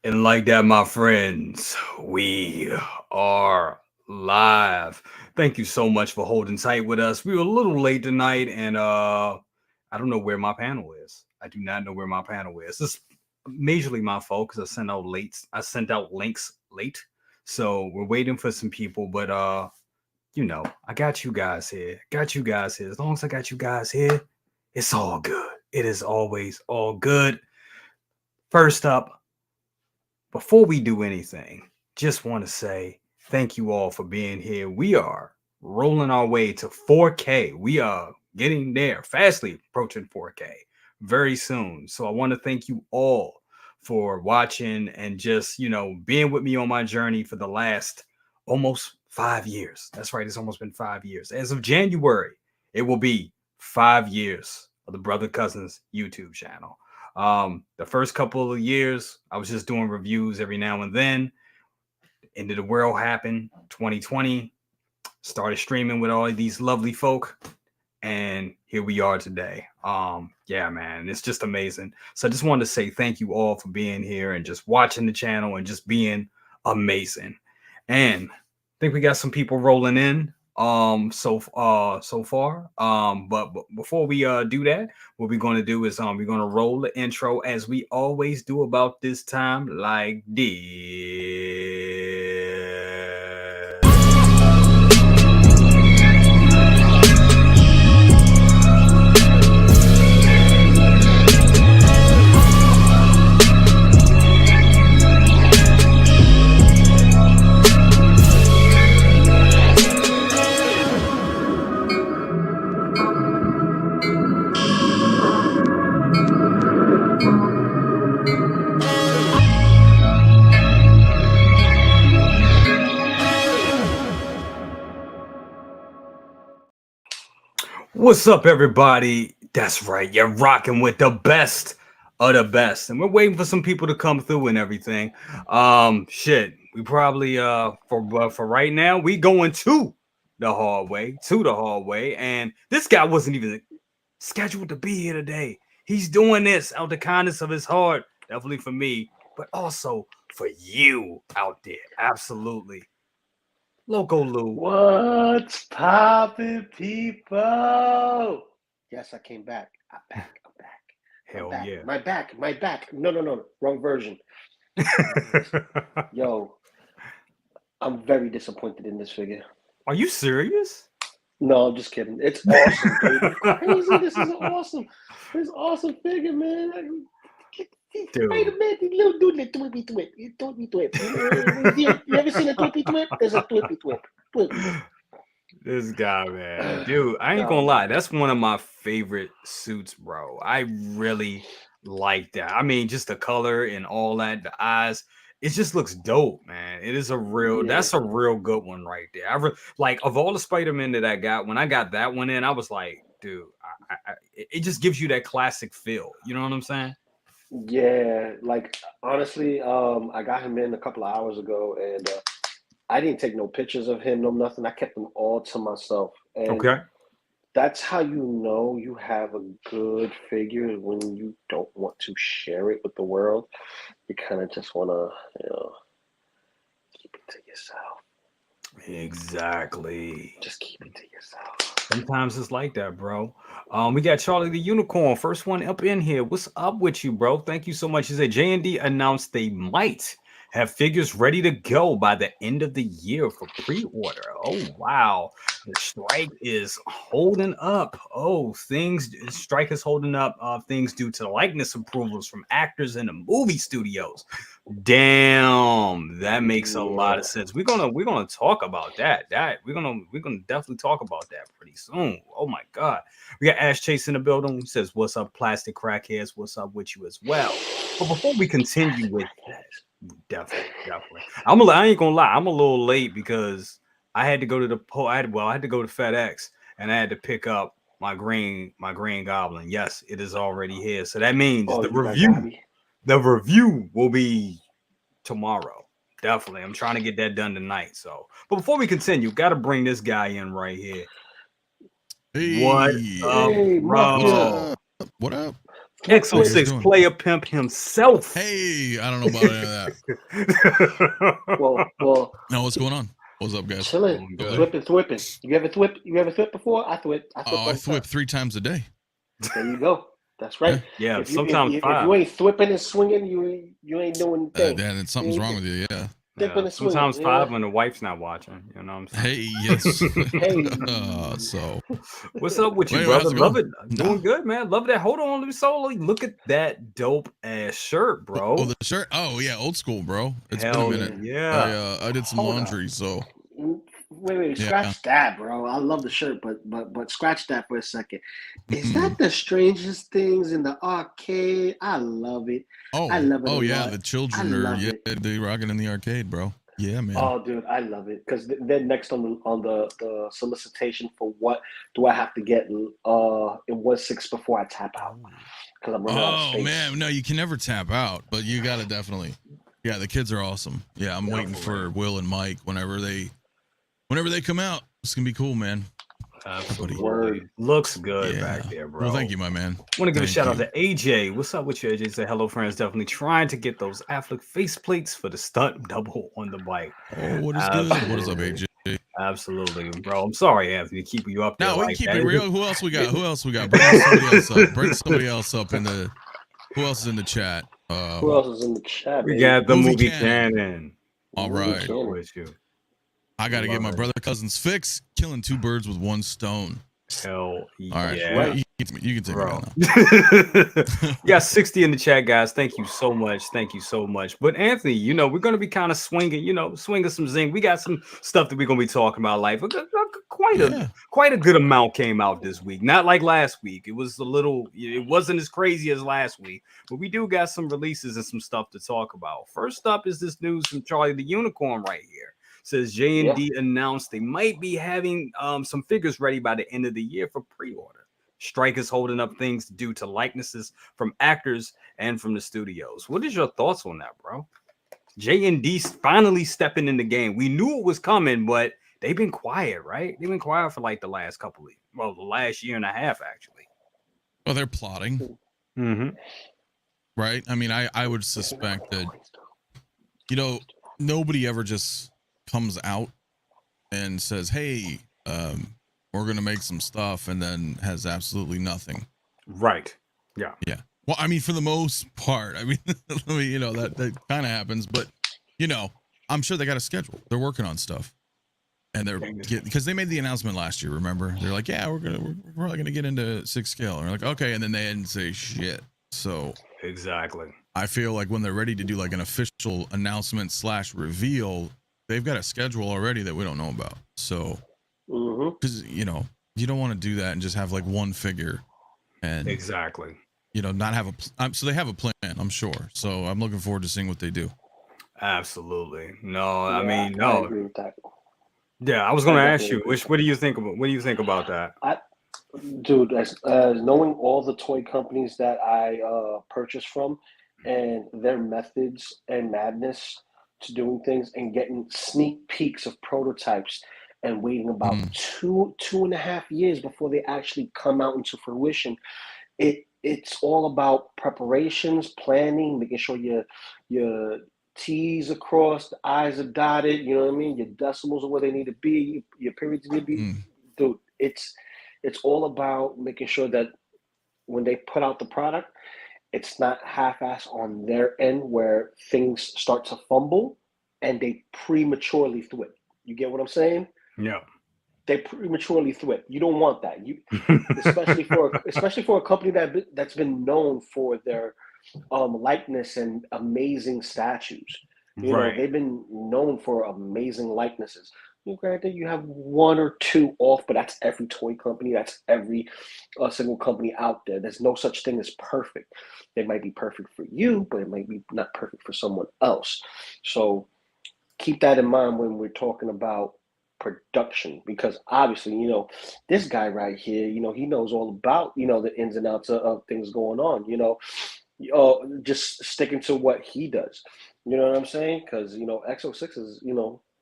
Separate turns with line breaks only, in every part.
And like that, my friends, we are live. Thank you so much for holding tight with us. We were a little late tonight, and I don't know where my panel is. I do not know where my panel is. This is majorly my fault because I sent out links late. So we're waiting for some people, but I got you guys here. Got you guys here. As long as I got you guys here, it's all good. It is always all good. First up, before we do anything, just want to say thank you all for being here. We are rolling our way to 4K. We are getting there, fastly approaching 4K very soon. So I want to thank you all for watching and just, being with me on my journey for the last almost 5 years. That's right, it's almost been 5 years. As of January, it will be 5 years of the Brother Cousins YouTube channel. The first couple of years, I was just doing reviews every now and then. End of the world happened, 2020. Started streaming with all of these lovely folk, and here we are today. Yeah, man, it's just amazing. So I just wanted to say thank you all for being here and just watching the channel and just being amazing. And I think we got some people rolling in so far, but before we do that, what we're going to do is we're going to roll the intro as we always do about this time, like this. What's up, everybody? That's right, you're rocking with the best of the best, and we're waiting for some people to come through and everything. Shit, we probably for right now we going to the hallway, and this guy wasn't even scheduled to be here today. He's doing this out the kindness of his heart, definitely for me, but also for you out there. Absolutely, Loco Lu.
What's poppin', people? Yes, I came back. I'm back. I'm back. I'm
Hell
back.
yeah.
My back. No. Wrong version. Yo, I'm very disappointed in this figure.
Are you serious?
No, I'm just kidding. It's awesome, dude. Crazy. This is awesome. This is awesome figure, man. Wait a
Dude,
minute, little dude, like twippy twip. Twippy twip. You ever seen a twippy twip? There's a twippy twip. Twippy.
this guy, man. Dude, I ain't
Oh
gonna
my
lie.
god.
That's one of my favorite suits, bro. I really like that. I mean, just the color and all that, the eyes. It just looks dope, man.
Yeah.
That's a real good one right there. Like, of all the Spider-Man that I got, when I got that one in, I was like, dude, it just gives you that classic feel. You know what I'm saying?
Yeah, like honestly, I got him in a couple of hours ago, and I didn't take no pictures of him, no nothing. I kept them all to myself, and
Okay.
that's how you know you have a good figure when you don't want to share it with the world. You kind of just want to, keep it to yourself.
Exactly.
Just keep it to yourself.
Sometimes it's like that, bro. We got Charlie the Unicorn, first one up in here. What's up with you, bro? Thank you so much. He said J&D announced they might have figures ready to go by the end of the year for pre-order. Oh wow, the strike is holding up. Strike is holding up. Things due to likeness approvals from actors in the movie studios. Damn, that makes a lot of
Yeah.
sense. We're gonna talk about that. We're gonna definitely talk about that pretty soon. Oh my god. We got Ash Chase in the building. He says, "What's up, plastic crackheads? What's up with you as well?" But before we continue
Plastic
with that,
crackheads.
definitely. I ain't gonna lie, I'm a little late because I had to go to the po I had to go to FedEx and I had to pick up my green goblin. Yes, it is already here. So that means
Oh, you got Gabby.
the review will be tomorrow. Definitely. I'm trying to get that done tonight. So, but before we continue, got to bring this guy in right here. What
Hey,
up,
Hey,
what's
Mafia.
bro?
up? What up?
Flip, flip.
How you guys
XO6
doing?
player pimp himself.
Hey, I don't know about any of that.
Well,
No, what's going on? What's up, guys?
chilling,
Doing
Hello.
good.
thwipping, thwipping. You ever thwip? You ever thwip before? I thwip. I thwip
Oh,
all
I
the time.
thwip 3 times a day.
There you go. That's
Yeah.
right.
Yeah,
If you
sometimes
if
5.
you ain't thwipping and swinging, you ain't doing thing.
Then
You
something's
ain't
wrong with you. Yeah.
dipping
Yeah,
and swinging.
sometimes 5
Yeah.
when the wife's not watching. You know what I'm saying?
Hey, yes.
Hey.
So,
What's up with you,
anyway, how's
brother?
it
Love
going?
it. Doing good, man. Love that. Hold on, let me solo. Look at that dope ass shirt,
Oh,
bro.
the shirt. Oh, yeah, old school, bro. It's been a
Hell
minute.
yeah.
I did some
Hold up.
laundry, so
Wait,
yeah.
scratch that, bro. I love the shirt, but scratch that for a second. Is
Mm.
that the strangest things in the arcade? I love it. I love it a
yeah,
lot.
the
I
children are
love it.
they rocking in the arcade, bro. Yeah, man.
Oh, dude, I love it because then next on the solicitation for what do I have to get in 1/6 before I tap out because I'm running out of
Oh
space.
man, no, you can never tap out, but you gotta definitely. Yeah, the kids are awesome. Yeah, I'm waiting for Will and Mike whenever they come out. It's gonna be cool, man.
Absolutely.
Word.
Looks good
Yeah.
back there, bro.
Well, thank you, my man.
Want to give a
Thank
shout out
you.
to AJ. What's up with you, AJ? Say hello, friends. Definitely trying to get those Affleck face plates for the stunt double on the bike.
Oh, what is good? What is up, AJ?
Absolutely, bro. I'm sorry, Anthony, keep you up there
Now we can
like
keep
that.
it real. Who else we got? Bring somebody else up. Bring somebody else up in the. Who else is in the chat?
Who else is in the chat,
We
baby?
got the
Movie
movie
canon.
canon.
All
Movie
right.
canon.
With you.
I got to get
Love
my
it.
brother cousin's fix. Killing 2 birds with 1 stone.
Hell
All right.
yeah.
Right.
You can take me
Bro.
down now.
We got 60 in the chat, guys. Thank you so much. Thank you so much. But Anthony, we're going to be kind of swinging, swinging some zing. We got some stuff that we're going to be talking about. Like quite a good amount came out this week. Not like last week. It wasn't as crazy as last week. But we do got some releases and some stuff to talk about. First up is this news from Charlie the Unicorn right here. Says J&D announced they might be having some figures ready by the end of the year for pre-order. Strike is holding up things due to likenesses from actors and from the studios. What is your thoughts on that, bro? J&D finally stepping in the game. We knew it was coming, but they've been quiet, right? They've been quiet for like the last the last year and a half, actually.
Well, they're plotting.
Mm-hmm.
Right? I mean, I would suspect that, nobody ever just comes out and says, hey, we're going to make some stuff and then has absolutely nothing.
Right. Yeah.
Yeah. Well, I mean, for the most part, I mean, that kind of happens, but, I'm sure they got a schedule. They're working on stuff. And because they made the announcement last year, remember? They're like, yeah, we're probably going to get into 6 scale. And we're like, okay. And then they didn't say shit. So
exactly.
I feel like when they're ready to do like an official announcement / reveal, they've got a schedule already that we don't know about. So, because, you don't want to do that and just have like one figure and
exactly,
not have so they have a plan, I'm sure. So I'm looking forward to seeing what they do.
Absolutely. No,
Yeah,
I mean, no.
I agree with that.
Yeah, I was going to ask you, what do you think about that?
Dude, as knowing all the toy companies that I purchase from and their methods and madness to doing things and getting sneak peeks of prototypes and waiting about 2.5 years before they actually come out into fruition. It's all about preparations, planning, making sure your T's are crossed, the I's are dotted, you know what I mean? Your decimals are where they need to be, your periods need to be. Dude, it's all about making sure that when they put out the product, it's not half-ass on their end where things start to fumble and they prematurely thwip. You get what I'm saying?
Yeah.
They prematurely thwip. You don't want that. Especially for a company that's been known for their likeness and amazing statues. They've been known for amazing likenesses. Granted, you have 1 or 2 off, but that's every toy company. That's every single company out there. There's no such thing as perfect. They might be perfect for you, but it might be not perfect for someone else. So keep that in mind when we're talking about production, because obviously, this guy right here, he knows all about, the ins and outs of things going on, just sticking to what he does. You know what I'm saying? Because, XO6 is,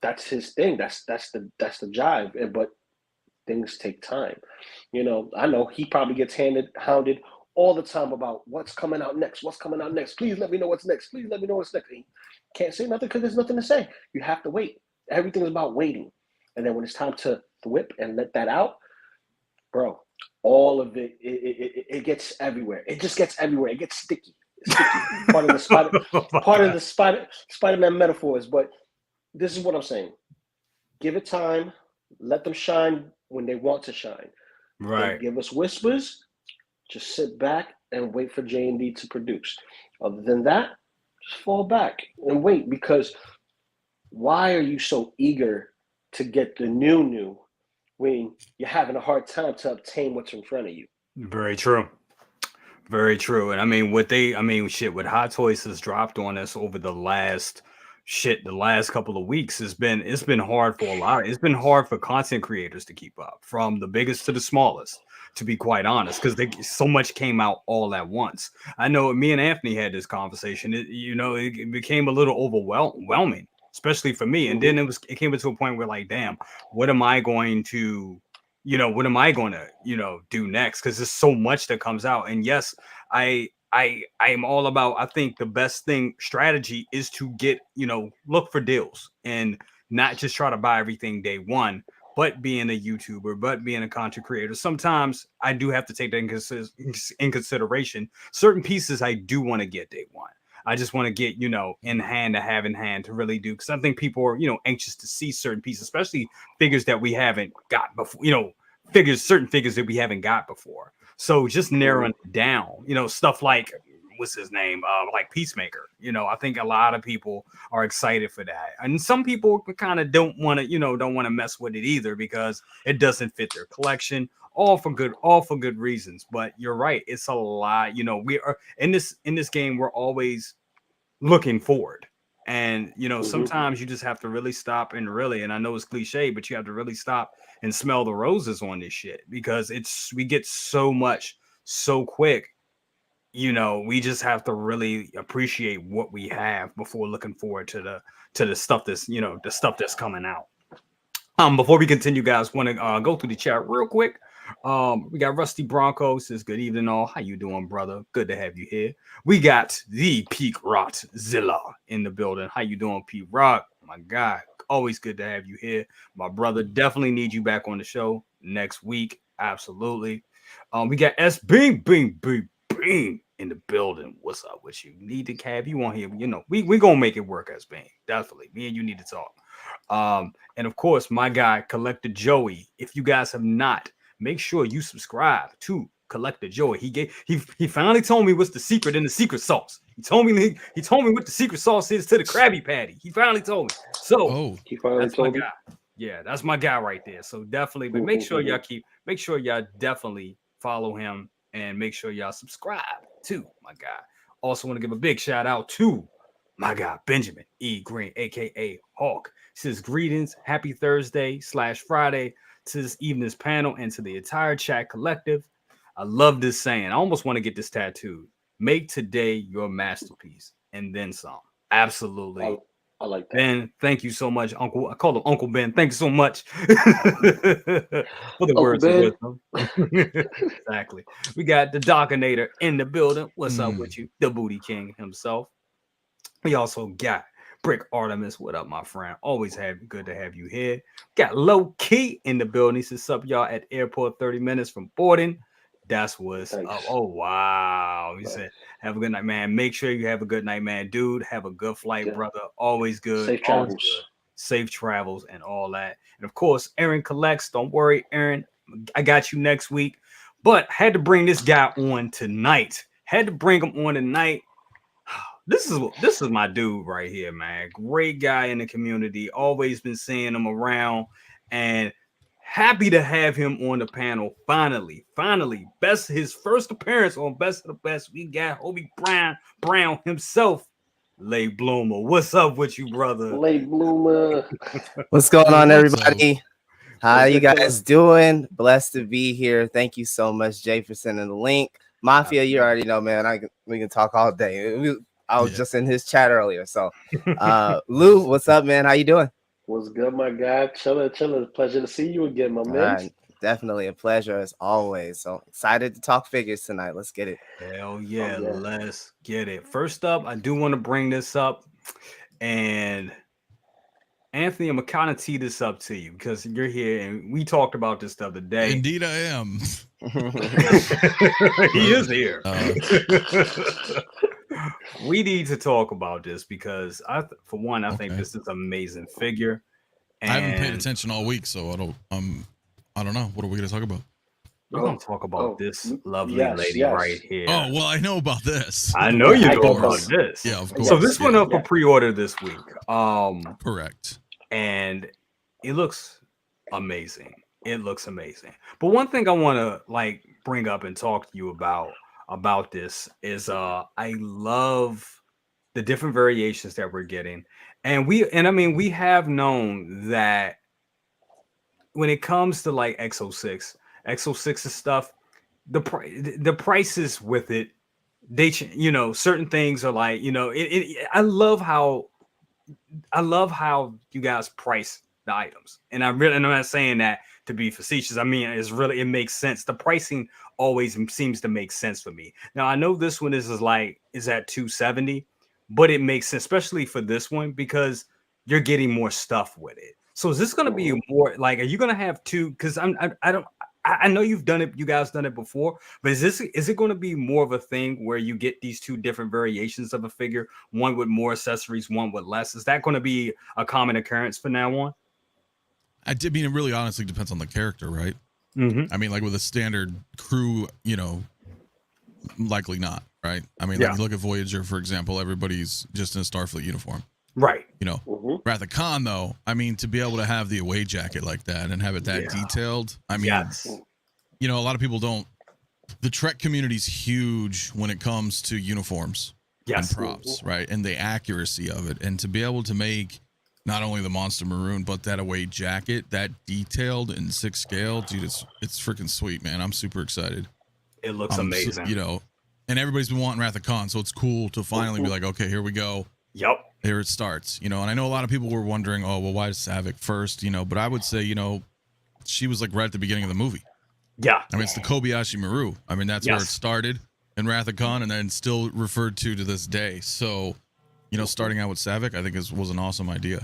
that's his thing. That's the jive. But things take time. I know he probably gets hounded all the time about what's coming out next. What's coming out next? Please let me know what's next. Please let me know what's next. He can't say nothing because there's nothing to say. You have to wait. Everything is about waiting. And then when it's time to whip and let that out, bro, all of it gets everywhere. It just gets everywhere. It gets sticky. Part of the Spider-Man metaphors. But this is what I'm saying. Give it time. Let them shine when they want to shine.
Right.
They give us whispers. Just sit back and wait for J&D to produce. Other than that, just fall back and wait, because why are you so eager to get the new when you're having a hard time to obtain what's in front of you?
Very true. Very true. And I mean, what Hot Toys has dropped on us over the last couple of weeks it's been hard for a lot. It's been hard for content creators to keep up, from the biggest to the smallest, to be quite honest, because so much came out all at once. I know me and Anthony had this conversation. It became a little overwhelming, especially for me. And then it came to a point where, like, damn, what am I going to do next? Because there's so much that comes out. And yes, I'm all about, I think the best strategy is to look for deals and not just try to buy everything day one, but being a YouTuber, but being a content creator. Sometimes I do have to take that in consideration. Certain pieces I do want to get day one. I just want to get, in hand to really do. Because I think people are, anxious to see certain pieces, especially figures that we haven't got before, certain figures that we haven't got before. So just narrowing it down, stuff like, what's his name? Like Peacemaker. I think a lot of people are excited for that. And some people kind of don't want to mess with it either, because it doesn't fit their collection. All for good reasons. But you're right. It's a lot. We are in this game, we're always looking forward. And, sometimes you just have to really stop and I know it's cliche, but you have to really stop and smell the roses on this shit, because we get so much so quick. We just have to really appreciate what we have before looking forward to the stuff that's coming out. Before we continue, guys, want to go through the chat real quick. We got Rusty Bronco says, good evening all. How you doing, brother? Good to have you here. We got the Peak Rotzilla in the building. How you doing, Pete Rock? My God, always good to have you here, my brother. Definitely need you back on the show next week. Absolutely. We got S Bing in the building. What's up with you? Need to have you on here. We gonna make it work, S Bing. Definitely. Me and you need to talk. And of course, my guy Collector Joey. If you guys have not, make sure you subscribe to Collector Joey. He finally told me what's the secret in the secret sauce. He told me what the secret sauce is to the Krabby Patty. He finally told me. So
he finally told me.
Yeah, that's my guy right there. So definitely, but make sure y'all definitely follow him, and make sure y'all subscribe to my guy. Also want to give a big shout out to my guy Benjamin E. Green, aka Hawk. He says, greetings, happy Thursday / Friday to this evening's panel and to the entire chat collective. I love this saying. I almost want to get this tattooed. Make today your masterpiece and then some. Absolutely.
I like that.
Ben, thank you so much, Uncle. I call him Uncle Ben. Thank you so much for the
Uncle
words
Ben.
of wisdom. Exactly. We got the Dockinator in the building. What's up with you? The Booty King himself. We also got Brick Artemis. What up, my friend? Always good to have you here. Got Low Key in the building. He says, up, y'all, at airport 30 minutes from boarding. That's what's up. Oh, wow. He said, have a good night, man. Make sure you have a good night, man. Dude, have a good flight, brother. Always good.
Safe travels.
Safe travels and all that. And of course, Aaron collects. Don't worry, Aaron. I got you next week. But had to bring this guy on tonight. This is my dude right here, man. Great guy in the community. Always been seeing him around, and happy to have him on the panel. Finally, his first appearance on Best of the Best. We got Hobie Brown himself, Lay Bloomer. What's up with you, brother?
Lay Bloomer.
What's going on, everybody? How you guys doing? Blessed to be here. Thank you so much, Jay, for sending the link. Mafia, you already know, man. We can talk all day. I was just in his chat earlier. So, Lou, what's up, man? How you doing?
What's good, my guy? Chilling. Pleasure to see you again, my man.
definitely a pleasure as always. So excited to talk figures tonight. Let's get it.
Hell yeah,
Oh, yeah.
let's get it. First up, I do want to bring this up, and Anthony, I'm gonna kind of tee this up to you because you're here, and we talked about this the other day.
Indeed, I am.
He is here.
Uh,
We need to talk about this because for one, I think
Okay.
this is an amazing figure. And
I haven't paid attention all week, so I don't know. What are we going to talk about?
We're gonna talk about this lovely
yes,
lady
yes.
right here.
Oh, well, I know about this.
I know you
I
know
don't
about
know.
this.
Yeah, of course.
So this went
yeah.
up for pre-order this week.
Correct.
And it looks amazing. It looks amazing. But one thing I want to like bring up and talk to you about this is I love the different variations that we're getting. And we have known that when it comes to like X06's stuff, the prices with it, they certain things are like, I love how you guys price the items. And I'm not saying that to be facetious. I mean, it makes sense. The pricing always seems to make sense for me. Now I know this one is at 270, but it makes sense, especially for this one, because you're getting more stuff with it. So is this going to be more like, are you going to have two? Because I know you've done it, you guys done it before, but is it going to be more of a thing where you get these two different variations of a figure, one with more accessories, one with less? Is that going to be a common occurrence from now on?
I mean, it really honestly depends on the character, right?
Mm-hmm.
I mean, like with a standard crew, likely not, right? I mean,
Yeah.
like you look at Voyager, for example, everybody's just in a Starfleet uniform.
Right.
Wrath of Khan, though, I mean, to be able to have the away jacket like that and have it that detailed, I mean,
Yes.
a lot of people don't. The Trek community's huge when it comes to uniforms and props, right? And the accuracy of it. And to be able to make not only the Monster Maroon, but that away jacket, that detailed in 6 scale, dude, it's freaking sweet, man. I'm super excited.
It looks amazing.
And everybody's been wanting Wrath of Khan, so it's cool to finally be like, okay, here we go.
Yep.
Here it starts, and I know a lot of people were wondering, oh, well, why is Savick first, but I would say, she was like right at the beginning of the movie.
Yeah.
I mean, it's the Kobayashi Maru. I mean, that's where it started in Wrath of Khan and then still referred to this day. So, starting out with Savick, I think was an awesome idea.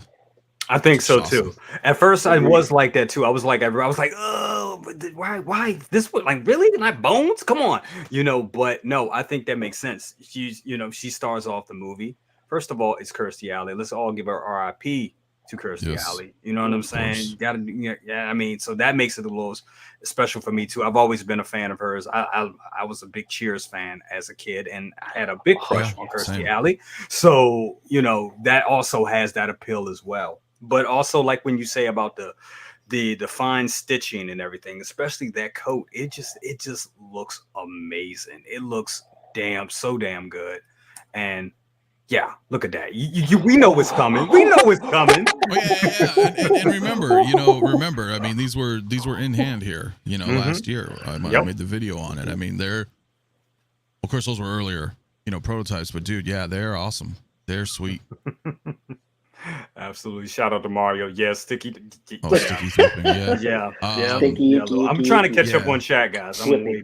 I think so too. At first, I was like that too. I was like, oh, but why this? Like, really? Not Bones? Come on, But no, I think that makes sense. She stars off the movie. First of all, it's Kirstie Alley. Let's all give her R.I.P. to Kirstie Alley. You know what I'm saying? You gotta, I mean, so that makes it a little special for me too. I've always been a fan of hers. I was a big Cheers fan as a kid, and I had a big crush on Kirstie Alley. So that also has that appeal as well. But also, like when you say about the fine stitching and everything, especially that coat, it just looks amazing. It looks so damn good, and. Yeah, look at that. We know what's coming. We know what's coming.
Yeah. And remember. I mean, these were in hand here. Last year I made the video on it. I mean, of course, those were earlier, prototypes. But dude, yeah, they're awesome. They're sweet.
Absolutely. Shout out to Mario. Yeah, Sticky.
Sticky flipping. Yeah.
I'm trying to catch up on chat, guys.
Swippy.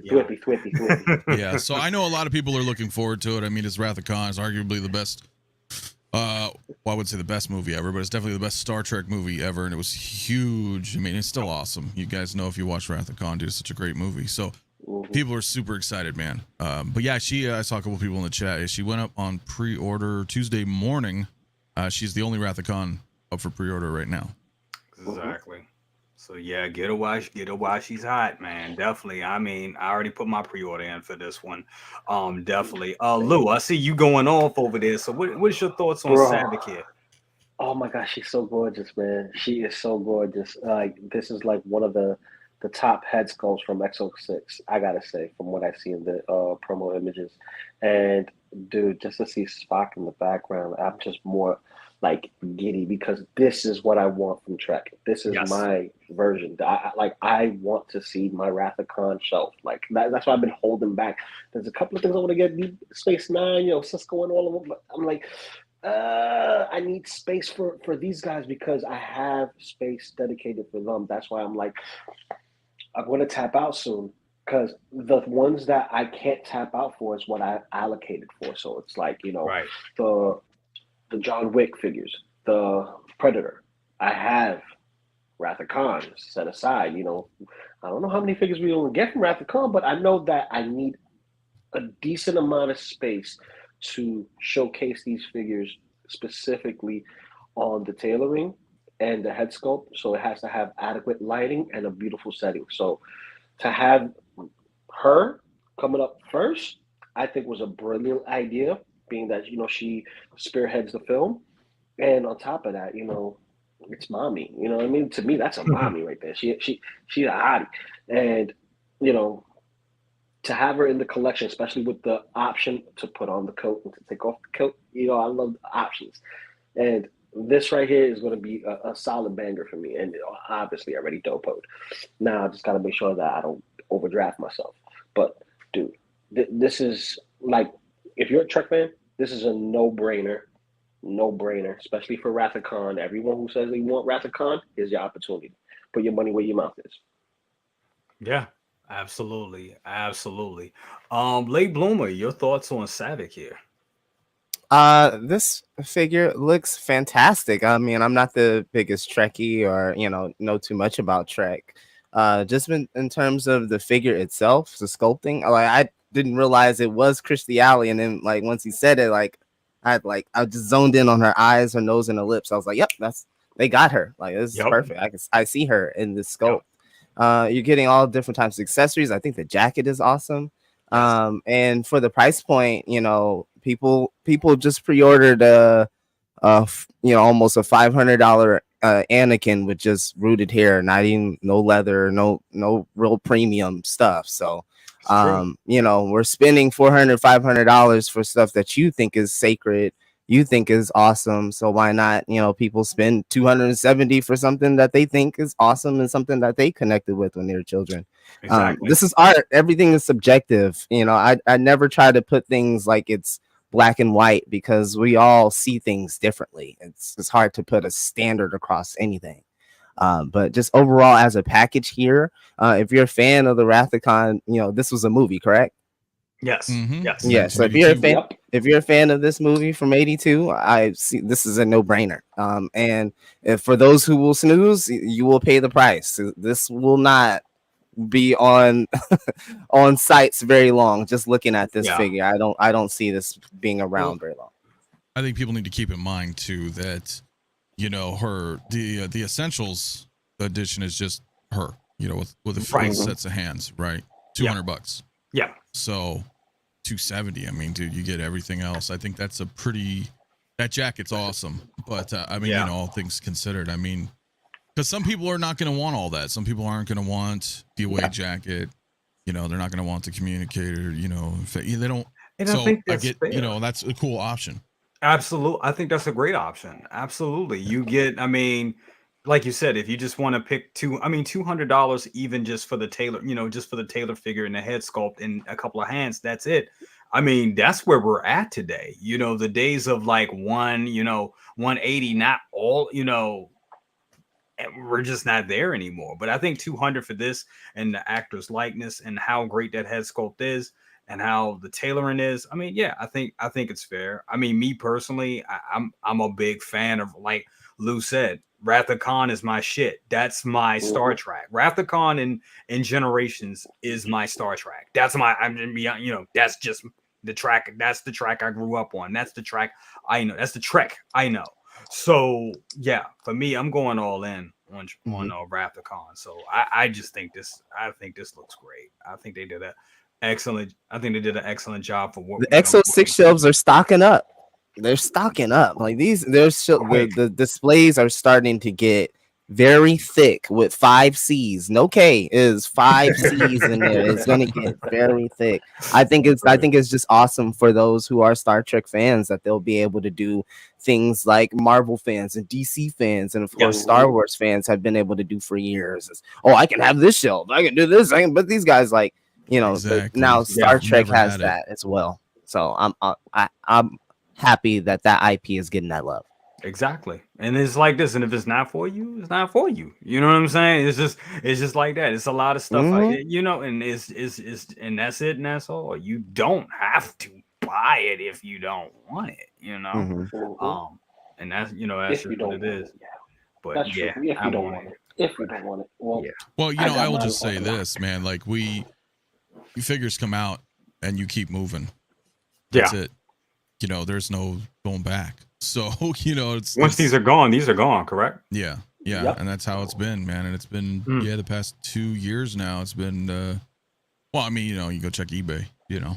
Yeah. So I know a lot of people are looking forward to it. I mean, it's Wrath of Khan. It's arguably the best. I would say the best movie ever, but it's definitely the best Star Trek movie ever, and it was huge. I mean, it's still awesome. You guys know if you watch Wrath of Khan, dude, it's such a great movie. So people are super excited, man. But yeah, I saw a couple people in the chat. She went up on pre-order Tuesday morning. She's the only Wrath of Khan up for pre-order right now.
Exactly. So yeah, get her while she's hot, man. Definitely. I mean, I already put my pre-order in for this one. Definitely. Lou, I see you going off over there. So what is your thoughts on Savick here?
Oh my gosh, she's so gorgeous, man. She is so gorgeous. This is like one of the top head sculpts from X06, I gotta say, from what I see in the promo images. And dude, just to see Spock in the background, I'm just more like giddy because this is what I want from Trek. This is my version. I want to see my Wrath of Khan shelf. Like that's why I've been holding back. There's a couple of things I want to get. Space Nine, Cisco and all of them. But I'm like, I need space for these guys because I have space dedicated for them. That's why I'm like, I'm going to tap out soon because the ones that I can't tap out for is what I allocated for. So it's like,
Right.
the John Wick figures, the Predator. I have Wrath of Khan set aside. I don't know how many figures we will get from Wrath of Khan, but I know that I need a decent amount of space to showcase these figures specifically on the tailoring and the head sculpt. So it has to have adequate lighting and a beautiful setting. So to have her coming up first, I think was a brilliant idea, being that she spearheads the film, and on top of that, it's mommy. You know what I mean? To me, that's a mommy right there. She's a hottie, and you know to have her in the collection, especially with the option to put on the coat and to take off the coat. I love the options, and this right here is going to be a solid banger for me. And obviously, I already dopoed. Now I just got to make sure that I don't overdraft myself. But dude, this is like, if you're a Trek fan, this is a no-brainer. No-brainer, especially for Wrath of Khan. Everyone who says they want Wrath of Khan, here's your opportunity. Put your money where your mouth is.
Yeah, absolutely. Absolutely. Late Bloomer, your thoughts on Savick here?
This figure looks fantastic. I mean, I'm not the biggest Trekkie or know too much about Trek. Just in terms of the figure itself, the sculpting, I didn't realize it was Kirstie Alley, and then like once he said it, I just zoned in on her eyes, her nose, and her lips. I was like, yep, they got her. Like, this is perfect. I see her in this sculpt. You're getting all different types of accessories. I think the jacket is awesome. And for the price point, people just pre-ordered almost a $500 Anakin with just rooted hair, not even no leather, no real premium stuff. So we're spending $400-$500 for stuff that you think is sacred, you think is awesome. So why not, people spend $270 for something that they think is awesome and something that they connected with when they were children. Exactly. This is art. Everything is subjective. I never try to put things like it's black and white because we all see things differently. It's hard to put a standard across anything. But just overall as a package here, if you're a fan of the Wrath of Khan, this was a movie, correct?
Yes.
Mm-hmm.
Yes.
Yeah. So if you're a fan of this movie from '82, I see this is a no-brainer. And if for those who will snooze, you will pay the price. This will not be on on sites very long. Just looking at this figure, I don't see this being around very long.
I think people need to keep in mind too that the Essentials edition is just her, with a few sets of hands, right? $200.
Yeah.
So $270. I mean, dude, you get everything else. I think that's that jacket's awesome. But all things considered, I mean, because some people are not going to want all that. Some people aren't going to want the away jacket. They're not going to want the communicator. They don't.
And
so
I think
I
that's
get,
fair.
That's a cool option.
Absolutely. I think that's a great option. Absolutely. You get, like you said, if you just want to pick $200 even just for the tailor, just for the tailor figure and the head sculpt and a couple of hands, that's it. That's where we're at today. The days of like 180, not all, we're just not there anymore. But I think 200 for this and the actor's likeness and how great that head sculpt is and how the tailoring is. I think it's fair. Me personally, I'm a big fan of, like Lou said, Wrath of Khan is my shit. That's my Star Trek. Wrath of Khan in Generations is my Star Trek. That's my, that's just the track. That's the track I grew up on. That's the track I know. That's the Trek I know. So yeah, for me, I'm going all in on Wrath of Khan. So I just think this. I think this looks great. I think they did an excellent job for what
the Exo 6 shelves are stocking up. They're stocking up. Like the displays are starting to get very thick with 5 C's. No K is 5 C's in there. It's gonna get very thick. I think it's just awesome for those who are Star Trek fans that they'll be able to do things like Marvel fans and DC fans and of course Star Wars fans have been able to do for years. I can have this shelf. I can do this. But these guys exactly. Now Star Trek has that as well. So I'm happy that IP is getting that love.
Exactly. And it's like this. And if it's not for you, it's not for you. You know what I'm saying? It's just like that. It's a lot of stuff, you know, and and that's it, and that's all. You don't have to buy it if you don't want it, you know. And that's that's
If you
just what
don't
it
want
is.
it, yeah.
But
That's true.
yeah,
If
I
you don't
want
want
it.
it. If you don't want it. Well,
Yeah.
Well, you
I
know,
got
I will
mine
just say
organized.
this, man. Like figures come out and you keep moving.
Yeah.
That's it. You know, there's no going back. So, you know,
Once these are gone, correct?
yeah.
Yep.
And that's how it's been, man. And it's been the past 2 years now. It's been well, I mean, you know, you go check eBay, you know.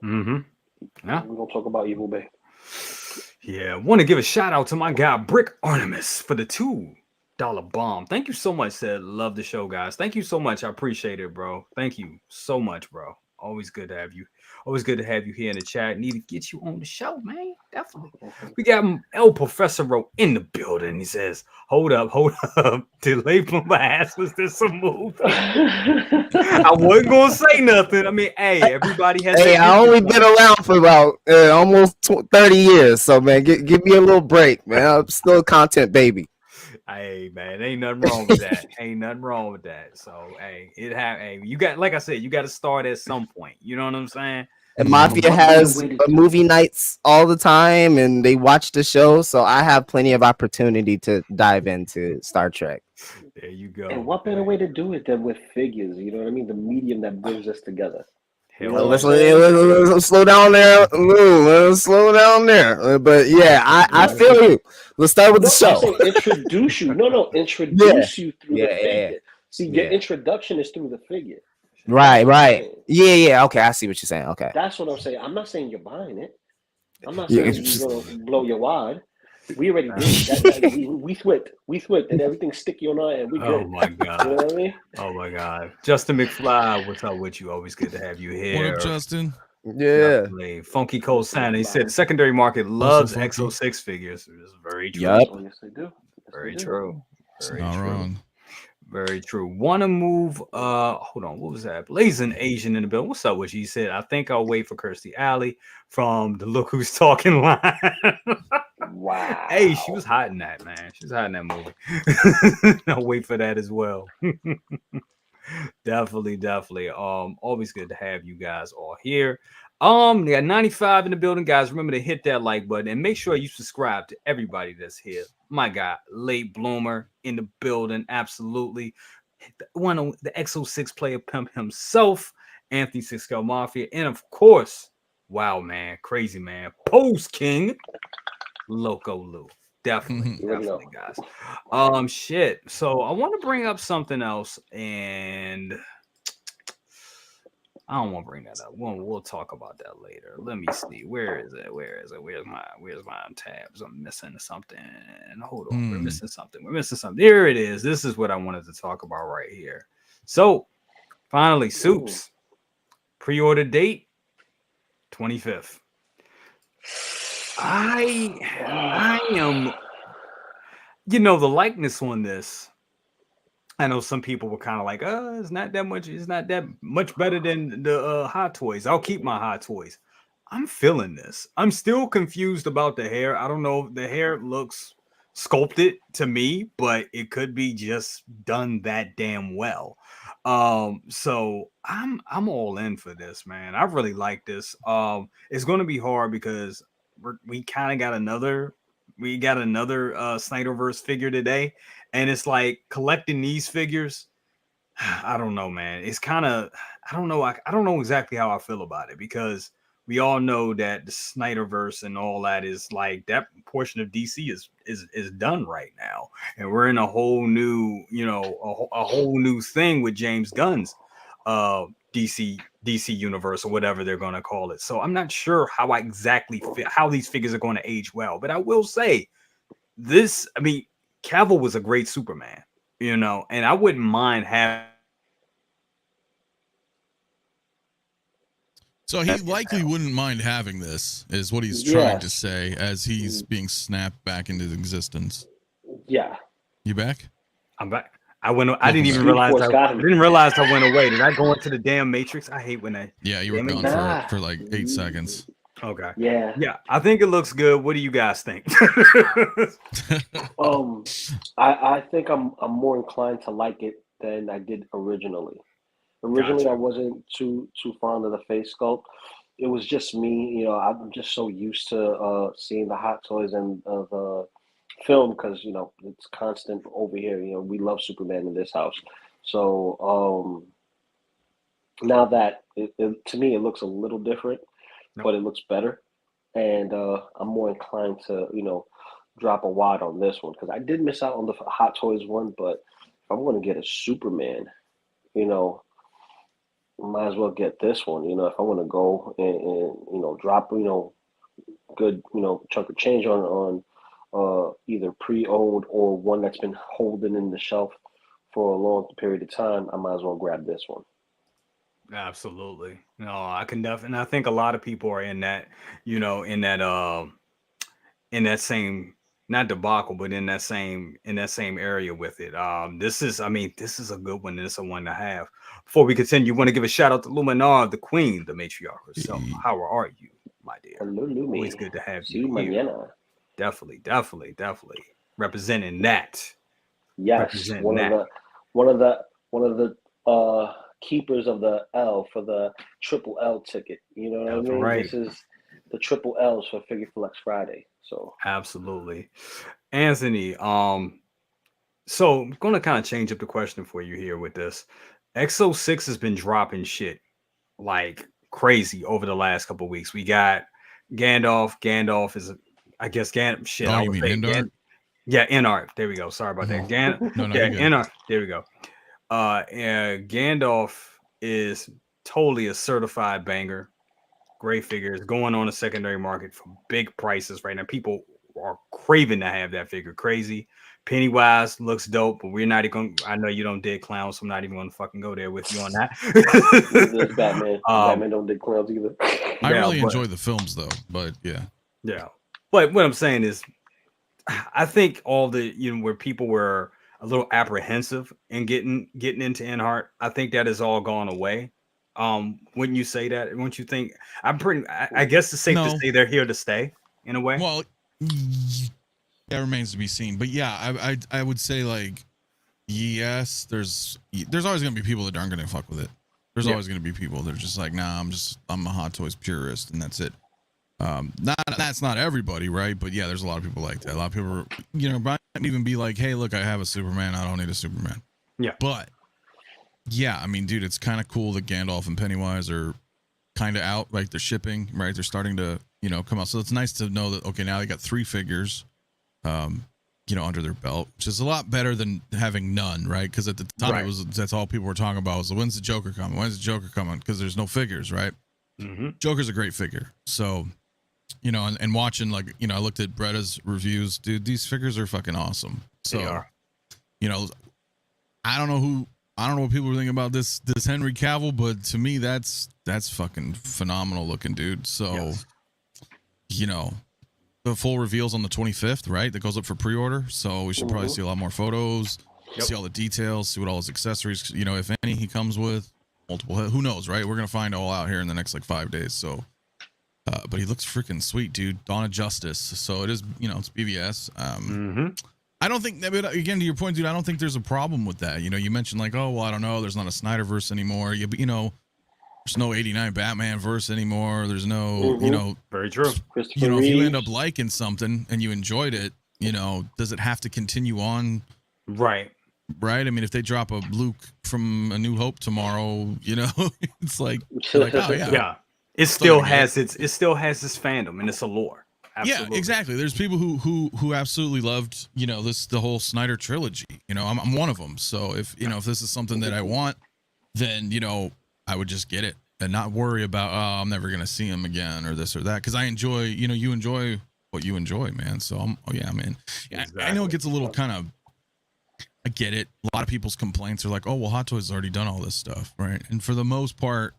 Yeah.
We're gonna talk about Evil Bay.
Yeah. Want to give a shout out to my guy Brick Artemis for the $2 bomb. Thank you so much. Said love the show, guys. Thank you so much. I appreciate it, bro. Thank you so much, bro. Always good to have you. Always good to have you here in the chat. Need to get you on the show, man. Definitely. We got El Professoro in the building. He says, hold up. Delay from my ass. Was this a move? I wasn't going to say nothing. I mean, hey, everybody has.
Hey, I only been around for about almost 30 years. So, man, give me a little break, man. I'm still a content baby.
Hey, man, ain't nothing wrong with that. Ain't nothing wrong with that. So, hey, you got, like I said, you got to start at some point. You know what I'm saying?
And Mafia has movie nights all the time, and they watch the show, so I have plenty of opportunity to dive into Star Trek.
There you go.
And what better way to do it than with figures? You know what I mean? The medium that brings us together.
Let's slow down there. Let's slow down there. But yeah, I feel you. Let's start with the show.
Introduce you. Introduce you through the figure.
Yeah.
See, your introduction is through the figure.
Right. Yeah. Okay, I see what you're saying. Okay.
That's what I'm saying. I'm not saying you're buying it. I'm not saying you're gonna blow your wad. We already did that. We switched, and everything's sticky on our end. We good.
Oh my god!
You know what I mean?
Oh my god! Justin McFly, what's up with you? Always good to have you here.
What up, Justin?
Yeah.
Definitely. Funky Cold Santa. He said the secondary market loves XO6 figures. It's very true.
Yep.
Oh, yes, they do.
Very true. Very
not
true.
Wrong.
Very true. Want to move? Hold on. What was that? Blazing Asian in the building. What's up with you? He said, I think I'll wait for Kirstie Alley from the Look Who's Talking line.
Wow.
Hey, she was hot in that, man. She was hot in that movie. I'll wait for that as well. Definitely. Always good to have you guys all here. They got 95 in the building, guys. Remember to hit that like button and make sure you subscribe to everybody that's here. My guy, Late Bloomer in the building, absolutely. One of the XO6 player pimp himself, Anthony Scale Mafia, and of course, wow man, crazy man, Post King, Loco Lu. Definitely, guys. Shit. So I want to bring up something else, and I don't want to bring that up. We'll talk about that later. Let me see. Where is it? Where's my tabs? I'm missing something. Hold on. We're missing something. There it is. This is what I wanted to talk about right here. So finally, Soups. Pre-order date 25th. I am, the likeness on this. I know some people were kind of like, it's not that much better than the Hot Toys. I'll keep my Hot Toys. I'm feeling this. I'm still confused about the hair. I don't know. The hair looks sculpted to me, but it could be just done that damn well. So I'm all in for this, man. I really like this. It's going to be hard because we kind of got another Snyderverse figure today, and it's like collecting these figures. I don't know, man. It's kind of, I don't know. I don't know exactly how I feel about it, because we all know that the Snyderverse and all that is like, that portion of DC is done right now, and we're in a whole new, a whole new thing with James Gunn's DC universe, or whatever they're going to call it. So I'm not sure how I exactly how these figures are going to age well, but I will say this. I mean, Cavill was a great Superman, and I wouldn't mind having.
So he likely wouldn't mind having this, is what he's trying to say, as he's being snapped back into existence.
Yeah.
You back?
I'm back. I didn't even realize. I didn't realize I went away. Did I go into the damn Matrix? I hate when I.
Yeah, you were gone for like 8 seconds.
Okay.
Yeah.
Yeah, I think it looks good. What do you guys think?
Um, I think I'm more inclined to like it than I did originally. Originally, I
Gotcha.
wasn't too fond of the face sculpt. It was just me, I'm just so used to seeing the Hot Toys and the film because it's constant over here. We love Superman in this house. So now that to me it looks a little different,
Nope.
but it looks better, and I'm more inclined to drop a wad on this one because I did miss out on the Hot Toys one, but if I'm going to get a Superman, you know, might as well get this one. If I want to go and drop good chunk of change on either pre-owned or one that's been holding in the shelf for a long period of time, I might as well grab this one.
Absolutely. No, I can definitely. I think a lot of people are in that, in that same, not debacle, but in that same area with it. I mean, this is a good one. This is a one to have. Before we continue, you want to give a shout out to Luminar, the Queen, the matriarch herself. How are you, my dear?
Hello,
Always
Lumi.
good to have
See
you
you
here.
mañana.
Definitely representing that.
Yes,
Representing that.
one of the keepers of the L for the triple L ticket. You know what I
That's
mean?
right.
This is the triple L's for Figure Flex Friday. So
Absolutely. Anthony, so I'm gonna kind of change up the question for you here with this. XO6 has been dropping shit like crazy over the last couple of weeks. We got Gandalf. Gandalf is, I guess, shit.
Oh,
I
you
would
mean
say
Indart?
Yeah, Inart. There we go. Sorry about that.
No, no,
Yeah,
you're good.
Inart. There we go. And Gandalf is totally a certified banger. Great figures going on the secondary market for big prices right now. People are craving to have that figure. Crazy. Pennywise looks dope, but we're not even. I know you don't dig clowns, so I'm not even going to fucking go there with you on
neither does
that.
Batman. Batman don't dig clowns either.
I
Yeah,
really
but
enjoy the films though, but yeah.
yeah, but what I'm saying is, I think all the where people were a little apprehensive in getting into Enhart, I think that has all gone away. Wouldn't you say that? Wouldn't you think? I guess it's safe to
No.
say they're here to stay in a way.
Well, that remains to be seen. But yeah, I would say like yes, there's always gonna be people that aren't gonna fuck with it. There's
Yeah.
always gonna be people that are just like, nah, I'm a Hot Toys purist and that's it. That's not everybody, right? But yeah, there's a lot of people like that. A lot of people might even be like, hey, look, I have a Superman, I don't need a Superman.
Yeah.
But yeah, I mean, dude, it's kind of cool that Gandalf and Pennywise are kind of out, like they're shipping, right? They're starting to, come out. So it's nice to know that, okay, now they got 3 figures, under their belt, which is a lot better than having none, right? Because at the time
Right.
that's all people were talking about was, when's the Joker coming? When's the Joker coming? Because there's no figures, right?
Mm-hmm.
Joker's a great figure. So, and watching, like, I looked at Bretta's reviews, dude, these figures are fucking awesome. So,
They are.
I don't know what people are thinking about this Henry Cavill, but to me, that's fucking phenomenal looking, dude. So,
Yes.
the full reveals on the 25th, right? That goes up for pre-order. So we should probably see a lot more photos, see all the details, see what all his accessories, if any, he comes with. Multiple, who knows, right? We're gonna find all out here in the next like 5 days. So, but he looks freaking sweet, dude. Dawn of Justice. So it is, it's BVS.
Mm-hmm.
I don't think, again, to your point, dude, I don't think there's a problem with that. You mentioned like, oh, well, I don't know, there's not a Snyderverse anymore. Yeah, but there's no 89 Batman verse anymore. There's no,
Very true.
Christopher
if you
Reeves.
end up liking something and you enjoyed it, does it have to continue on?
Right.
Right. I mean, if they drop a Luke from A New Hope tomorrow, it's like, you're like, oh yeah.
Yeah. It still has its fandom and its allure. Absolutely.
Yeah, exactly. There's people who absolutely loved, the whole Snyder trilogy. I'm one of them. So if this is something that I want, then I would just get it and not worry about, oh, I'm never gonna see him again or this or that, because I enjoy, you enjoy what you enjoy, man. So man. Yeah,
Exactly.
I know it gets a little kind of, I get it. A lot of people's complaints are like, oh, well, Hot Toys has already done all this stuff, right? And for the most part,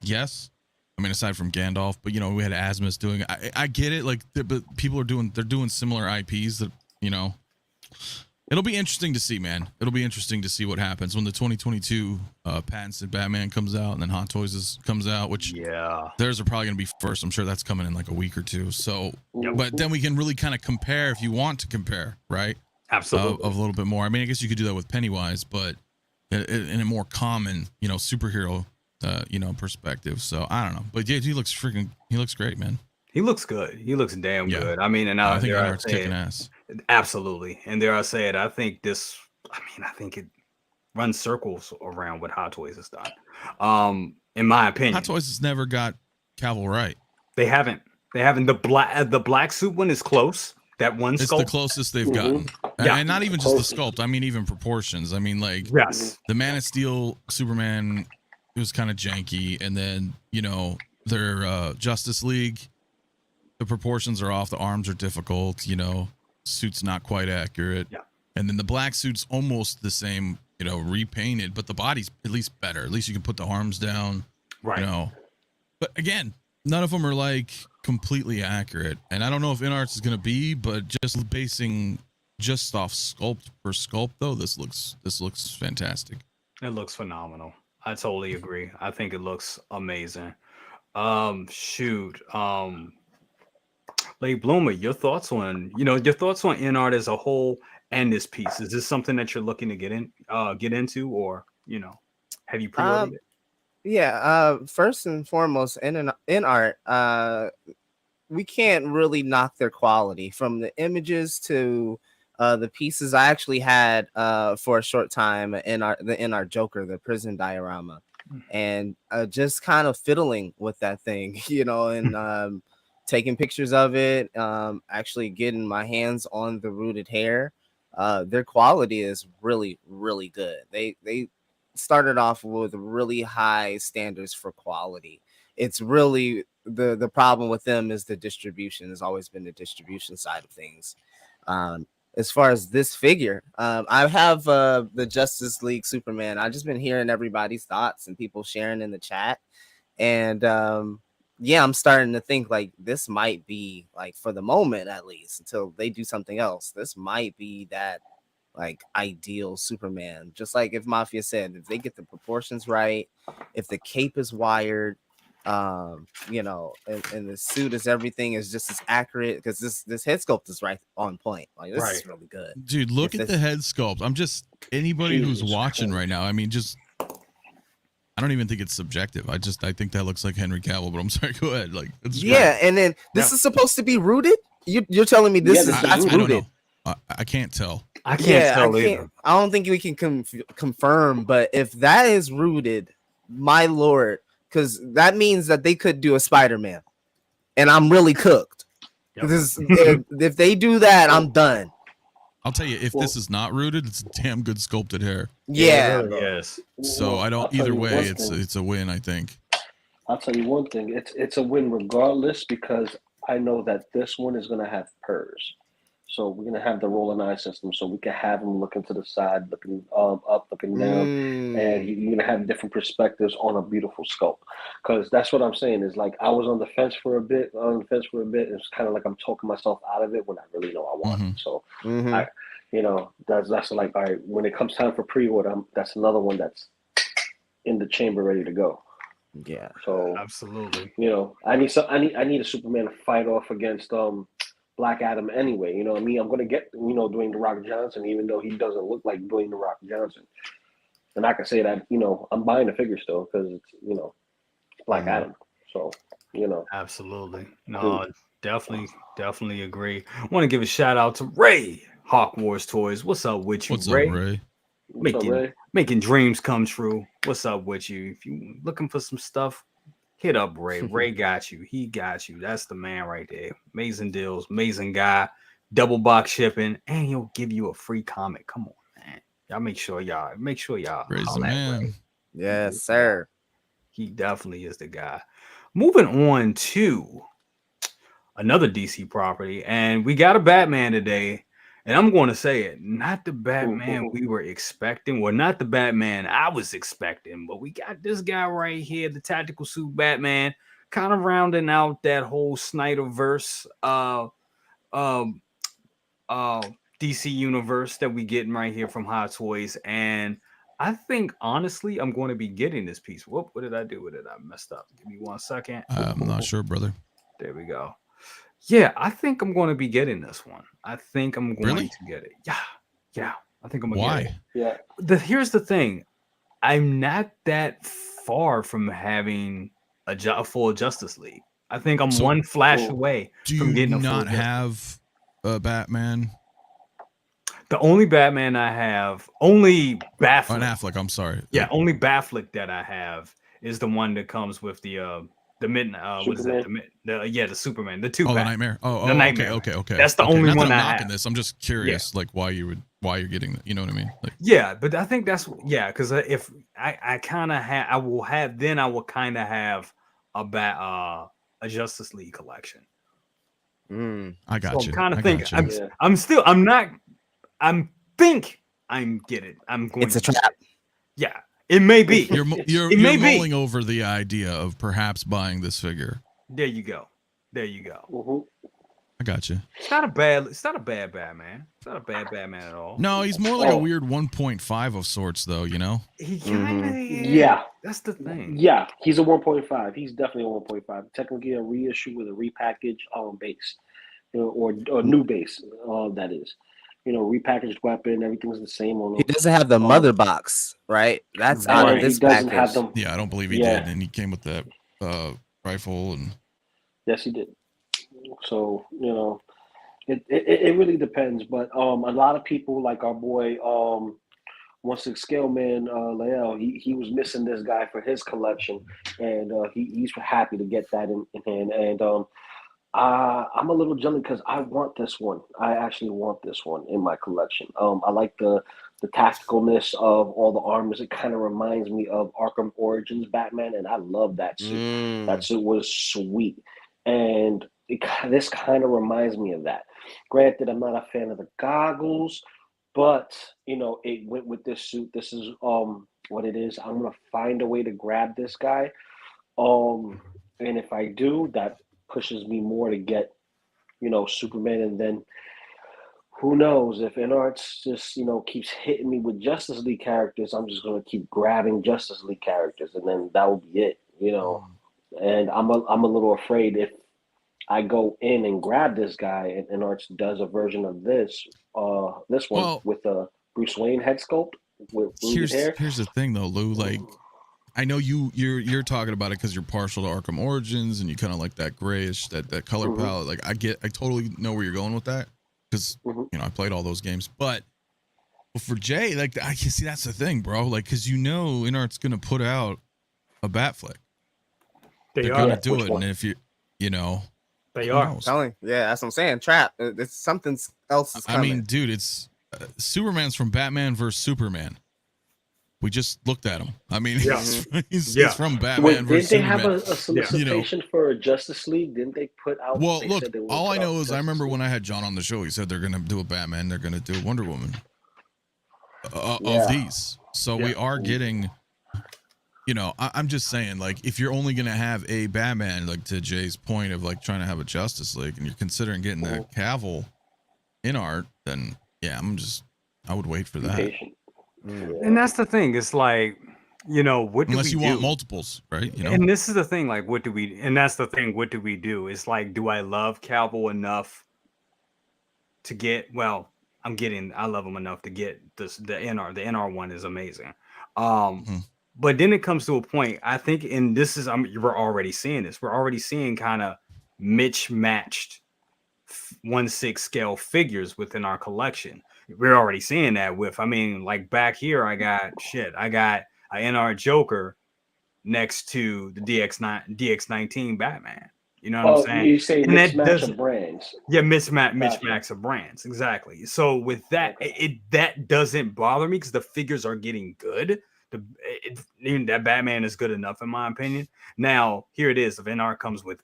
yes. I mean, aside from Gandalf, but we had Asmus doing it. I get it, like, but people are doing similar IPs that It'll be interesting to see, man. It'll be interesting to see what happens when the 2022 patented Batman comes out, and then Hot Toys comes out, which theirs are probably going to be first. I'm sure that's coming in like a week or two. So, but then we can really kind of compare if you want to compare, right?
Absolutely.
Of a little bit more. I mean, I guess you could do that with Pennywise, but in a more common, superhero, perspective. So I don't know, but yeah, he looks great, man.
He looks good. He looks damn good. I mean, and
I think Art's kicking ass.
Absolutely. And there I said, I think it runs circles around what Hot Toys has done. In my opinion.
Hot Toys has never got Cavill right.
They haven't. The black suit one is close. That one sculpt.
It's the closest they've gotten. And not even just the sculpt. I mean, even proportions. I mean, like, the Man of Steel Superman, it was kind of janky. And then, their Justice League, the proportions are off. The arms are difficult. Suit's not quite accurate. And then the black suit's almost the same, repainted, but the body's at least better. At least you can put the arms down. Right. But again, none of them are like completely accurate. And I don't know if InArts is going to be, but just basing just off sculpt per sculpt, though, this looks fantastic.
It looks phenomenal. I totally agree. I think it looks amazing. Lady Bloomer, your thoughts on InArt as a whole and this piece. Is this something that you're looking to get into, or have you pre-ordered it?
Yeah, first and foremost, InArt, we can't really knock their quality from the images to the pieces. I actually had for a short time the InArt Joker, the prison diorama, and just kind of fiddling with that thing, and taking pictures of it, actually getting my hands on the rooted hair. Their quality is really, really good. They started off with really high standards for quality. It's really the problem with them is the distribution. Has always been the distribution side of things. As far as this figure, I have the Justice League Superman. I've just been hearing everybody's thoughts and people sharing in the chat, and I'm starting to think like this might be, like, for the moment at least, until they do something else, this might be that like ideal Superman. Just like if Mafia said, if they get the proportions right, if the cape is wired, and the suit is everything is just as accurate, because this head sculpt is right on point. Like, this is really good,
dude. Look at the head sculpt. I'm just anybody who's watching right now. I mean, just I don't even think it's subjective. I think that looks like Henry Cavill, but I'm sorry. Go ahead. Like, it's great.
And then this is supposed to be rooted. You're telling me this is that's rooted?
I don't know. I can't tell.
I can't tell either.
I don't think we can confirm, but if that is rooted, my lord, because that means that they could do a Spider-Man, and I'm really cooked. If they do that, I'm done.
I'll tell you, if this is not rooted, it's damn good sculpted hair.
Yeah.
Yes.
So I don't. Either way, it's a win. I think.
I'll tell you one thing. It's a win regardless, because I know that this one is going to have purrs. So we're going to have the roll and eye system, so we can have them looking to the side, looking up, looking down, and you're going to have different perspectives on a beautiful sculpt. Because that's what I'm saying is, like, I was on the fence for a bit. It's kind of like I'm talking myself out of it when I really know I want it. So, that's like, all right, when it comes time for pre-order, that's another one that's in the chamber ready to go.
Yeah.
So
absolutely.
I need a Superman to fight off against Black Adam anyway. You know what I mean? I'm gonna get Dwayne The Rock Johnson, even though he doesn't look like Dwayne The Rock Johnson. And I can say that I'm buying the figure still because it's Black Adam. So
absolutely. No, definitely agree. I want to give a shout out to Ray Hawk Wars Toys. What's up with you, Ray?
Up, Ray?
Making dreams come true. What's up with you? If you looking for some stuff, hit up Ray. Ray got you. He got you. That's the man right there. Amazing deals. Amazing guy. Double box shipping, and he'll give you a free comic. Come on, man. Y'all make sure y'all.
Ray's the man.
Ray.
Yes, sir.
He definitely is the guy. Moving on to another DC property, and we got a Batman today. And I'm going to say it, not the Batman we were expecting, well, not the Batman I was expecting, but we got this guy right here, the tactical suit Batman, kind of rounding out that whole Snyderverse DC universe that we getting right here from Hot Toys, and I think honestly I'm going to be getting this piece. Whoop! What did I do with it? I messed up. Give me 1 second.
I'm not sure, brother.
There we go. Yeah, I think I'm going to be getting this one. I think I'm going
Really?
to get it. Yeah. I think I'm gonna
Why?
get it.
Yeah.
Here's the thing. I'm not that far from having a full Justice League. I think I'm
So-
one flash
Cool.
away
Do
from
you
getting a full
not
Justice League.
have a Batman?
The only Batman I have, only
Or
Batfleck.
an Affleck, I'm sorry.
Yeah, only Batfleck that I have is the one that comes with the midnight. What is that? The Superman, the two.
Oh, the
Bat-
Nightmare. Oh,
the Nightmare.
Okay.
That's the
Okay,
only
not
one
that I'm
I
knocking
have.
this. I'm just curious, like why you're getting that. You know what I mean? Like,
Yeah, but I think that's because if I kind of have, I will kind of have a Justice League collection.
I got
So
you.
I'm kind of
I
thinking.
got you.
I'm not. I'm think I'm get it. I'm going.
It's a
to get
trap.
it. Yeah, it may be.
You're
It may be.
mulling over the idea of perhaps buying this figure.
There you go.
Mhm.
I got you.
It's not a bad Batman. It's not a bad Batman at all.
No, he's more like a
Oh.
weird 1.5 of sorts, though. You know.
He kind of
Yeah.
That's the thing.
Yeah, he's a 1.5. He's definitely a 1.5. Technically a reissue with a repackaged base, or new base. That is, repackaged weapon. Everything's the same on.
He doesn't have the mother box, right? That's out of
He
this
doesn't
package.
have them.
Yeah, I don't believe he
Yeah.
did, and he came with that rifle and.
Yes, he did. So it really depends. But a lot of people like our boy OneSixthScaleMan Lael, he was missing this guy for his collection, and he's happy to get that in hand. And I'm a little jelly because I want this one. I actually want this one in my collection. I like the tacticalness of all the armors. It kind of reminds me of Arkham Origins Batman, and I love that suit. That suit was sweet, and this kind of reminds me of that. Granted, I'm not a fan of the goggles, but it went with this suit. This is what it is. I'm gonna find a way to grab this guy, and if I do, that pushes me more to get Superman, and then who knows if InArts just keeps hitting me with Justice League characters, I'm just gonna keep grabbing Justice League characters, and then that will be it. And I'm a little afraid if I go in and grab this guy and InArts does a version of this one with a Bruce Wayne head sculpt with rooted hair.
Here's the thing though, Lou. Like, I know you're talking about it because you're partial to Arkham Origins and you kind of like that grayish, that color palette. Like, I totally know where you're going with that because I played all those games. But for Jay, like, I can see that's the thing, bro. Like, because InArt's gonna put out a Batfleck. They're gonna do it, and if
they are.
Yeah, that's what I'm saying. Trap. It's something else. Is coming.
I mean, dude, it's Superman's from Batman versus Superman. We just looked at him. I mean, he's from Batman
Wait,
versus
didn't they
Superman.
have a solicitation for a Justice League? Didn't they put out?
Well,
they
look,
said they were
all I
gonna put
know
out
is I
Justice
remember
League?
when I had John on the show, he said they're going to do a Batman, they're going to do a Wonder Woman of these. So we are getting, I'm just saying, like, if you're only going to have a Batman, like to Jay's point of like trying to have a Justice League and you're considering getting a Cavill InArt, then I would wait for that.
Patient.
And that's the thing. It's like, what do
Unless
we
you
do?
want multiples, right?
And this is the thing, like, what do we? And that's the thing. What do we do? It's like, do I love Cavill enough to get? Well, I love him enough to get the NR. The NR one is amazing. But then it comes to a point. I think, and this is, we're already seeing this. We're already seeing kind of mismatched 1/6 scale figures within our collection. We're already seeing that with, like back here, I got an NR Joker next to the DX19 Batman. You know what I'm saying?
You say
And
mismatch of brands.
Yeah, mismatch of brands. Exactly. So with that, that doesn't bother me because the figures are getting good. Even that Batman is good enough in my opinion. Now here it is. If NR comes with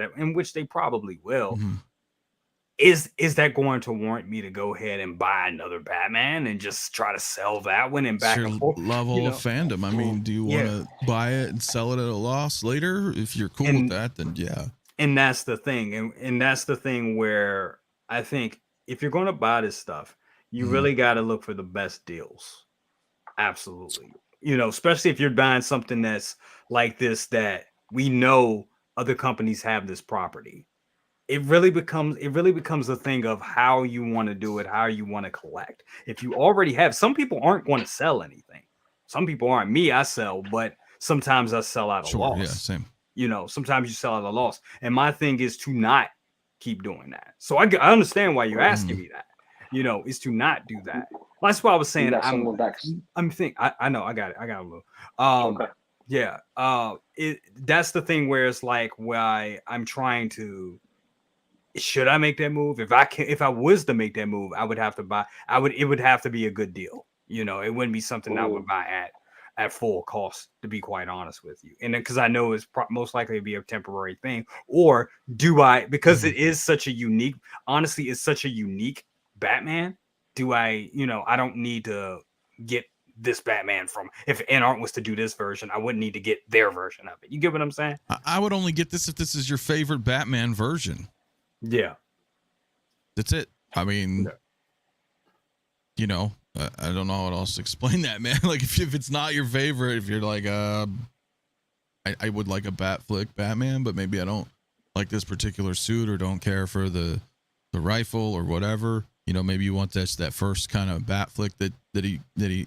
it, in which they probably will. Is that going to warrant me to go ahead and buy another Batman and just try to sell that one and back and forth?
Level of fandom. I mean, do you want to buy it and sell it at a loss later? If you're cool with that, then yeah.
And that's the thing. And that's the thing where I think if you're going to buy this stuff, you really got to look for the best deals. Absolutely. You know, especially if you're buying something that's like this, that we know other companies have this property. It really becomes a thing of how you want to do it, how you want to collect. If you already have, some people aren't going to sell anything. Some people aren't. Me, I sell, but sometimes I sell out of loss.
Yeah, same.
You know, sometimes you sell at a loss. And my thing is to not keep doing that. So I understand why you're asking me that. You know, is to not do that. That's why I was saying I'm thinking I know I got a little.
Okay.
Yeah. That's the thing where it's like why I'm trying to. Should I make that move? If I was to make that move, I would have to buy. It would have to be a good deal. You know, it wouldn't be something I would buy at full cost, to be quite honest with you. And because I know it's most likely to be a temporary thing. Or do I, because it is such a unique, honestly, it's such a unique Batman. Do I, you know, I don't need to get this Batman from, if Art was to do this version, I wouldn't need to get their version of it. You get what I'm saying?
I would only get this if this is your favorite Batman version.
Yeah.
That's it. I mean, you know, I don't know how else to explain that, man. Like if it's not your favorite, if you're like, I would like a bat flick Batman, but maybe I don't like this particular suit or don't care for the rifle or whatever. You know, maybe you want that first kind of bat flick that he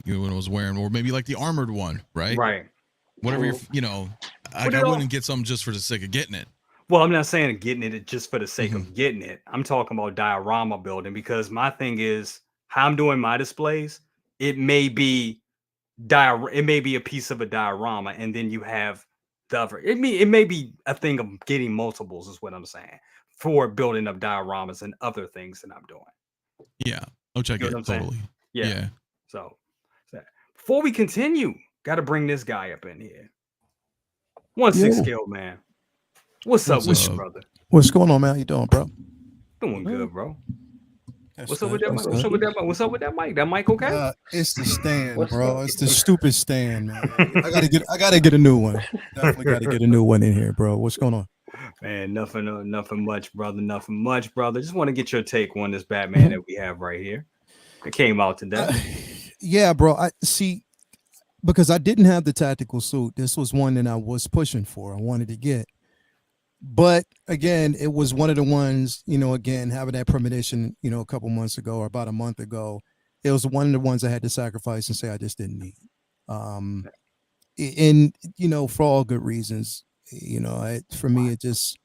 was wearing, or maybe like the armored one, right?
Right.
Whatever you know, I wouldn't get something just for the sake of getting it.
Well, I'm not saying getting it just for the sake of getting it. I'm talking about diorama building, because my thing is how I'm doing my displays. It may be a piece of a diorama, and then you have the other. It may be a thing of getting multiples, is what I'm saying, for building up dioramas and other things that I'm doing.
Yeah, which I get totally. Yeah.
So before we continue, got to bring this guy up in here. 1/6ScaleMan. What's up with you, brother?
What's going on, man? How you doing, bro?
Doing good, bro. What's
up
with that mic? What's up with that mic? That mic okay?
It's the stand, bro. It's the stupid stand, man. I gotta get a new one. Definitely gotta get a new one in here, bro. What's going on?
Man, nothing much, brother. Nothing much, brother. Just want to get your take on this Batman that we have right here. It came out today.
Yeah, bro. I see, because I didn't have the tactical suit. This was one that I was pushing for. I wanted to get. But again, it was one of the ones, you know, again, having that premonition, you know, a couple months ago or about a month ago, it was one of the ones I had to sacrifice and say I just didn't need. And, you know, for all good reasons, you know, for me, it just,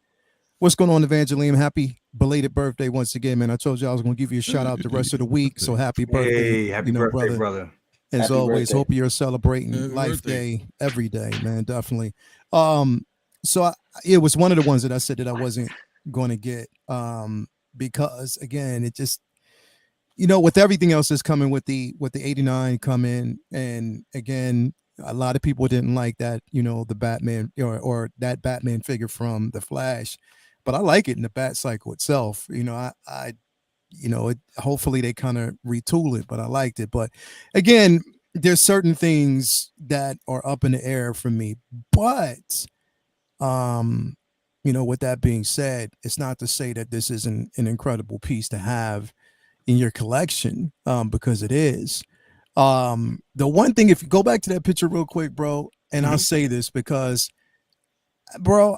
what's going on, Evangeline? Happy belated birthday once again, man. I told you I was going to give you a shout out the rest of the week. So happy birthday,
happy birthday, brother.
As
happy
always,
birthday.
Hope you're celebrating Life Day every day, man. Definitely. So it was one of the ones that I said that I wasn't going to get because again, it just, you know, with everything else that's coming with the 89 coming, and again, a lot of people didn't like that, you know, the Batman or that Batman figure from the Flash, but I like it in the Bat cycle itself. You know, I you know, hopefully they kind of retool it, but I liked it. But again, there's certain things that are up in the air for me, but you know, with that being said, it's not to say that this isn't an incredible piece to have in your collection, because it is. The one thing, if you go back to that picture real quick, bro, and I'll say this because, bro,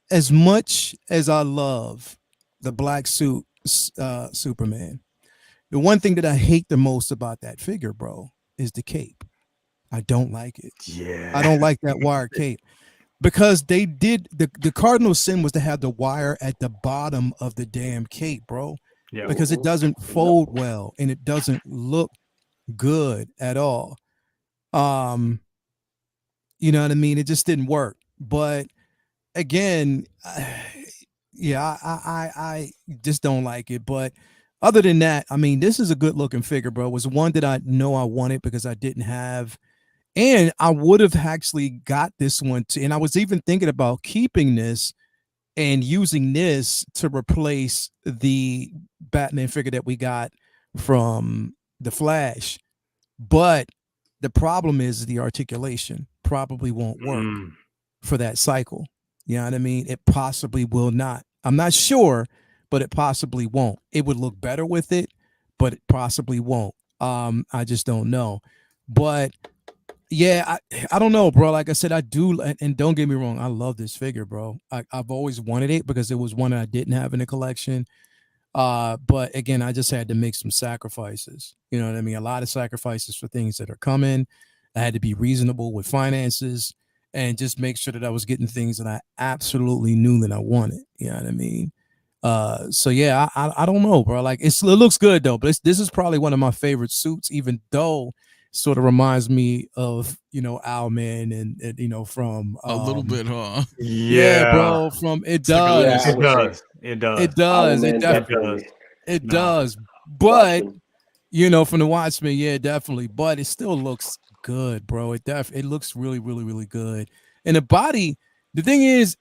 as much as I love the black suit Superman, the one thing that I hate the most about that figure, bro, is the cape. I don't like it.
Yeah.
I don't like that wire cape. Because they did the cardinal sin was to have the wire at the bottom of the damn cape, bro.
Yeah.
Because it doesn't fold well and it doesn't look good at all. You know what I mean? It just didn't work. But again, yeah, I just don't like it. But other than that, I mean, this is a good looking figure, bro. It was one that I know I wanted because I didn't have. And I would have actually got this one too. And I was even thinking about keeping this and using this to replace the Batman figure that we got from the Flash. But the problem is the articulation probably won't work for that cycle. You know what I mean? It possibly will not. I'm not sure, but it possibly won't. It would look better with it, but it possibly won't. I just don't know. But yeah, I don't know, bro. Like I said, I do, and don't get me wrong, I love this figure, bro. I've always wanted it because it was one that I didn't have in the collection. But again, I just had to make some sacrifices. You know what I mean? A lot of sacrifices for things that are coming. I had to be reasonable with finances and just make sure that I was getting things that I absolutely knew that I wanted. You know what I mean? So yeah, I don't know, bro. Like it looks good though, but this is probably one of my favorite suits, even though sort of reminds me of Owlman and from
A little bit, huh?
yeah, bro. From it does.
Yeah, I
It
would say
does. It does.
It does. It
Owlman
definitely
definitely.
it
No.
does. But
Watchmen.
from the Watchmen, yeah, definitely. But it still looks good, bro. It looks really, really, really good. And the body, the thing is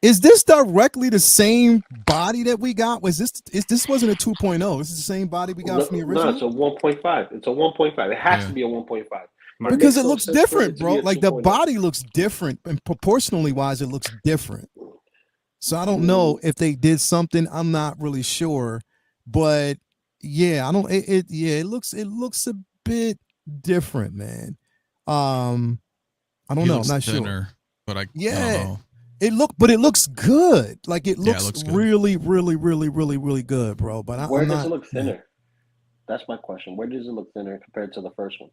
this directly the same body that we got? This wasn't a 2.0? This is the same body we got from the
No,
original?
it's a 1.5. It's a 1.5. It has
Yeah.
to be a 1.5.
Because it looks different, bro. Like the body looks different, and proportionally wise, it looks different. So I don't know if they did something. I'm not really sure, but yeah, I don't. It looks a bit different, man. I don't know. I'm not
thinner,
sure.
But I don't
Yeah,
know.
but it looks good. Like it
Yeah, it
looks,
looks good.
really, really, really, really, really good, bro. But
Where
I'm
does
not,
it look thinner? That's my question. Where does it look thinner compared to the first one?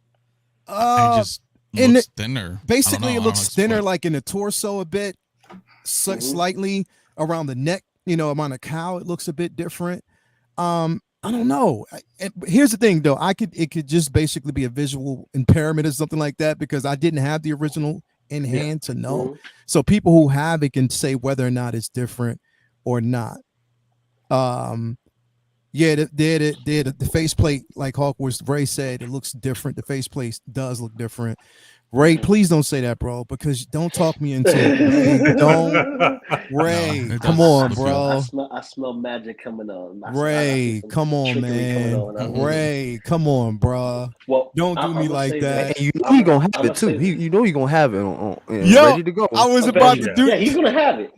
It just
in
looks thinner.
Basically,
I
it
don't know
looks
how to
thinner,
explain.
like in the torso a bit, slightly around the neck. Around the cow, it looks a bit different. I don't know. Here's the thing, though. It could just basically be a visual impairment or something like that because I didn't have the original in hand to know. So people who have it can say whether or not it's different or not. Yeah, the faceplate, like Hawkwood Ray said, it looks different. The faceplate does look different. Ray, please don't say that, bro, because don't talk me into it. Ray, don't. Ray,
it
come
does
on,
look
bro.
I smell magic coming on. I see
Ray,
some
come on,
trickery coming
man.
on.
Ray, come on, bro.
Well,
Don't do
I'm
me
gonna
like
say
that.
this.
And you know
I'm
he gonna have
gonna
it too.
say this.
You know he gonna have it
Yo,
ready to go.
I was about to do.
Yeah, he's gonna have it.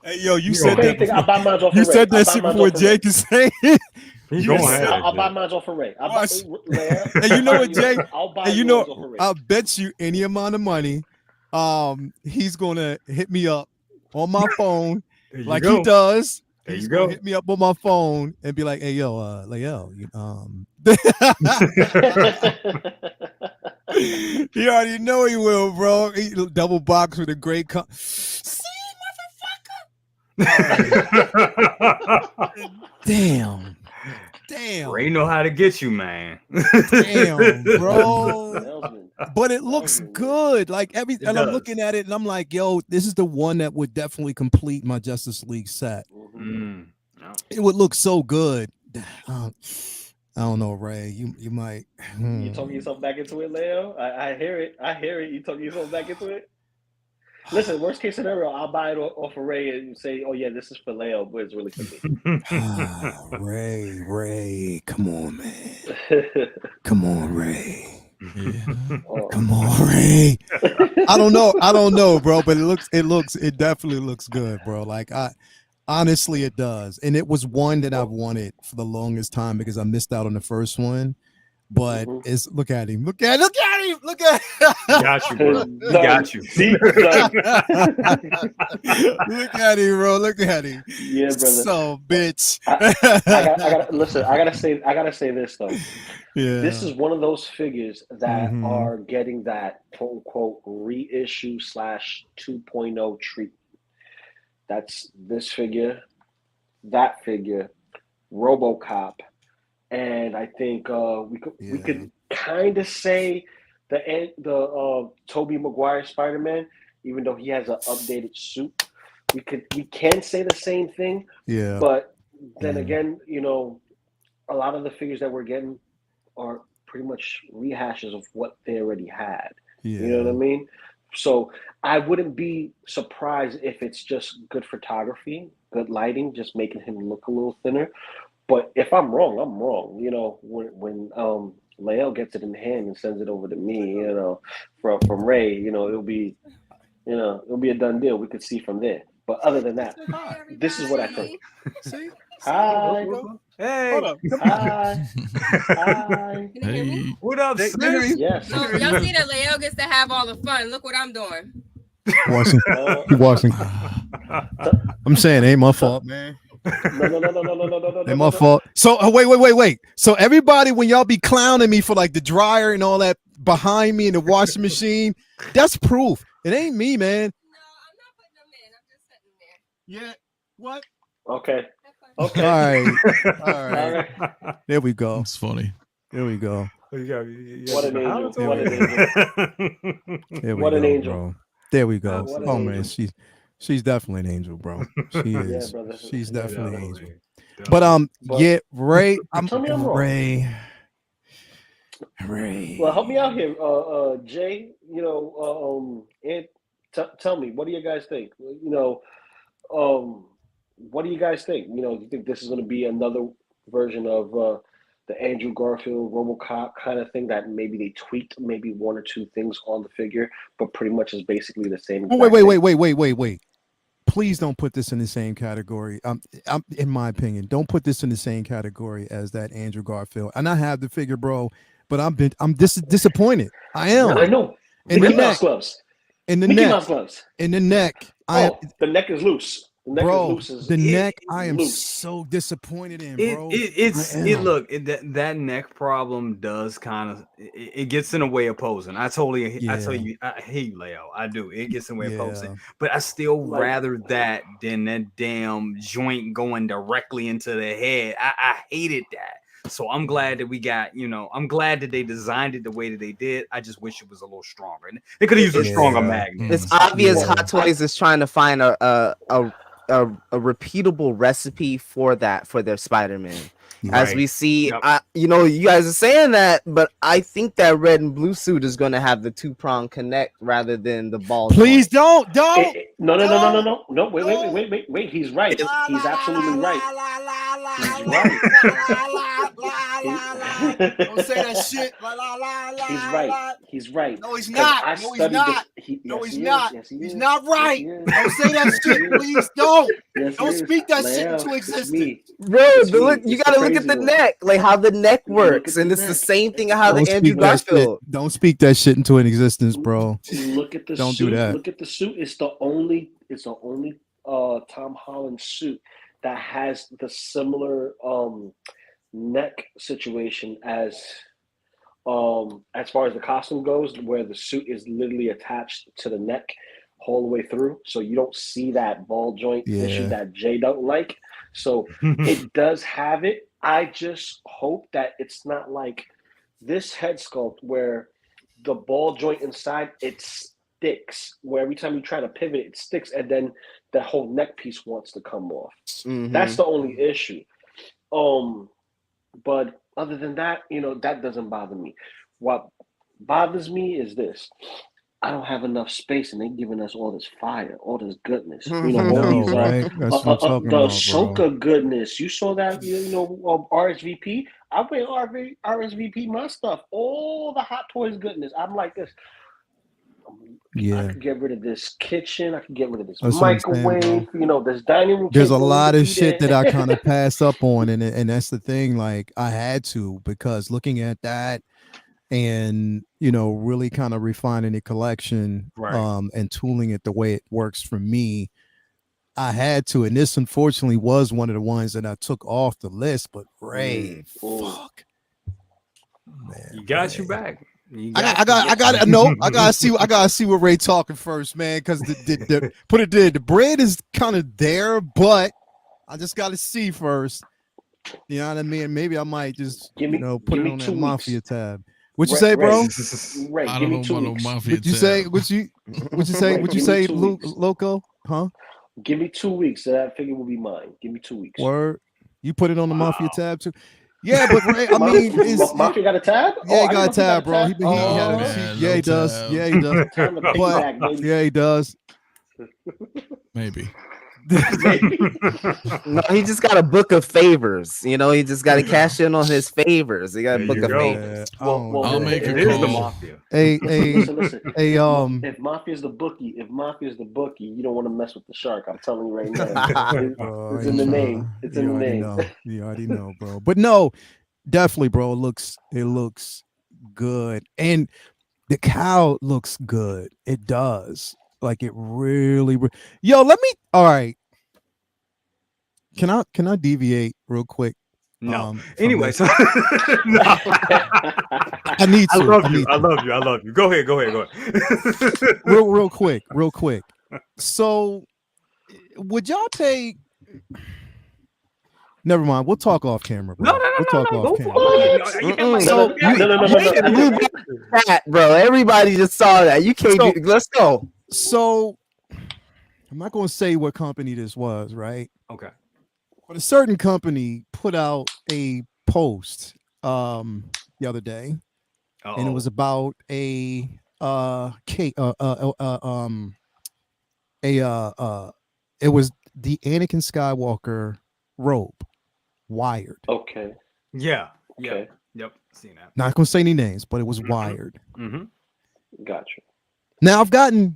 Hey, yo, you
You
said
If
gonna
that
anything,
before.
I'll buy mine off
You
of Ray.
said
I'll
that
buy
shit
mine
before
off of Ray.
Jay can say it.
He
You
gonna
said-
have
I'll
it.
buy mine off of Ray.
And you know what, Jay?
I'll buy
And you
yours
know,
off of Ray.
I'll bet you any amount of money, he's gonna hit me up on my phone
There you
like
go.
he does.
There
He's
you
gonna
go.
hit me up on my phone and be like, "Hey, yo, Lael, you already know he will, bro. He double box with a great Damn.
Ray know how to get you, man.
Damn, bro.
Salesman.
But it looks
Salesman, man.
good. Like and I'm
does.
looking at it and I'm like, yo, this is the one that would definitely complete my Justice League set.
Mm.
It would look so good. I don't know, Ray. You might.
You talking yourself back into it, Leo? I hear it. I hear it. You talking yourself back into it? Listen, worst case scenario, I'll buy it off of Ray and say, "Oh yeah, this is for Leo, but it's really for me."
Ray, come on, man. Come on, Ray.
Yeah.
Come on, Ray. I don't know, bro, but it definitely looks good, bro. Like honestly, it does. And it was one that I've wanted for the longest time because I missed out on the first one. But it's look at him. Look at him.
Got you, bro. He got you.
Deep done.
Look at him, bro. Look at him.
Yeah, brother.
So bitch.
I gotta listen. I gotta say this though.
Yeah.
This is one of those figures that are getting that quote unquote reissue / 2.0 treatment. That's this figure, that figure, RoboCop, and I think we could kind of say the Tobey Maguire Spider-Man, even though he has an updated suit. We can say the same thing.
Yeah.
But then again, a lot of the figures that we're getting are pretty much rehashes of what they already had.
Yeah.
You know what I mean? So I wouldn't be surprised if it's just good photography, good lighting, just making him look a little thinner. But if I'm wrong, I'm wrong. When Lael gets it in hand and sends it over to me, from Ray, it'll be a done deal. We could see from there. But other than that, this is what I think.
See?
Hi.
Hey.
Hold up.
Hi. Hi.
Hey.
What up,
They-
sis?
Yes.
So y'all see that Leo gets to have all the fun. Look what I'm doing.
Washing. Washing. I'm saying it ain't my fault, man.
No.
Ain't my fault. So wait. So everybody, when y'all be clowning me for like the dryer and all that behind me in the washing machine, that's proof. It ain't me, man.
No, I'm not putting them in. I'm just sitting there.
Yeah. What?
Okay.
All
Okay.
right. There we go.
That's funny.
There we go.
What an angel.
What an There we
What
go,
an angel.
bro. There we go.
What an
Oh man,
angel.
she's definitely an angel, bro. She
Yeah,
is.
brother.
She's definitely an angel.
But
But-
Yeah, Ray.
Tell me I'm wrong.
Ray.
Well, help me out here, Jay. You know, and tell me, what do you guys think? You know, what do you guys think? You know, do you think this is going to be another version of the Andrew Garfield RoboCop kind of thing that maybe they tweaked maybe one or two things on the figure, but pretty much is basically the same?
Oh,
exact thing?
wait. Please don't put this in the same category. In my opinion, don't put this in the same category as that Andrew Garfield. And I have the figure, bro, but I'm disappointed. I am.
I know.
In the
Mickey Mouse
neck.
gloves.
In the
Mickey
neck.
Mouse gloves.
In the neck.
Oh, the neck is loose. The neck
Bro,
is loose.
the neck I am
loose.
so disappointed in,
It
bro.
it's
I
it
am.
look that neck problem does kind of it gets in the way of posing. I tell you, I hate Leo. I do. It gets in the way of posing. But I still
Like-
rather that than that damn joint going directly into the head. I hated that. So I'm glad that we got, you know, I'm glad that they designed it the way that they did. I just wish it was a little stronger. And they could have used a stronger magnet.
It's obvious
Yeah.
Hot Toys is trying to find a repeatable recipe for that for their Spider-Man. As
Right.
we see,
Yep.
you know, you guys are saying that, but I think that red and blue suit is going to have the two-prong connect rather than the ball.
Please don't.
No. Wait. He's right. He's absolutely right. He's right.
Don't say that shit.
He's right. He's right.
No, he's
'Cause
not.
I
No, he's
studied
not.
this-
No,
yes,
he's
he is.
not.
Yes, he
He's
is.
not right.
Yes, he is.
Don't say that
Yes, he
shit,
is.
please. Don't.
Yes,
Don't
he is.
speak that shit
Leo,
into
it's
existence.
me.
Bro,
It's me.
you
It's
got to
the
look at
crazy
the
one.
neck, like how the neck
Look at
works,
the
and it's the
neck.
same thing how
Don't
the Andrew
speak that shit.
Garfield.
Don't speak that shit into an existence, bro.
Look at the
Don't
suit.
do that.
Look at the suit. It's the only Tom Holland suit that has the similar neck situation as far as the costume goes, where the suit is literally attached to the neck all the way through, so you don't see that ball joint issue
Yeah.
that Jay don't like. So it does have it. I just hope that it's not like this head sculpt where the ball joint inside it sticks, where every time you try to pivot it sticks, and then the whole neck piece wants to come off.
Mhm.
That's the only issue. But other than that, you know, that doesn't bother me. What bothers me is this: I don't have enough space, and they're giving us all this fire, all this goodness. You know,
I
all
know,
these
right? That's what I'm talking
the
about, bro.
Ahsoka goodness. You saw that, you know, RSVP. I bring RSVP my stuff. All the Hot Toys goodness. I'm like this. I
Yeah.
could get rid of this kitchen. I could get rid of this
That's what I'm saying,
microwave. You know, this dining room.
There's a
table
lot
to
of
be
shit
there.
that I kind of pass up on, and that's the thing. Like I had to, because looking at that and, you know, really kind of refining the collection,
Right.
and tooling it the way it works for me, I had to. And this unfortunately was one of the ones that I took off the list. But Ray, fuck, man,
You got
Ray.
you back.
I gotta see what Ray talking first, man. Because the bread is kind of there, but I just gotta see first. You know what I mean? Maybe I might just put it on that Mafia tab. What you say, bro?
Ray,
I
give
don't
me
know
2
about no
weeks.
Mafia
What you
tab.
say? What you say?
Ray,
What you
give me
say,
2 weeks.
Loco? Huh?
Give me 2 weeks, so that figure will be mine. Give me 2 weeks.
Word? You put it on the Mafia tab too? Yeah, but Ray, I mean,
Mafia got a tab?
Yeah, he
I
got a
didn't know
tab, bro. He
tab.
had
man,
it. Yeah,
no
he does.
tab.
Yeah, he does.
Time to
But
piggyback, baby.
yeah, he does.
Maybe.
No, he just got a book of favors. You know, he just got to cash in on his favors. He got a
There
book
you
of
go.
favors.
I'll make a
It is the
call.
mafia.
Hey,
Listen.
hey,
If Mafia's the bookie, you don't want to mess with the shark. I'm telling you right now.
bro,
It's in the name. It's in the name.
Know. You already know, bro. But no, definitely, bro. It looks good, and the cow looks good. It does. Like it really. Yo, let me. All right. Can I deviate real quick?
No.
from
Anyway,
this?
so
I need to.
I love you. Go ahead.
real quick. So, would y'all pay? Never mind. We'll talk off camera, bro. We'll talk off
Go
camera.
for it.
So,
No.
That, bro. Everybody just saw that. You can't.
So-
Let's go.
So, I'm not going to say what company this was, right?
Okay.
But a certain company put out a post the other day, and it was about a cake it was the Anakin Skywalker robe, wired.
Okay.
Yeah.
Okay.
Yep. Seen that.
Not gonna say any names, but it was wired.
Gotcha.
Now I've gotten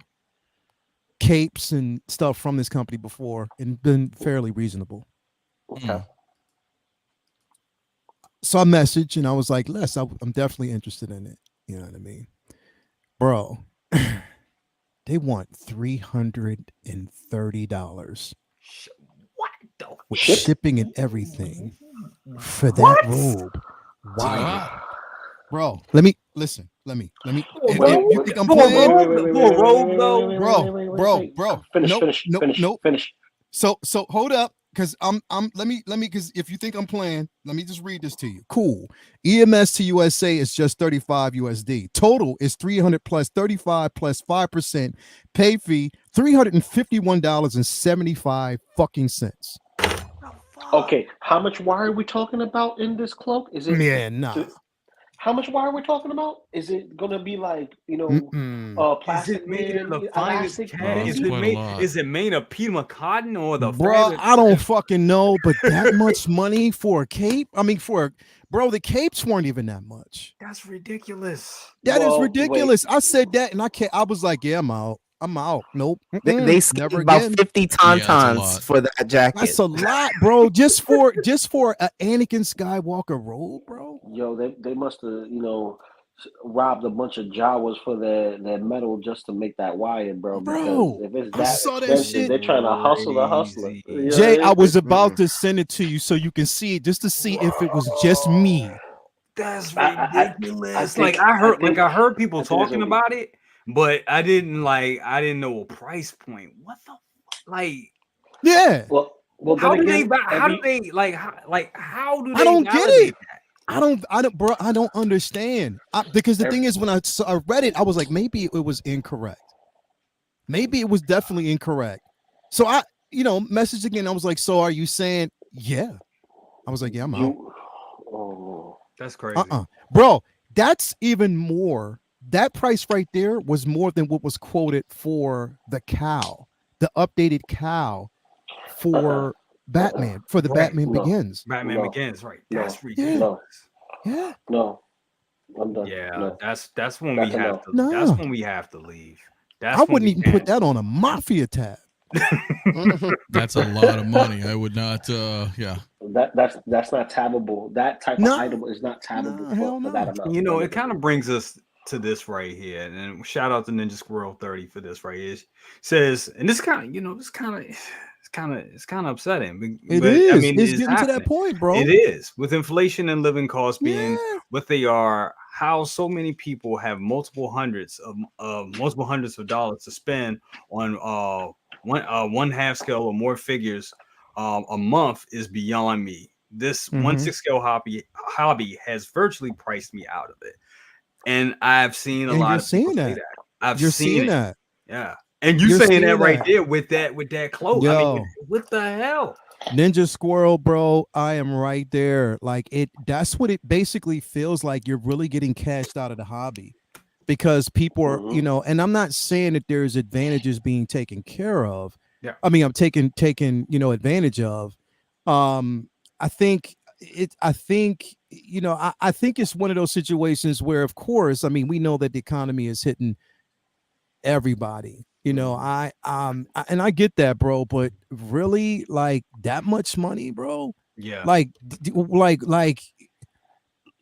capes and stuff from this company before and been fairly reasonable.
Okay.
So I messaged and I was like, Les, I'm definitely interested in it. You know what I mean? Bro, they want $330
What the?
with shipping and everything for that robe. Wow. Bro, let me. If you think I'm playing, bro.
Finish.
So hold up, because let me because if you think I'm playing, let me just read this to you. Cool. EMS to USA is just 35 USD. Total is 300 plus 35 plus 5% pay fee, $351.75 fucking cents.
Okay, how much wire are we talking about in this cloak? Is it?
Yeah, nah.
How much wire are we talking about? Is it gonna be like plastic?
Is it made of the finest
elastic?
Is it made of Pima cotton or the?
Bro, I don't fucking know, but that much money for a cape? I mean, bro, the capes weren't even that much.
That's ridiculous.
That is ridiculous. I said that, and I was like, yeah, I'm out. Nope.
They skipped about 50 tauntauns for that jacket.
That's a lot, bro. Just for an Anakin Skywalker robe, bro.
Yo, they must have robbed a bunch of Jawas for their metal just to make that wire, bro.
Bro,
because if it's
I
that
saw that
expensive,
shit.
they're trying to hustle the hustler. You know
Jay,
what
I
mean?
was about to send it to you so you can see it, just to see if it was just me.
That's ridiculous.
I
heard people talking about it, but I didn't know a price point. What the
Yeah.
Well,
how do
then
they
again,
how do they
I don't get it. I don't, bro. I don't understand. Because the thing is, when I read it, I was like, maybe it was incorrect. Maybe it was definitely incorrect. So I, messaged again. I was like, so are you saying, yeah? I was like, yeah, I'm out.
That's crazy.
Bro, that's even more. That price right there was more than what was quoted for the cow, the updated cow for Batman, for the Batman Begins.
Batman Begins, right? That's
ridiculous.
Yeah.
No, I'm done.
Yeah, that's when we have to.
No.
That's when we have to leave.
I wouldn't even put that on a Mafia tab.
That's a lot of money. I would not. Yeah.
That's not tabbable. That type of item is not tabbable for that amount.
It kind of brings us to this right here, and shout out to Ninja Squirrel 30 for this right here. It says, and this kind of, it's kind of upsetting.
It is. I mean, it's getting to that point, bro.
It is, with inflation and living costs being what they are. How so many people have multiple hundreds of dollars to spend on one half scale or more figures a month is beyond me. This 1/6 scale hobby has virtually priced me out of it, and I've seen a lot of people say that. You're seeing that. Yeah. And you're saying that right there with that cloak.
Yo,
I mean, what the hell?
Ninja Squirrel, bro, I am right there. Like that's what it basically feels like. You're really getting cashed out of the hobby because people are, and I'm not saying that there's advantages being taken care of,
Yeah.
I mean, I'm taking advantage of. I think I think I think it's one of those situations where, of course, I mean, we know that the economy is hitting everybody. And I get that, bro, but really, like, that much money, bro?
Yeah.
Like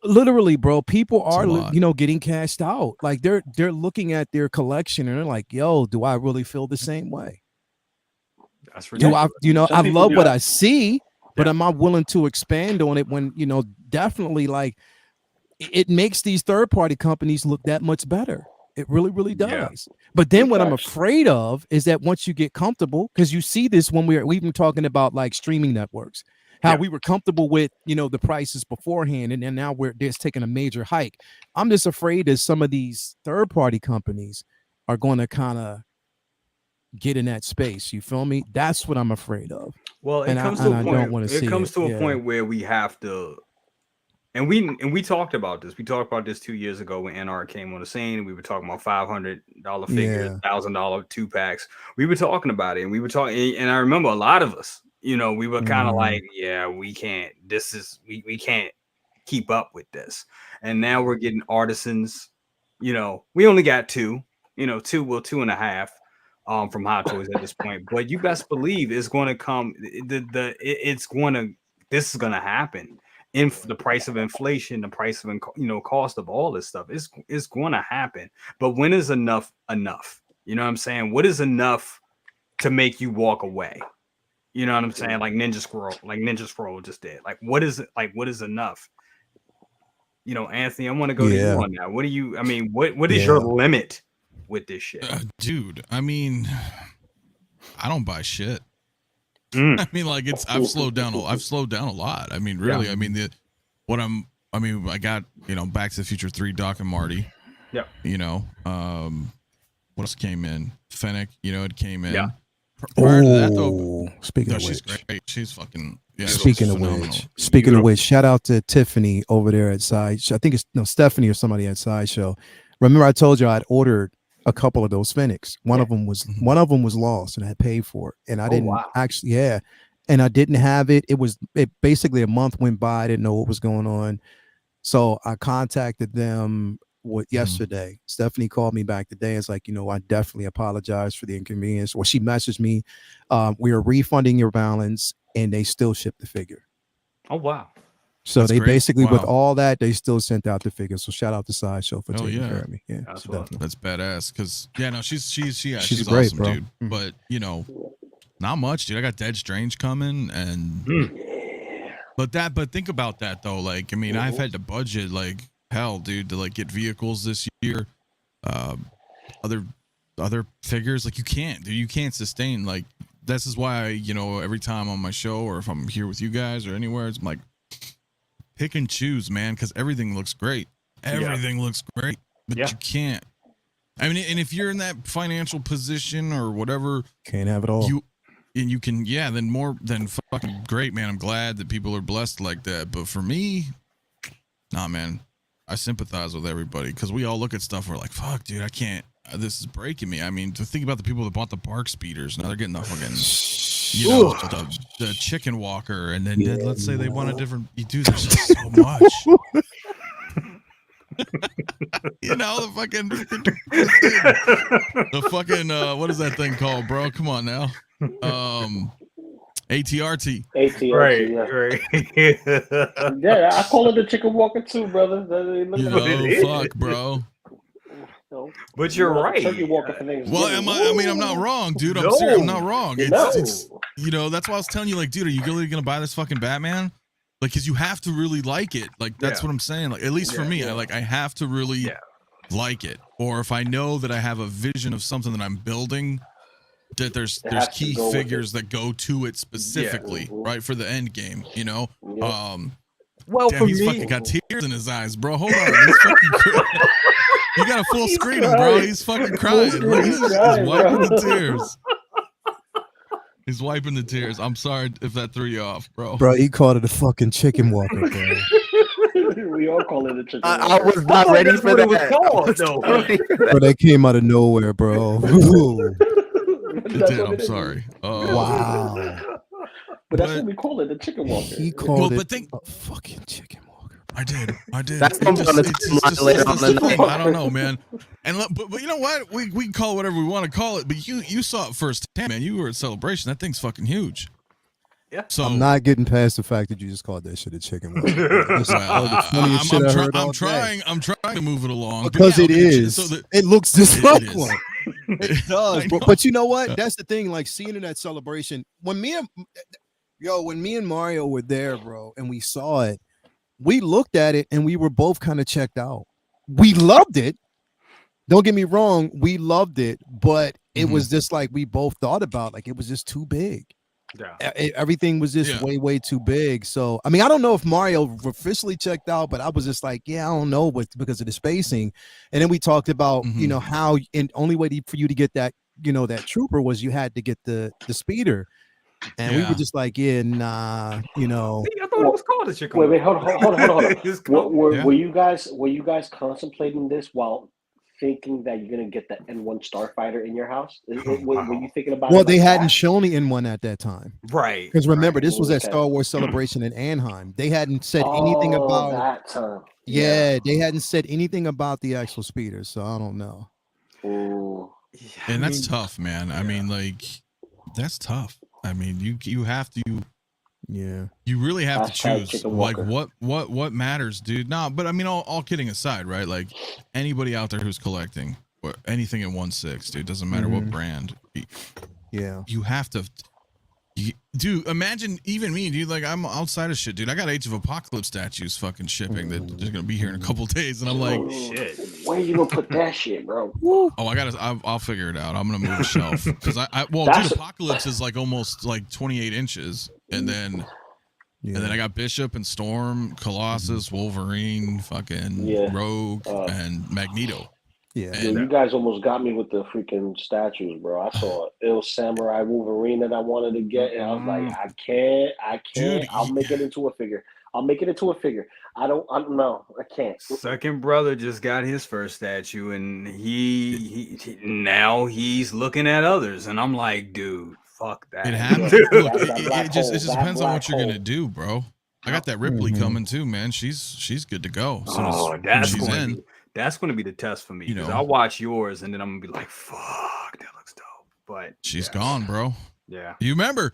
literally, bro, people
It's a
are
lot.
getting cashed out. Like, they're looking at their collection and they're like, yo, do I really feel the same way?
That's
Do I,
ridiculous.
I
Some people
love
do
what
that.
I see, but
Yeah.
am I willing to expand on it when, definitely, like, it makes these third-party companies look that much better. It really, really
Yeah.
does. But then
Big
what I'm
facts.
afraid of is that once you get comfortable, because you see this when we've been talking about, like, streaming networks, how
Yeah.
we were comfortable with, the prices beforehand, and then now it's taking a major hike. I'm just afraid that some of these third-party companies are going to kind of get in that space. You feel me? That's what I'm afraid of.
Well, it
And
comes
I
to a
don't
point.
want to
It
see
comes
it.
to a
Yeah.
point where we have to, and we talked about this. We talked about this 2 years ago when NR came on the scene. We were talking about $500 figures,
Yeah.
$1,000 2-packs. We were talking about it, and we were talking. And I remember a lot of us, we were kind of like, yeah, we can't. This is we can't keep up with this. And now we're getting artisans. We only got two. 2.5. From Hot Toys at this point, but you best believe it's going to come. This is going to happen. The price of inflation, the price of cost of all this stuff is going to happen. But when is enough enough? You know what I'm saying? What is enough to make you walk away? You know what I'm saying? Like Ninja Scroll just did. Like what is it? Like what is enough? Anthony, I want to go to you on that. What do you? I mean, what is your limit with this shit?
Dude, I mean, I don't buy shit. I mean, like, I've slowed down a lot. I mean, really,
Yeah.
I mean, I got, Back to the Future 3, Doc and Marty.
Yeah.
What else came in? Fennec, it came in.
Yeah.
Prior to that, though,
Speaking of
she's
which,
great. She's fucking, yeah.
speaking of which, shout out to Tiffany over there at Sideshow. I think it's Stephanie or somebody at Sideshow. Remember, I told you I'd ordered a couple of those Phoenix. One of them was lost, and I had paid for it, and I didn't actually. Yeah, and I didn't have it. It basically a month went by. I didn't know what was going on, so I contacted them yesterday. Stephanie called me back today. It's like, I definitely apologize for the inconvenience. Well, she messaged me, we are refunding your balance, and they still shipped the figure.
Oh wow.
So
That's
they
great.
basically,
Wow.
with all that, they still sent out the figure. So shout out to Sideshow for taking
yeah.
care of me. Yeah,
That's
so
what-
definitely.
That's badass. Because she's
great,
awesome,
bro.
dude. But not much, dude. I got Dead Strange coming, and but think about that though. Like, I mean, I've had to budget like hell, dude, to like get vehicles this year. Other figures, like, you can't sustain. Like, this is why every time on my show, or if I'm here with you guys or anywhere, it's like, pick and choose, man, because everything looks great. Everything looks great, but you can't. I mean, and if you're in that financial position or whatever,
Can't have it all.
you can, then more than fucking great, man. I'm glad that people are blessed like that. But for me, nah, man, I sympathize with everybody, because we all look at stuff, we're like, fuck, dude, I can't. This is breaking me. I mean, to think about the people that bought the Bark Speeders, now they're getting the fucking, the chicken walker, and then let's say they want a different. Dude, there's just so much. The fucking what is that thing called, bro? Come on now. ATRT.
Right. Yeah, I call it the chicken walker too, brother.
Fuck, bro.
But you're right.
Turkey walker for things.
Well, I'm not wrong, dude. I'm serious. I'm not wrong. It's that's why I was telling you, like, dude, are you really gonna buy this fucking Batman? Like, because you have to really like it. Like, that's what I'm saying. Like, at least for me, I have to really like it. Or if I know that I have a vision of something that I'm building, that there's key figures that go to it specifically, right, for the end game.
Well,
damn, he's fucking got tears in his eyes, bro. Hold on, he's fucking. You got a full screen him, bro. He's fucking crying. Look at this. He's wiping the tears. He's wiping the tears. I'm sorry if that threw you off, bro.
Bro, he called it a fucking chicken walker, bro.
We all call it a chicken walker.
I was not ready for that.
Bro, that came out of nowhere, bro.
did. I'm sorry.
Wow.
But that's what we call it, the chicken walker.
He called
but
it
think,
a fucking chicken walker.
I did.
That's gonna be on the timeline later on the night.
I don't know, man. And but you know what? We can call it whatever we want to call it. But you saw it firsthand, man. You were at Celebration. That thing's fucking huge.
Yeah.
So
I'm not getting past the fact that you just called that shit a chicken walker.
I'm trying to move it along
because it is.
So
it looks just like
is.
one. It does, but you know what? That's the thing. Like seeing it at Celebration, when me and Mario were there, bro, and we saw it, we looked at it and we were both kind of checked out. We loved it. Don't get me wrong, we loved it, but it was just like we both thought about, like it was just too big. Yeah, everything was just way too big. So I mean, I don't know if Mario officially checked out, but I was just like, yeah, I don't know, but because of the spacing. And then we talked about you know how and only way for you to get that that trooper was you had to get the speeder, and we were just like, yeah, nah,
I thought it was called a chicken.
Wait, hold on. Were you guys contemplating this while thinking that you're gonna get the N1 Starfighter in your house? Were you thinking about?
Well, they hadn't shown the N1 at that time,
right?
Because remember, this was at Star Wars Celebration in Anaheim. They hadn't said anything about
that time.
Yeah, they hadn't said anything about the actual speeder, so I don't know.
Ooh.
And that's tough, man. I mean, like, that's tough. I mean, you have to.
Yeah,
you really have to choose like what matters, dude. No, but I mean, all kidding aside, right? Like anybody out there who's collecting or anything at 1/6, dude, doesn't matter what brand. You have to. Dude, imagine even me, dude. Like I'm outside of shit, dude. I got Age of Apocalypse statues fucking shipping that they're gonna be here in a couple days, and I'm like,
shit. Where you gonna put that shit, bro?
Oh, I'll figure it out. I'm gonna move the shelf because dude, Apocalypse is like almost like 28 inches, and then I got Bishop and Storm, Colossus, Wolverine, fucking Rogue, and Magneto.
Yeah, you guys almost got me with the freaking statues, bro. I saw Il Samurai Wolverine that I wanted to get, and I was like, I can't. Dude, I'll make it into a figure. I don't know. I can't.
Second brother just got his first statue, and he now he's looking at others, and I'm like, dude, fuck that.
It happens. Look, it just depends on what you're gonna do, bro. I got that Ripley coming too, man. She's good to go.
That's going to be the test for me, because I'll watch yours and then I'm gonna be like, fuck, that looks dope. But
she's gone, bro.
Yeah.
You remember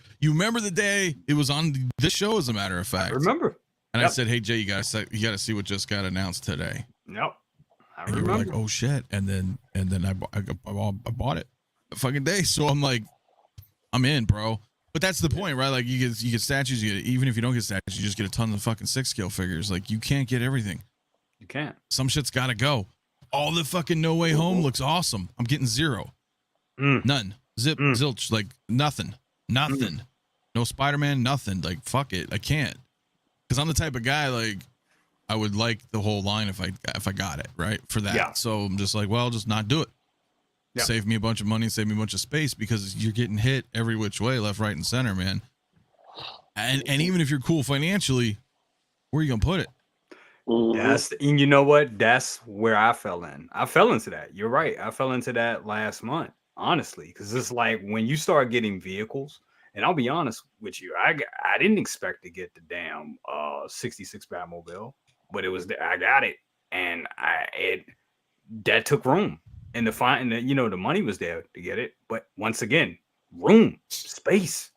the day it was on this show, as a matter of fact.
I remember.
And I said, hey Jay, you gotta see what just got announced today.
Yep. I
remember. You were like, oh shit. And then I bought it the fucking day. So I'm like, I'm in, bro. But that's the point, right? Like you get statues, even if you don't get statues, you just get a ton of fucking 6 scale figures. Like you can't get everything.
You can't.
Some shit's got to go. All the fucking No Way Home looks awesome. I'm getting 0. None. Zilch. Like nothing. No Spider-Man, nothing. Like fuck it. I can't. Because I'm the type of guy, like, I would like the whole line if I got it, right? For that. Yeah. So I'm just like, well, just not do it. Yeah. Save me a bunch of money, save me a bunch of space, because you're getting hit every which way, left, right, and center, man. And even if you're cool financially, where are you gonna put it?
And you know what? That's where I fell in. I fell into that. You're right. I fell into that last month, honestly, because it's like when you start getting vehicles, and I'll be honest with you, I didn't expect to get the damn 66 Batmobile, but I got it, and that took room, and the money was there to get it, but once again, room, space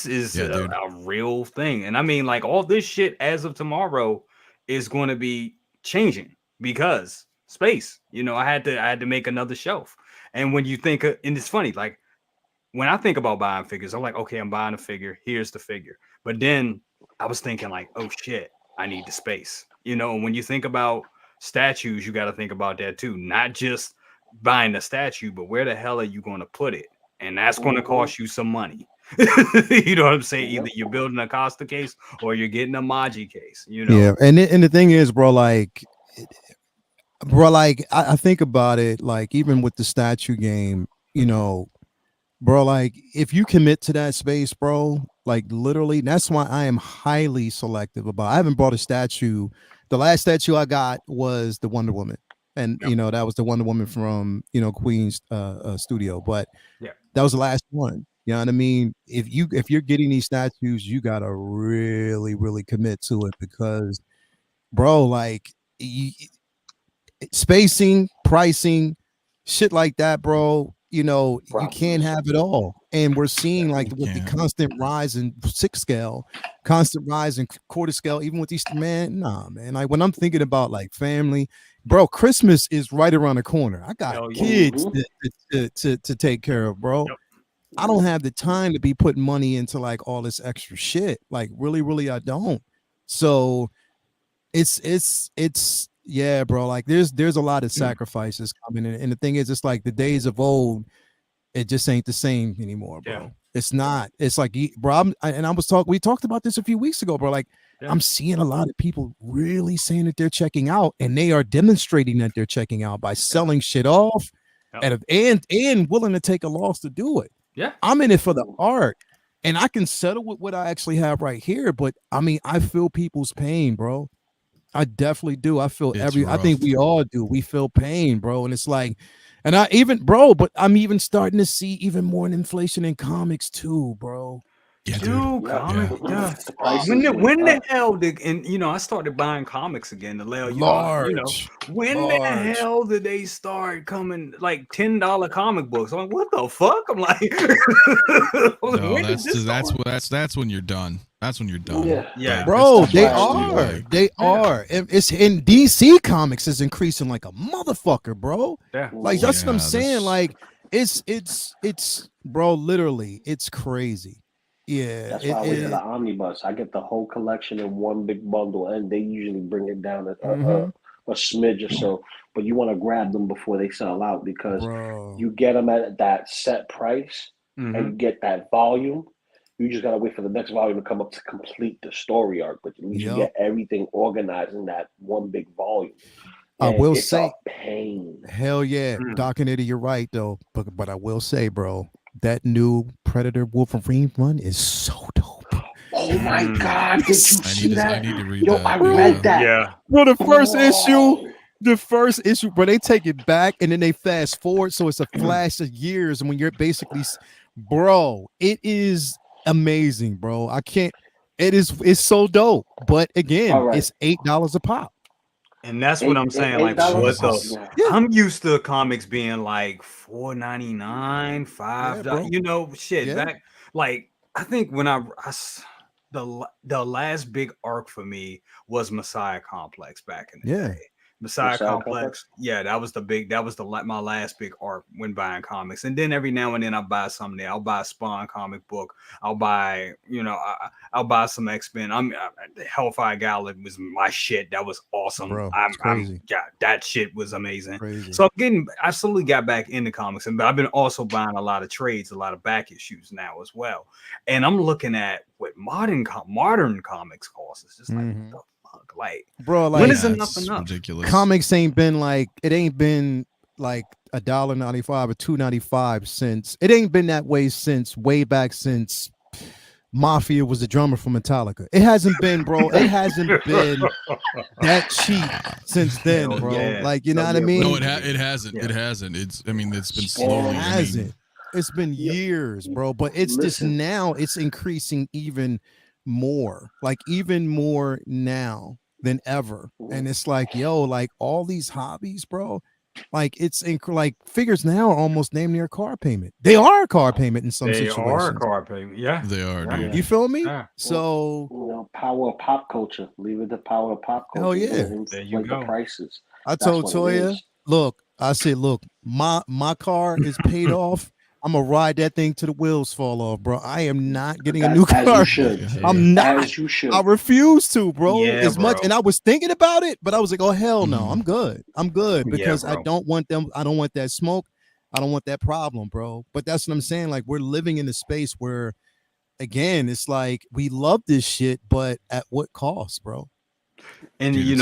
is a real thing, and I mean, like, all this shit as of tomorrow is going to be changing because space. I had to make another shelf. And when you think and it's funny, like when I think about buying figures, I'm like, okay, I'm buying a figure. Here's the figure. But then I was thinking like, oh shit, I need the space. And when you think about statues, you got to think about that too. Not just buying the statue, but where the hell are you going to put it? And that's going to cost you some money. You know what I'm saying? Either you're building a Costa case or you're getting a Maji case.
Yeah, and the thing is, bro, like I think about it, like even with the statue game, bro, like if you commit to that space, bro, like literally, that's why I am highly selective about. I haven't bought a statue. The last statue I got was the Wonder Woman, and that was the Wonder Woman from Queen's studio, but.
Yeah.
That was the last one. You know what I mean? If you're getting these statues, you gotta really, really commit to it because, bro, like spacing, pricing, shit like that, bro. You know, you can't have it all. And we're seeing like with the constant rise in 6 scale, constant rise in quarter scale, even with these, man, nah, man. Like when I'm thinking about like family, bro, Christmas is right around the corner. I got kids to take care of, bro.
Yep.
I don't have the time to be putting money into like all this extra shit. Like really, I don't. So it's yeah, bro. Like there's a lot of sacrifices coming in. And the thing is, it's like the days of old, it just ain't the same anymore, bro.
Yeah.
It's not. It's like, bro, we talked about this a few weeks ago, bro. Like I'm seeing a lot of people really saying that they're checking out, and they are demonstrating that they're checking out by selling shit off and willing to take a loss to do it.
Yeah.
I'm in it for the art, and I can settle with what I actually have right here. But I mean, I feel people's pain, bro. I definitely do. I feel I think we all do. We feel pain, bro. And it's like, and but I'm even starting to see even more inflation in comics too, bro.
Yeah, comics. Yeah. When the hell did, and you know, I started buying comics again to let you know, when the hell did they start coming like $10 comic books? I'm like, what the fuck? I'm like,
no, that's when you're done. That's when you're done.
Yeah.
Bro, they are. It's in DC Comics is increasing like a motherfucker, bro.
Yeah.
Like that's what I'm saying. Like it's bro, literally, it's crazy. Yeah,
that's why I went to the omnibus. I get the whole collection in one big bundle, and they usually bring it down a smidge or so. But you want to grab them before they sell out because you get them at that set price and you get that volume. You just gotta wait for the next volume to come up to complete the story arc, but at least you get everything organized in that one big volume.
And I will say,
pain.
Hell yeah, Doc and Eddie, you're right though. But I will say, bro, that new Predator Wolverine run is so dope.
Oh my god, did you see that?
I need to read
that.
I
read that.
Yeah.
Bro, the first issue, but they take it back and then they fast forward, so it's a flash of years. And when you're basically, bro, it is amazing, bro. It's so dope. But again, it's $8 a pop.
And that's what I'm saying. Like, what the? I'm used to comics being like $4.99, $5. You know, shit. Back, like, I think when the last big arc for me was Messiah Complex back in the day. Messiah Complex. Yeah, that was my last big arc when buying comics. And then every now and then I buy something there. I'll buy a Spawn comic book. I'll buy, I'll buy some X-Men. Hellfire Gala was my shit. That was awesome.
Bro,
that shit was amazing.
Crazy.
So I slowly got back into comics, but I've been also buying a lot of trades, a lot of back issues now as well. And I'm looking at what modern comics cost. It's just like, what the fuck? Like,
bro, like,
when is enough?
Ridiculous.
Comics ain't been like $1.95 or $2.95 since it ain't been that way since way back since Mafia was the drummer for Metallica. It hasn't been, bro. It hasn't been that cheap since then, bro. Like, you know what I mean?
No, it hasn't. It hasn't. It's been slowly.
It hasn't. It's been years, bro. But it's just now it's increasing even more, like even more now than ever. And it's like, yo, like all these hobbies, bro, like it's like figures now are almost damn near a car payment. They are a car payment in some situations.
They are a car payment. Yeah,
they are. Dude.
You feel me?
Yeah.
So
power of pop culture. Leave it to power of pop culture.
Hell yeah.
There you go.
The prices.
I told Toya, look, I said, look, my car is paid off. I'm gonna ride that thing till the wheels fall off, bro. I am not getting a new car. I'm not.
As you should.
I refuse to, bro.
Yeah,
much, and I was thinking about it, but I was like, oh hell no, I'm good. I'm good because
Yeah,
I don't want them. I don't want that smoke. I don't want that problem, bro. But that's what I'm saying. Like we're living in a space where, again, it's like we love this shit, but at what cost, bro?
And dude,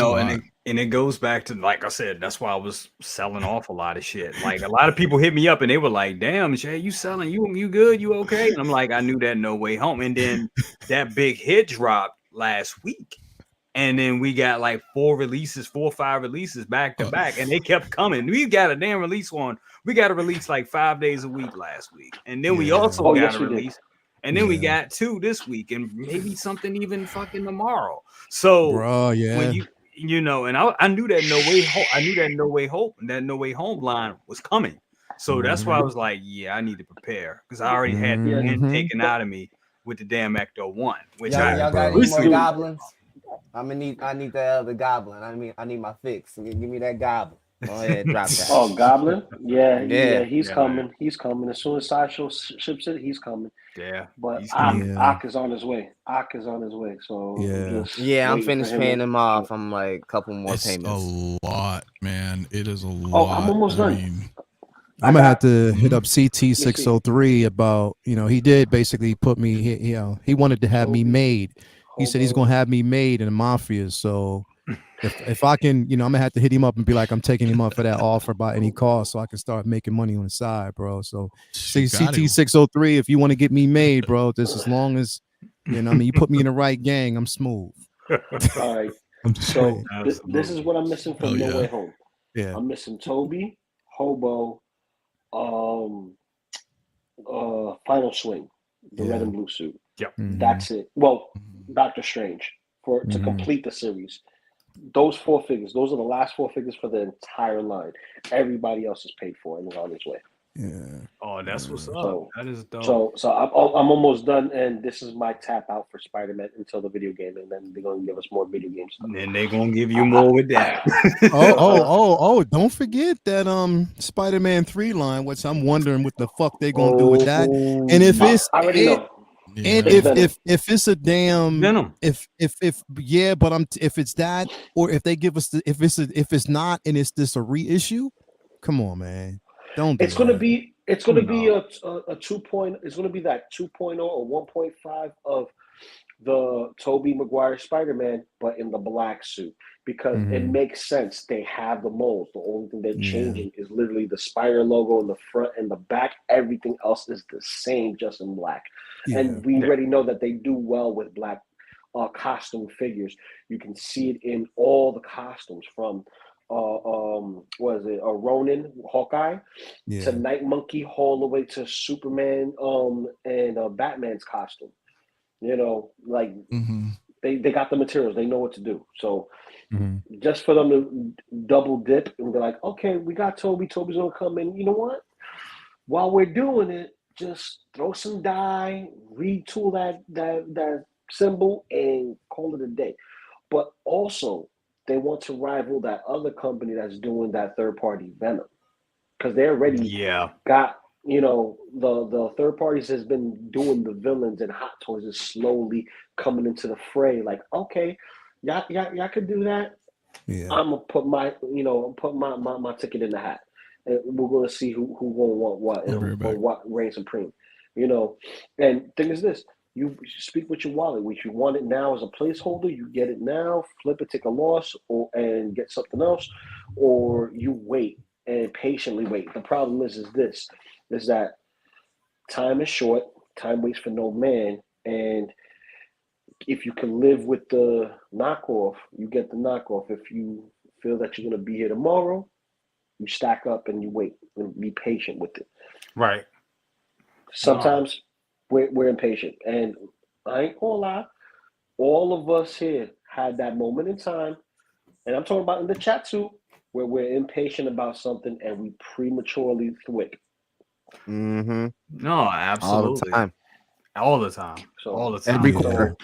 and it goes back to, like I said, that's why I was selling off a lot of shit. Like a lot of people hit me up and they were like, damn, Jay, you selling, you good, you okay? And I'm like, I knew that No Way Home. And then that big hit dropped last week. And then we got like 4 or 5 releases back to back, and they kept coming. We got a damn release on. We got a release like 5 days a week last week, and then we also got
yes,
a
we did.
release, and then we got 2 this week, and maybe something even fucking tomorrow. So
Bro,
when you know, and I knew that No Way Home, and that No Way Home line was coming. So that's why I was like, yeah, I need to prepare because I already had the end taken out of me with the damn Ecto 1, which
y'all got any more
recently
goblins? I need the goblin. I need my fix. Give me that goblin. Go ahead, drop that.
Oh, Goblin? Yeah,
Yeah.
he's
Yeah,
coming.
man.
He's coming. As soon as Sideshow ships it, he's coming.
Yeah,
But
he's coming.
Ak is on his way. Ak is on his way. So just
Yeah, I'm
waiting for
finished
him
paying
to
him off. I'm like a couple more
It's
payments.
a lot, man. It is a lot.
Oh, I'm almost done.
mean,
I'm gonna have to hit up CT 603 about, he did basically put me, he wanted to have me made. He said he's gonna have me made in the Mafia. So if I can, I'm gonna have to hit him up and be like, I'm taking him up for that offer by any cost, so I can start making money on the side, bro. So
you got
CT
it.
603, if you want to get me made, bro, just as long as you put me in the right gang, I'm smooth.
All right.
I'm just
So
saying.
this is what I'm missing from No Way Home.
Yeah.
I'm missing Toby, Hobo, Final Swing, the red and blue suit.
Yep.
That's it. Well, Doctor Strange to complete the series. Those 4 figures, those are the last 4 figures for the entire line. Everybody else is paid for and is on its way.
Yeah.
Oh, that's what's up.
So,
that is dope.
So I'm almost done, and this is my tap out for Spider-Man until the video game, and then they're gonna give us more video game stuff.
And then they're gonna give you more with that.
oh! Don't forget that Spider-Man 3 line, which I'm wondering what the fuck they're gonna do with that. And if it's
I already know.
And
It's
if it's a damn
Venom.
if but if it's that, or if they give us if it's not and it's this a reissue, come on, man.
It's gonna be a 2.0. It's gonna be that 2.0 or 1.5 of the Tobey Maguire Spider-Man, but in the black suit, because it makes sense. They have the molds. The only thing they're changing is literally the spider logo in the front and the back. Everything else is the same, just in black. And we already know that they do well with black costume figures. You can see it in all the costumes from what is it? A Ronin, Hawkeye, to Night Monkey, all the way to Superman, and Batman's costume. Like they got the materials. They know what to do. So just for them to double dip and be like, okay, we got Toby. Toby's gonna come in. You know what? While we're doing it, just throw some dye, retool that symbol, and call it a day. But also, they want to rival that other company that's doing that third-party Venom, because they already got, the third parties has been doing the villains, and Hot Toys is slowly coming into the fray. Like, okay, y'all could do that. I'm gonna put my my ticket in the hat, and we're gonna see who gonna want what and what reigns supreme. And thing is this. You speak with your wallet. If you want it now as a placeholder, you get it now, flip it, take a loss, and get something else, or you wait and patiently wait. The problem is that time is short, time waits for no man, and if you can live with the knockoff, you get the knockoff. If you feel that you're going to be here tomorrow, you stack up and you wait and be patient with it.
Right.
Sometimes we're impatient, and I ain't gonna lie, all of us here had that moment in time, and I'm talking about in the chat too, where we're impatient about something and we prematurely thwip.
No, absolutely. All the time.
Every quarter.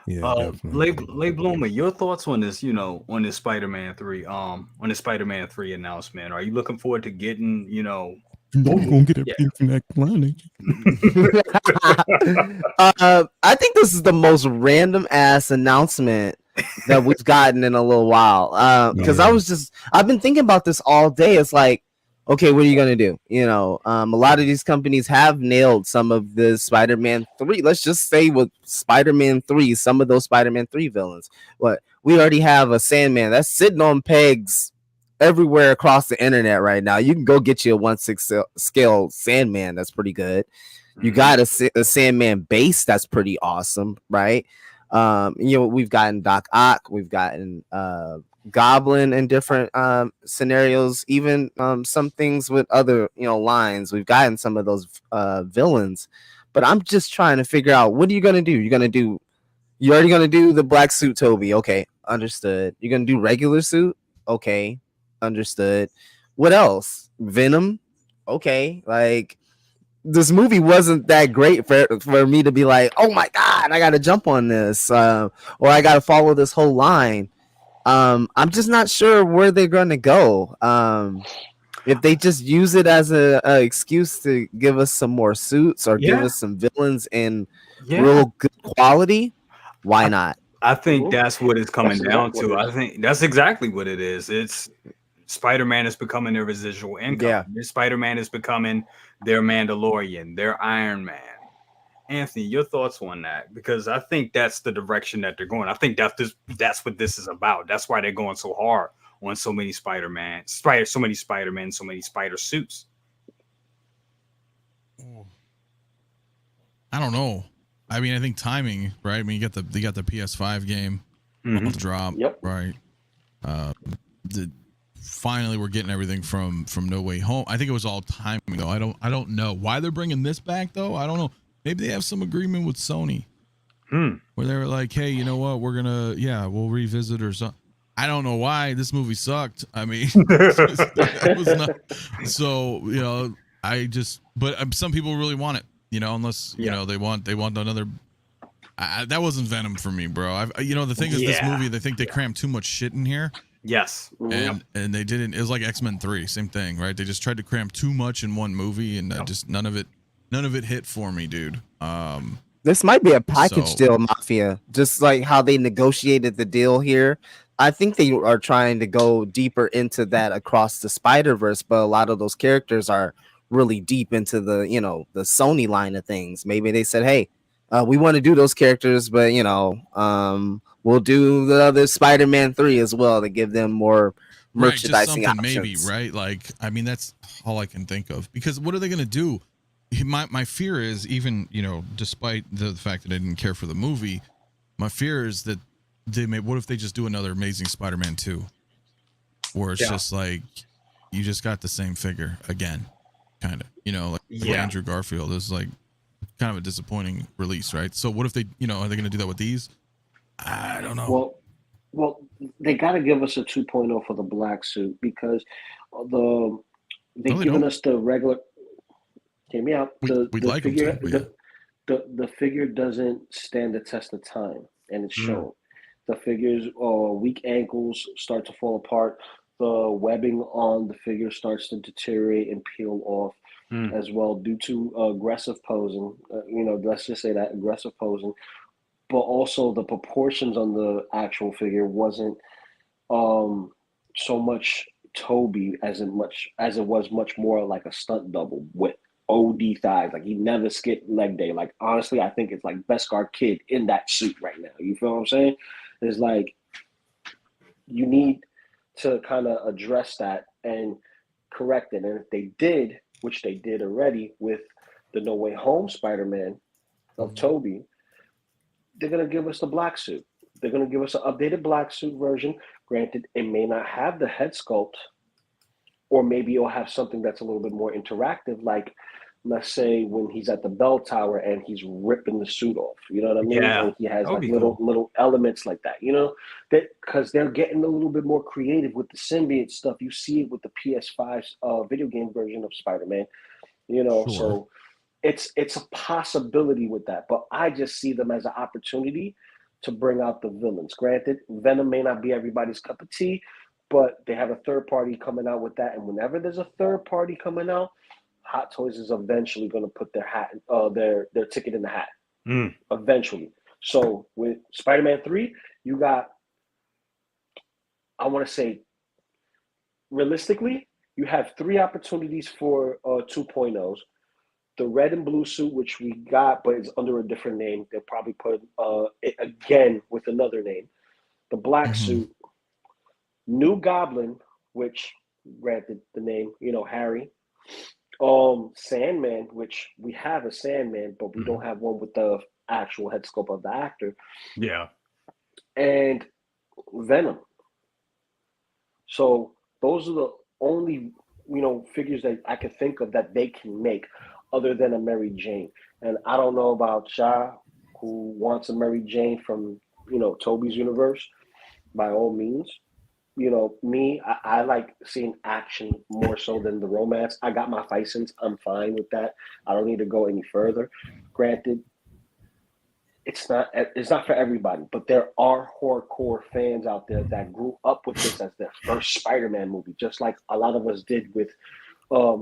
Lay Bloomer, your thoughts on this, on this Spider-Man 3, on the Spider-Man 3 announcement. Are you looking forward to getting,
I'm gonna get everything from that planet.
I think this is the most random ass announcement that we've gotten in a little while. Because I've been thinking about this all day. It's like, okay, what are you gonna do? A lot of these companies have nailed some of the Spider-Man 3. Let's just say with Spider-Man 3, some of those Spider-Man 3 villains. We already have a Sandman that's sitting on pegs everywhere across the internet right now. You can go get you a 1/6 scale Sandman that's pretty good. You got a Sandman base that's pretty awesome, right? We've gotten Doc Ock, we've gotten Goblin in different scenarios, even some things with other lines. We've gotten some of those villains, but I'm just trying to figure out, what are you gonna do? You're already gonna do the black suit Toby, okay, understood. You're gonna do regular suit, okay, understood. What else? Venom, okay. Like, this movie wasn't that great for me to be like, oh my god, I gotta jump on this, or I gotta follow this whole line. I'm just not sure where they're gonna go. If they just use it as a excuse to give us some more suits or give us some villains in real good quality, why not?
I think that's what it's coming down to.
what it
I think that's exactly what it is. It's Spider-Man is becoming their residual income.
Yeah.
Spider-Man is becoming their Mandalorian, their Iron Man. Anthony, your thoughts on that? Because I think that's the direction that they're going. I think that's what this is about. That's why they're going so hard on so many Spider-Man, so many Spider-Men, so many Spider suits.
I don't know. I mean, I think timing, right? I mean, you got the PS5 game about to drop, right? Finally, we're getting everything from No Way Home. I think it was all timing, though. I don't know why they're bringing this back, though. I don't know. Maybe they have some agreement with Sony where they were like, hey, you know what? We're gonna, we'll revisit or something. I don't know why this movie sucked. I mean, that was not. So but some people really want it. Unless they want another. That wasn't Venom for me, bro. The thing is, this movie, they think they crammed too much shit in here.
Yes,
and they didn't. It was like X-Men 3, same thing, right? They just tried to cram too much in one movie, and just none of it hit for me, dude.
This might be a package deal, Mafia. Just like how they negotiated the deal here. I think they are trying to go deeper into that across the Spider-Verse, but a lot of those characters are really deep into the the Sony line of things. Maybe they said, hey, we want to do those characters, but we'll do the other Spider-Man 3 as well to give them more merchandising options.
Maybe, right? Like, I mean, that's all I can think of, because what are they going to do? My fear is, even despite the fact that I didn't care for the movie, my fear is that what if they just do another Amazing Spider-Man 2, where it's just like you just got the same figure again, kind of, like Andrew Garfield is like kind of a disappointing release, right? So what if they, are they going to do that with these? I don't know.
Well, they got to give us a 2.0 for the black suit, because they've given us the regular. Hear me out. The
like
figure,
them too,
the figure doesn't stand the test of time, and it's shown. The figure's weak ankles start to fall apart. The webbing on the figure starts to deteriorate and peel off as well, due to aggressive posing. Let's just say that aggressive posing. But also the proportions on the actual figure wasn't so much Toby as it was much more like a stunt double with OD thighs. Like, he never skipped leg day. Like, honestly, I think it's like Beskar Kid in that suit right now. You feel what I'm saying? It's like, you need to kind of address that and correct it. And if they did, which they did already with the No Way Home Spider-Man of Toby, they're going to give us the black suit. They're going to give us an updated black suit version. Granted, it may not have the head sculpt, or maybe it'll have something that's a little bit more interactive, like, let's say, when he's at the bell tower and he's ripping the suit off. You know what I mean?
Yeah,
and he has like
cool.
little elements like that, because they're getting a little bit more creative with the symbiote stuff. You see it with the PS5 video game version of Spider-Man,
Sure.
So it's a possibility with that, but I just see them as an opportunity to bring out the villains. Granted, Venom may not be everybody's cup of tea, but they have a third party coming out with that, and whenever there's a third party coming out, Hot Toys is eventually going to put their hat, their ticket in the hat, eventually. So with Spider-Man 3, you got, I want to say, realistically, you have 3 opportunities for 2.0s. The red and blue suit, which we got, but it's under a different name. They'll probably put it again with another name. The black suit, new Goblin, which, granted the name, Harry. Sandman, which we have a Sandman, but we don't have one with the actual head sculpt of the actor.
Yeah.
And Venom. So those are the only, figures that I can think of that they can make other than a Mary Jane. And I don't know about Shah, who wants a Mary Jane from, Toby's universe, by all means. Me, I like seeing action more so than the romance. I got my fight scenes. I'm fine with that. I don't need to go any further. Granted, it's not for everybody, but there are hardcore fans out there that grew up with this as their first Spider-Man movie, just like a lot of us did with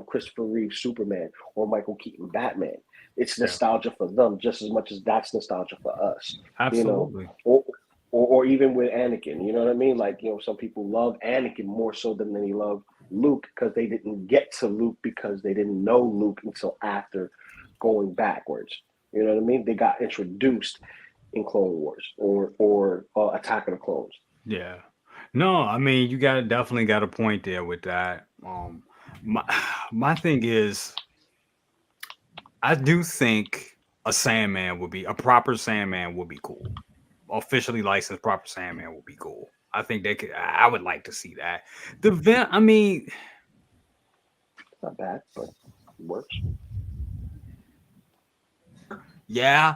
Christopher Reeve Superman or Michael Keaton Batman. It's nostalgia for them just as much as that's nostalgia for us.
Absolutely.
Or even with Anakin, you know what I mean? Like, some people love Anakin more so than they love Luke because they didn't get to Luke because they didn't know Luke until after going backwards. You know what I mean? They got introduced in Clone Wars or Attack of the Clones.
Yeah. No, I mean, you definitely got a point there with that. My thing is, I do think a proper Sandman would be cool. Officially licensed proper Sandman would be cool. I think I would like to see that. The vent, I mean,
not bad, but it works.
Yeah.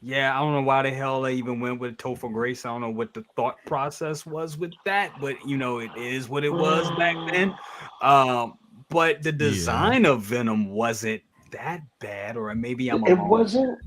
I don't know why the hell they even went with Topher Grace. I don't know what the thought process was with that, but it is what it was back then. But the design of Venom wasn't that bad, or maybe I'm
It
wrong.
wasn't.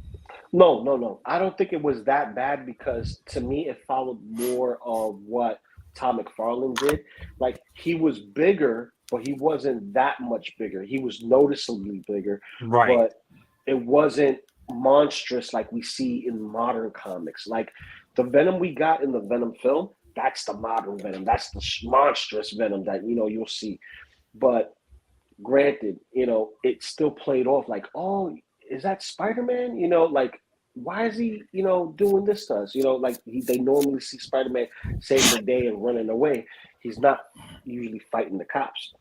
No. I don't think it was that bad because to me it followed more of what Todd McFarlane did. Like, he was bigger, but he wasn't that much bigger. He was noticeably bigger,
right?
But it wasn't monstrous like we see in modern comics. Like the Venom we got in the Venom film, that's the modern Venom. That's the monstrous Venom that you'll see. But granted, it still played off like, oh, is that Spider-Man? Like, why is he, doing this to us? Like they normally see Spider-Man save the day and running away. He's not usually fighting the cops.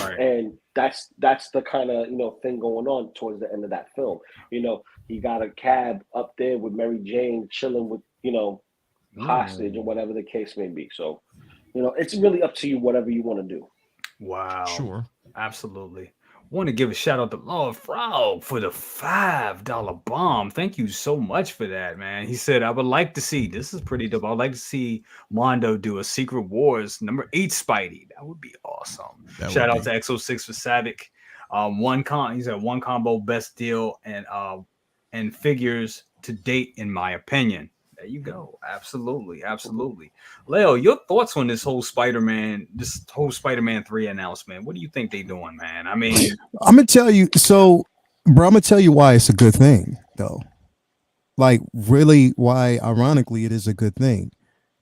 Right.
And that's the kind of thing going on towards the end of that film. He got a cab up there with Mary Jane chilling with hostage or whatever the case may be. So it's really up to you, whatever you want to do.
Wow.
Sure.
Absolutely. Want to give a shout out to Lord Frog for the $5 bomb. Thank you so much for that, man. He said, I would like to see, this is pretty dope. I'd like to see Mondo do a Secret Wars number 8 Spidey. That would be awesome. Shout out to Exo6 for Savic. He said one combo best deal and figures to date, in my opinion. There you go. Absolutely. Leo, your thoughts on this whole Spider-Man 3 announcement? What do you think they doing, man? I mean,
I'm gonna tell you. So, bro, I'm gonna tell you why it's a good thing, though. Like, really, why? Ironically, it is a good thing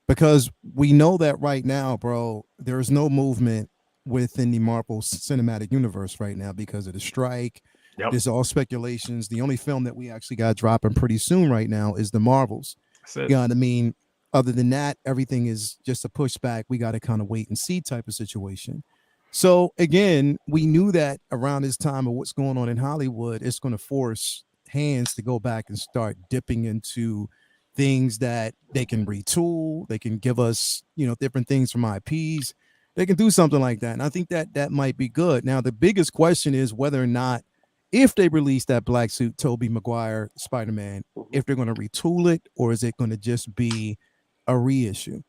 because we know that right now, bro. There is no movement within the Marvel Cinematic Universe right now because of the strike.
Yep.
This is all speculations. The only film that we actually got dropping pretty soon right now is the Marvels. You know what I mean? Other than that, everything is just a pushback. We got to kind of wait and see type of situation. So again, we knew that around this time of what's going on in Hollywood, it's going to force hands to go back and start dipping into things that they can retool. They can give us, different things from IPs. They can do something like that. And I think that might be good. Now, the biggest question is whether or not, if they release that black suit Tobey Maguire Spider-Man, if they're going to retool it or is it going to just be a reissue?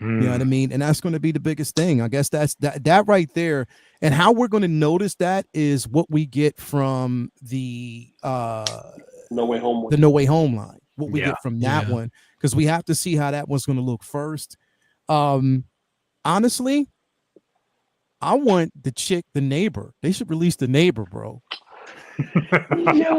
You know what I mean? And that's going to be the biggest thing. I guess that's that right there. And how we're going to notice that is what we get from the
No Way Home.
The No Way Home line. What we get from that one, because we have to see how that one's going to look first. Honestly, I want the neighbor. They should release the neighbor, bro.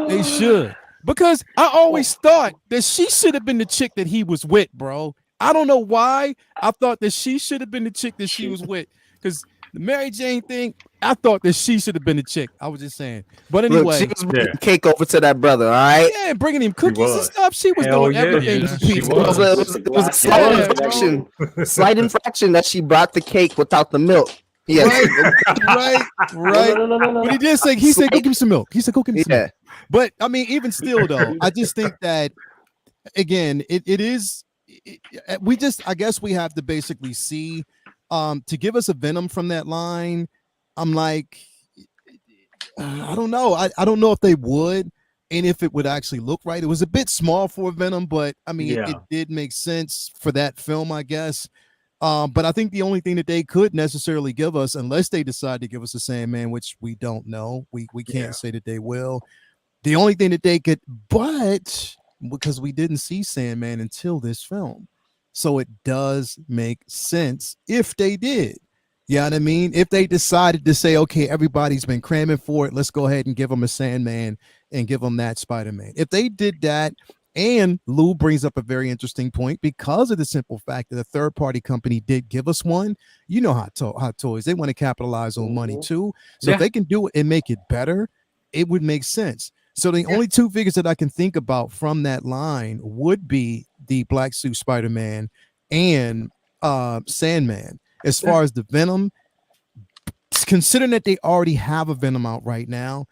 They should, because I always thought that she should have been the chick that he was with, bro. I don't know why I thought that she should have been the chick that she was with, because the Mary Jane thing, I thought that she should have been the chick. I was just saying. But anyway,
look, she was bringing cake over to that brother, all right?
Yeah, bringing him cookies and stuff. She was doing everything.
It was a slight infraction that she brought the cake without the milk. Yeah,
right.
No.
But he said, go give me some milk. He said, go give me some milk. But I mean, even still, though, I just think that again, it is. We just, I guess, we have to basically see, to give us a Venom from that line. I'm like, I don't know. I don't know if they would, and if it would actually look right. It was a bit small for a Venom, but I mean, it did make sense for that film, I guess. But I think the only thing that they could necessarily give us, unless they decide to give us a Sandman, which we don't know, we can't say that they will. The only thing that they could, but because we didn't see Sandman until this film, so it does make sense if they did. You know what I mean? If they decided to say, okay, everybody's been cramming for it, let's go ahead and give them a Sandman and give them that Spider-Man. If they did that, and Lou brings up a very interesting point, because of the simple fact that a third-party company did give us one. You know how toys, they want to capitalize on money too. So if they can do it and make it better, it would make sense. So the only two figures that I can think about from that line would be the Black Suit Spider-Man and Sandman. As far as the Venom, considering that they already have a Venom out right now,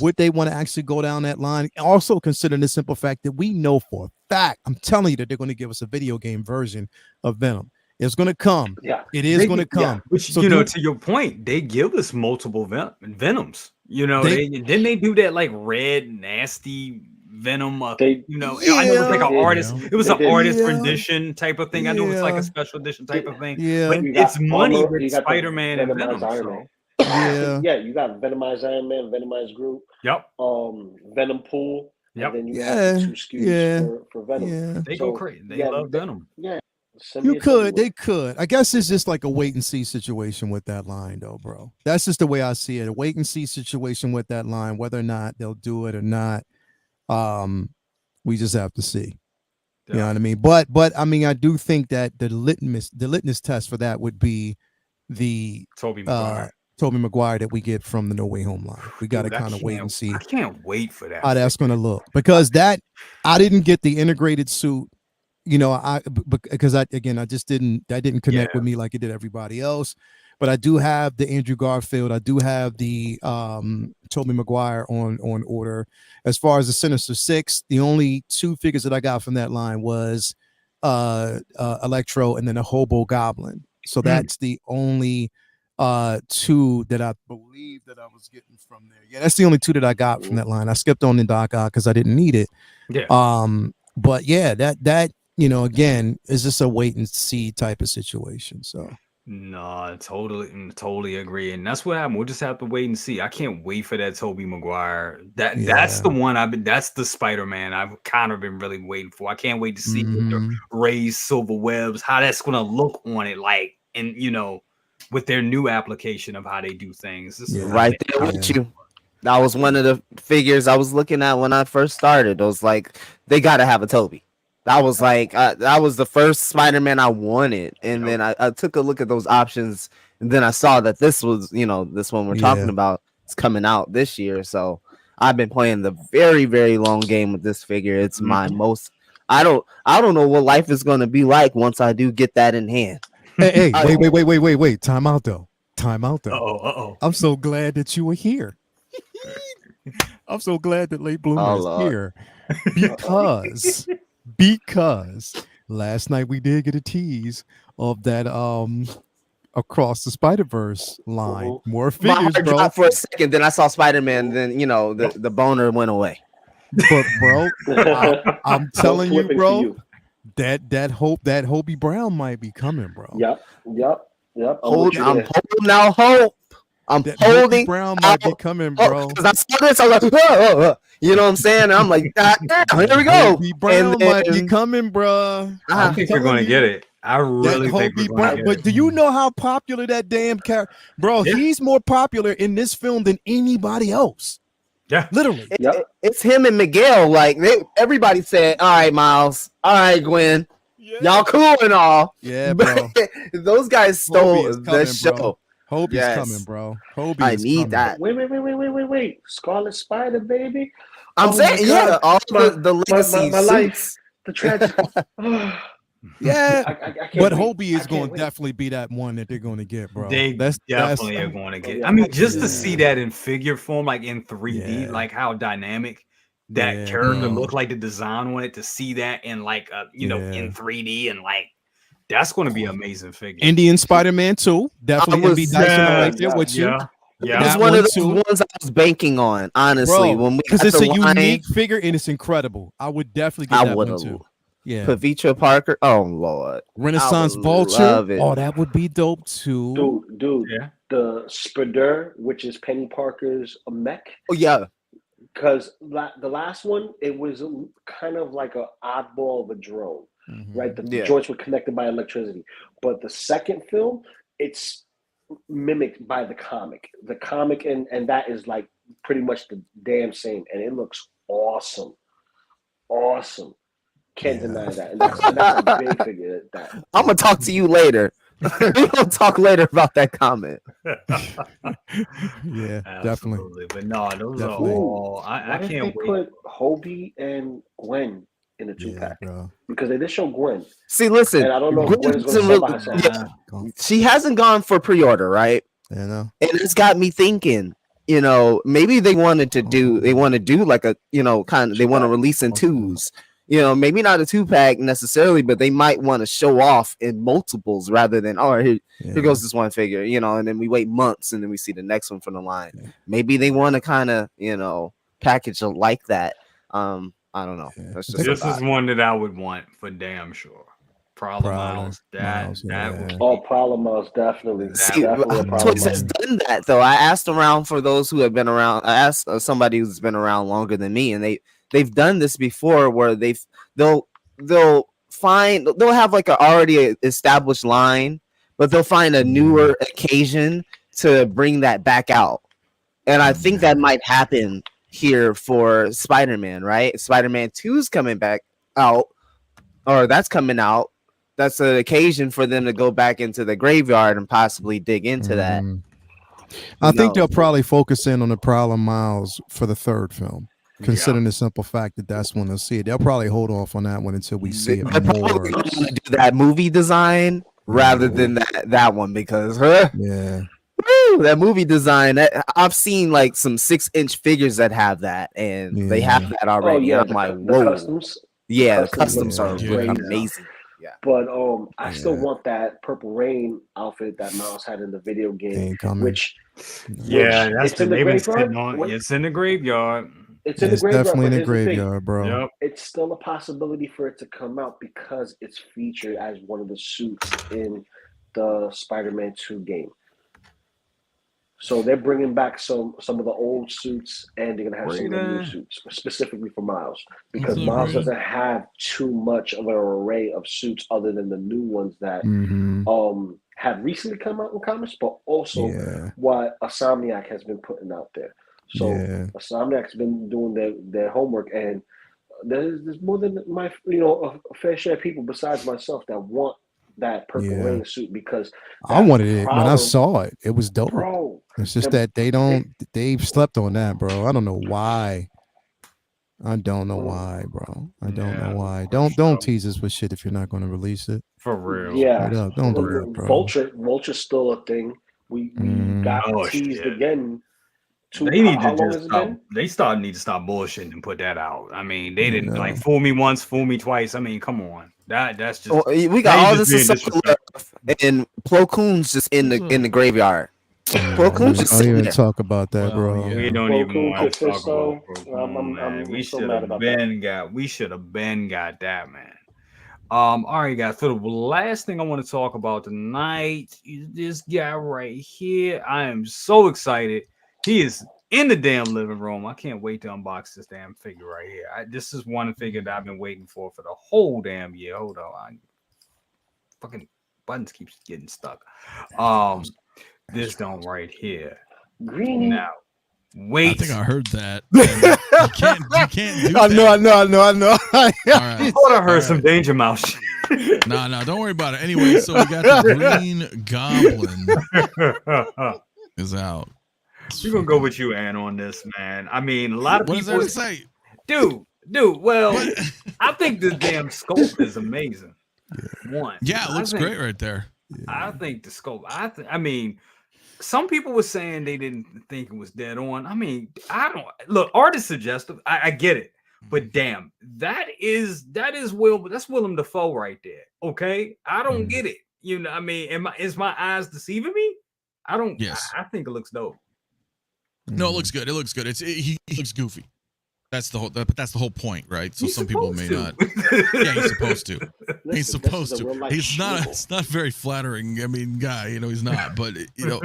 would they want to actually go down that line? Also considering the simple fact that we know for a fact, I'm telling you, that they're going to give us a video game version of Venom. It's going to come.
Yeah,
it is going to come.
Yeah. Which, so to your point, they give us multiple Venoms. Didn't they do that like red nasty Venom? I know it was like an artist. It was an artist rendition type of thing. I know it's like a special edition type of thing.
Yeah,
but it's money with Spider-Man and Venom.
So.
Yeah,
you got Venomized Iron Man, Venomized Group.
Yep.
Venom Pool.
Yep.
And then you got two SKUs for Venom.
Yeah.
They go crazy. They love Venom.
Yeah.
They could. I guess it's just like a wait and see situation with that line, though, bro. That's just the way I see it. A wait and see situation with that line, whether or not they'll do it or not. We just have to see. You know what I mean? But I mean, I do think that the litmus test for that would be the Tobey Maguire that we get from the No Way Home line. We got to kind of wait and see.
I can't wait for that.
How that's going to look, because I didn't get the integrated suit. Because I just didn't connect with me like it did everybody else. But I do have the Andrew Garfield. I do have the Tobey Maguire on order. As far as the Sinister Six, the only two figures that I got from that line was Electro and then a Hobo Goblin. So that's the only two that I believe that I was getting from there. Yeah, that's the only two that I got from that line. I skipped on the Doc Ock because I didn't need it.
Yeah.
But yeah, that again, is just a wait and see type of situation. So
no, totally agree, and that's what happened. We'll just have to wait and see. I can't wait for that Tobey Maguire. That's the one that's the Spider-Man I've kind of been really waiting for. I can't wait to see the raised silver webs, how that's gonna look on it, like, and with their new application of how they do things.
Right there with you. That was one of the figures I was looking at when I first started. I was like, they got to have a Tobey. That was like, that was the first Spider-Man I wanted. And then I took a look at those options, and then I saw that this was, this one we're talking about is coming out this year. So I've been playing the very, very long game with this figure. It's my most, I don't know what life is going to be like once I do get that in hand.
Hey, wait. Time out though.
Uh-oh.
I'm so glad that you were here. I'm so glad that Late Bloomer is here, because last night we did get a tease of that Across the Spider-Verse line. More figures, bro.
For a second, then I saw Spider-Man. Then the boner went away.
But bro, I'm telling you, bro, that Hobie Brown might be coming, bro.
Yep.
I'm holding out hope. I'm holding
Brown might be coming, bro.
Because I saw this, I was like, you know what I'm saying? And I'm like, damn, here we go.
Hobie Brown might be coming, bro.
I think we're gonna get it. I really think we're gonna get it.
But do you know how popular that damn character, bro? Yeah. He's more popular in this film than anybody else.
Yeah,
literally.
It's him and Miguel. Like everybody said, all right, Miles. All right, Gwen. Yeah. Y'all cool and all.
Yeah, bro.
Those guys stole the show.
Bro. Hobie's coming, bro.
I need that.
Wait. Scarlet Spider, baby.
I'm saying, all the legacy
my life, the tragedy.
Yeah, but
wait.
Hobie is going to definitely be that one that they're going to get, bro.
They definitely are going to get. I mean, just to see that in figure form, like in 3D, like how dynamic that character
bro.
look like, the design on it, to see that in like in
Yeah.
3D, and like that's going to be an amazing figure.
Indian Spider-Man 2, definitely
was-
MB Dyson
Yeah,
right there with you.
yeah,
It
yeah.
was
That
one
one
of those
too.
ones I was banking on, honestly.
Bro,
When we
because
got
it's
the
a
line,
unique figure and it's incredible. I would definitely
I
get that
would
one
have
too. Yeah.
Pavitra Parker. Oh Lord,
Renaissance
would
Vulture.
love it.
Oh, that would be dope too.
Dude,
Yeah.
the Spider, which is Penny Parker's mech,
Oh yeah,
because the last one, it was kind of like an oddball of a drone, right? The
Yeah.
joints were connected by electricity. But the second film, it's mimicked by the comic. The comic, and that is like pretty much the damn same, and it looks awesome. Awesome. Can't deny that. And that's a big figure. That
I'm gonna talk to you later. We're gonna talk later about that comment.
Yeah, definitely.
Absolutely. But no, those
Definitely.
are all. I
Why did they
can't wait.
put Hobie and Gwen in a
Yeah,
2-pack?
bro.
Because they did show Gwen.
See, listen,
And I don't know if Gwen is going to sell by herself.
she hasn't gone for pre-order, right?
You know.
And it's got me thinking, maybe they wanted to do like a, kind of, they want to release in twos, maybe not a 2-pack necessarily, but they might want to show off in multiples rather than, here goes this one figure, and then we wait months and then we see the next one from the line.
Yeah.
Maybe they want to kind of, package it like that. I don't know.
Yeah.
That's just
This is one that I would want for damn sure. Prowler Miles.
Miles,
That
yeah.
would
Oh, Prowler Miles, definitely.
See,
Definitely a Prowler
Toys has
Miles.
done that though. I asked around for those who have been around. I asked somebody who's been around longer than me, and they've done this before, where they'll have like a already established line, but they'll find a newer occasion to bring that back out. And I think that might happen here for Spider-Man, right? Spider-Man 2 is coming back out, or that's coming out. That's an occasion for them to go back into the graveyard and possibly dig into that.
I think they'll probably focus in on the Prowler Miles for the third film, considering the simple fact that that's when they'll see it. They'll probably hold off on that one until we see it
They're
more.
probably going to do that movie design rather than that one, because that movie design, I've seen like some 6-inch figures that have that, and they have that already.
Oh, yeah,
I'm like, whoa.
the customs.
Yeah, the
customs
customs are
great.
amazing. Yeah.
But I still want that Purple Rain outfit that Miles had in the video game, which
that's
it's in the
they've been
graveyard.
sitting on. It's in the graveyard.
It's in the graveyard.
Definitely in
but
the
here's the thing.
graveyard, bro.
Yep.
It's still a possibility for it to come out because it's featured as one of the suits in the Spider-Man 2 game. So they're bringing back some of the old suits, and they're gonna have some of the new suits specifically for Miles, because Miles doesn't have too much of an array of suits other than the new ones that have recently come out in comics, but also what Insomniac has been putting out there. So Insomniac's been doing their homework, and there's more than a fair share of people besides myself that want that Purple Rain suit, because
I wanted it when I saw it. It was dope.
Bro,
it's just that they've slept on that, bro. I don't know why. I don't know why, bro. I don't know why. Don't tease us with shit if you're not going to release it.
For real.
Yeah.
Don't do that, bro.
Vulture's still a thing. We got teased again.
They need to just stop. They need to stop bullshitting and put that out. I mean, they didn't like fool me once, fool me twice. I mean, come on. That's just
we got all this and Plo Koon's just in the graveyard. Plo Koon's just
don't even
there.
talk about that, bro.
We don't even want to talk about Plo Koon, man. We should have been got that, man. All right, guys. So the last thing I want to talk about tonight is this guy right here. I am so excited. He is in the damn living room. I can't wait to unbox this damn figure right here. This is one figure that I've been waiting for the whole damn year. Hold on. Fucking buttons keeps getting stuck. This don't right here.
Greeny.
Now, wait.
I think I heard that. You can't do that.
I know.
All right.
I thought I heard some Danger Mouse shit.
No, don't worry about it. Anyway, so we got the Green Goblin is out.
We're gonna go with you, Ann, on this, man. I mean, a lot of
what
people
does that say?
Dude, well, I think this damn scope is amazing. One.
Yeah, it looks great right there.
I think the scope, I mean, some people were saying they didn't think it was dead on. I mean, I don't look, art is suggestive. I get it. But damn, that's Willem Dafoe right there. Okay, I don't get it. You know, I mean, is my eyes deceiving me? I don't.
Yes.
I think it looks dope.
No, it looks good. It looks good. He looks goofy. That's the whole. But that's the whole point, right? So
He's
some people may
supposed
not.
to.
Yeah, he's supposed to.
Listen,
He's supposed
this is a
to.
real-life
He's not.
schmiggle.
It's not very flattering. I mean, guy. You know, he's not. But you know,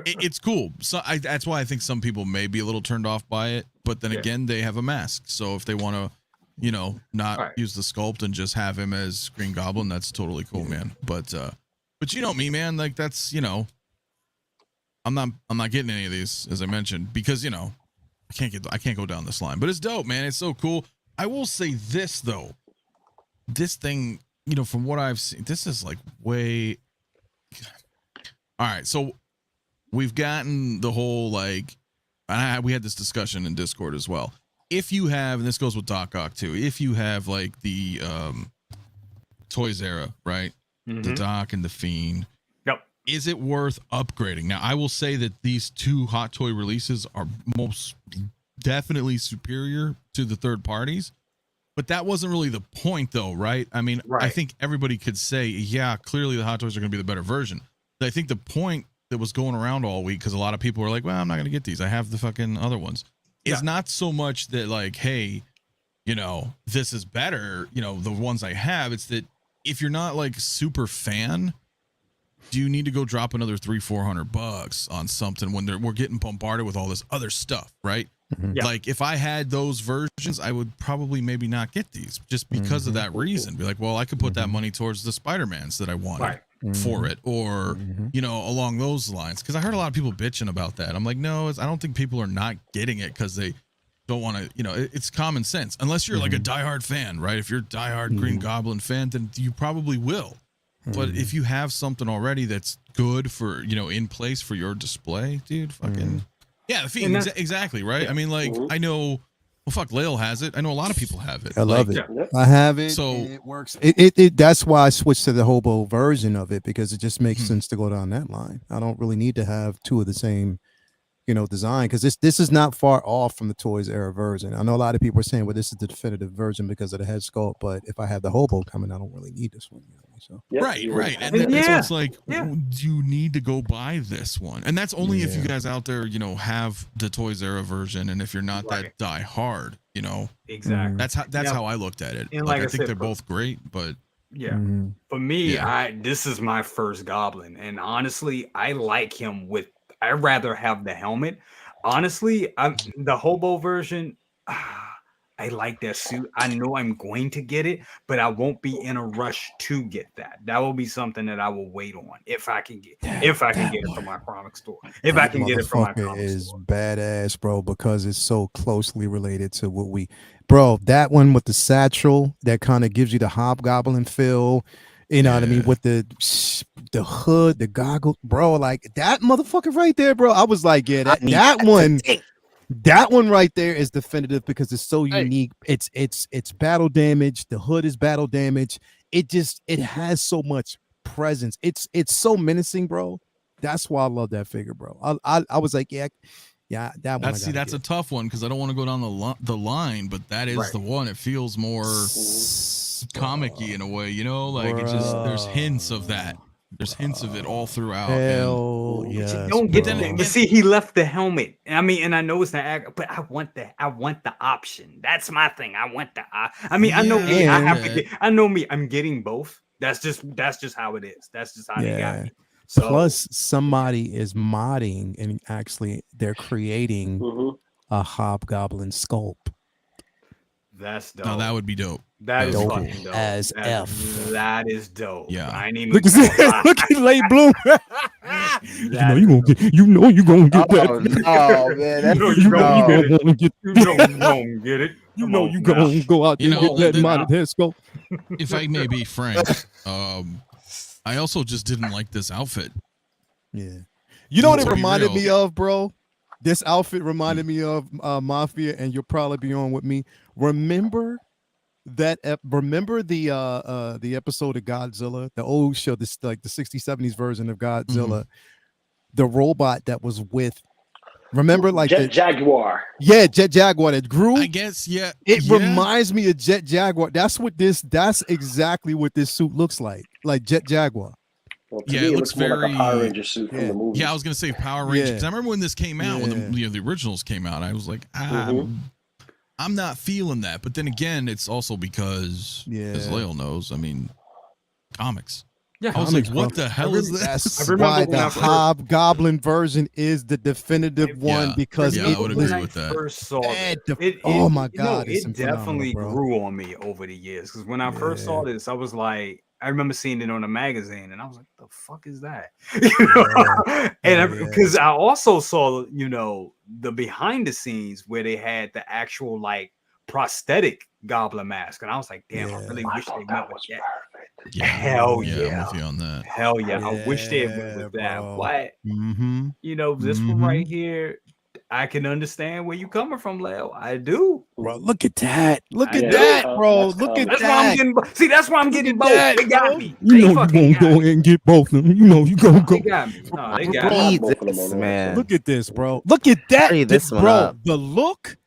it's cool. So that's why I think some people may be a little turned off by it. But then again, they have a mask. So if they want to, you know, not use the sculpt and just have him as Green Goblin, that's totally cool, man. But you know me, man. Like that's, you know, I'm not getting any of these, as I mentioned, because you know, I can't go down this line. But it's dope, man. It's so cool. I will say this though. This thing, you know, from what I've seen, this is like way. All right, so we've gotten the whole like, we had this discussion in Discord as well. If you have, and this goes with Doc Ock too, if you have like the Toys era, right? The Doc and the Fiend.
Yep.
Is it worth upgrading? Now, I will say that these two Hot Toy releases are most definitely superior to the third parties. But that wasn't really the point, though, right? I mean, I think everybody could say, yeah, clearly the Hot Toys are going to be the better version. But I think the point that was going around all week, because a lot of people were like, well, I'm not going to get these. I have the fucking other ones. Is not so much that, like, hey, you know, this is better, you know, the ones I have. It's that if you're not, like, super fan, do you need to go drop another $300-400 on something when we're getting bombarded with all this other stuff, right? Like if I had those versions, I would probably maybe not get these just because of that reason. Be like, well, I could put that money towards the Spider-Mans that I wanted for it, or you know, along those lines. Because I heard a lot of people bitching about that. I'm like, no, I don't think people are not getting it because they don't want to. You know, it's common sense. Unless you're like a diehard fan, right? If you're a diehard Green Goblin fan, then you probably will. But if you have something already that's good for, you know, in place for your display, dude, fucking. Yeah, the Fiend, exactly, right? I mean, like, I know, well, fuck, Lael has it. I know a lot of people have it.
I love
like,
it. I have it.
So
it works. It that's why I switched to the hobo version of it, because it just makes sense to go down that line. I don't really need to have two of the same, you know, design, because this is not far off from the Toys era version. I know a lot of people are saying, well, this is the definitive version because of the head sculpt, but if I have the hobo coming, I don't really need this one. You know, so
right. And then so it's like, do you need to go buy this one? And that's only if you guys out there, you know, have the Toys era version, and if you're not that die hard, you know,
exactly.
That's how I looked at it.
And
like I
said,
think they're both great, but
for me, this is my first Goblin, and honestly, I like him with. I'd rather have the helmet. Honestly, the hobo version. I like that suit. I know I'm going to get it, but I won't be in a rush to get that. That will be something that I will wait on if I can get. If I can get it from my comic store. If I can get it from my comic store.
Badass, bro, because it's so closely related to what we. Bro, that one with the satchel that kind of gives you the hobgoblin feel. You know what I mean? With the hood, the goggles, bro, like that motherfucker right there, bro. I was like, yeah, that one right there is definitive because it's so unique. It's battle damage. The hood is battle damage. It has so much presence. It's so menacing, bro. That's why I love that figure, bro. I was like, yeah, that one.
That's a tough one because I don't want to go down the line, but that is the one. It feels more comic-y in a way, you know, like it just there's hints of that. There's hints of it all throughout.
Hell yeah.
Don't get that. But see, he left the helmet. I mean, and I know it's not, but I want the option. That's my thing. I want the. I mean, I know me. I have to get. I know me. I'm getting both. That's just how it is. That's just how they got me. So,
plus, somebody is modding and actually they're creating a hobgoblin sculpt.
That's dope.
No, that would be dope.
That is fucking dope.
As F.
That is dope.
Yeah.
I ain't even.
Look at Late Bloom. you know you gonna get that.
Oh man,
you gonna get it.
You know you gonna go out there and get that modded head sculpt.
If I may be frank, I also just didn't like this outfit.
Yeah. You know what it reminded me of, bro? This outfit reminded me of Mafia, and you'll probably be on with me. Remember the episode of Godzilla, the old show, like the 60s, 70s version of Godzilla, the robot that was with Remember, like the
Jaguar.
Jet Jaguar that grew.
I guess, yeah.
It reminds me of Jet Jaguar. That's exactly what this suit looks like Jet Jaguar.
Well,
Yeah,
me,
it
looks
looks
more like
very-
a Power Ranger suit from the movie.
Yeah, I was gonna say Power Rangers.
Yeah.
'Cause I remember when this came out, when
Yeah.
the originals came out, I was like,
Mhm.
I'm not feeling that. But then again, it's also because,
Yeah.
as Lale knows, I mean, comics.
Yeah,
I was
Comics,
like, what
bro.
the hell is this?
That's
I remember
why
when
the
I first-
Hobgoblin version is the definitive one
Yeah.
because
Yeah,
it
I would
was
agree with that.
First saw
bad
it,
oh my
you know,
God, it's
it
phenomenal,
definitely
bro.
grew on me over the years. Because when I first saw this, I was like, I remember seeing it on a magazine, and I was like, "The fuck is that?" And because I also saw, you know, the behind the scenes where they had the actual like prosthetic Goblin mask, and I was like, "Damn, I really wish they went with that."
perfect.
Yeah,
Hell
yeah,
yeah.
I'm with you on that.
Hell yeah, I wish they had went
Yeah,
with that.
bro.
But
Mm-hmm.
you know, this one right here, I can understand where you coming from, Leo. I do.
Bro, look at that. Look at
Yeah,
that,
that's
bro.
that's
Look at
That's
that.
why I'm getting. See, that's why I'm
Look
getting
at
both.
that,
They got
bro.
me.
You
They
know you
fucking
gonna
got
go
me.
and get both of them. You know you gonna go.
They got me. No, they got
I
me.
have
Read
both of them
this,
on order,
man.
Look at this, bro. Look at that,
Hurry this one
bro.
up.
The look,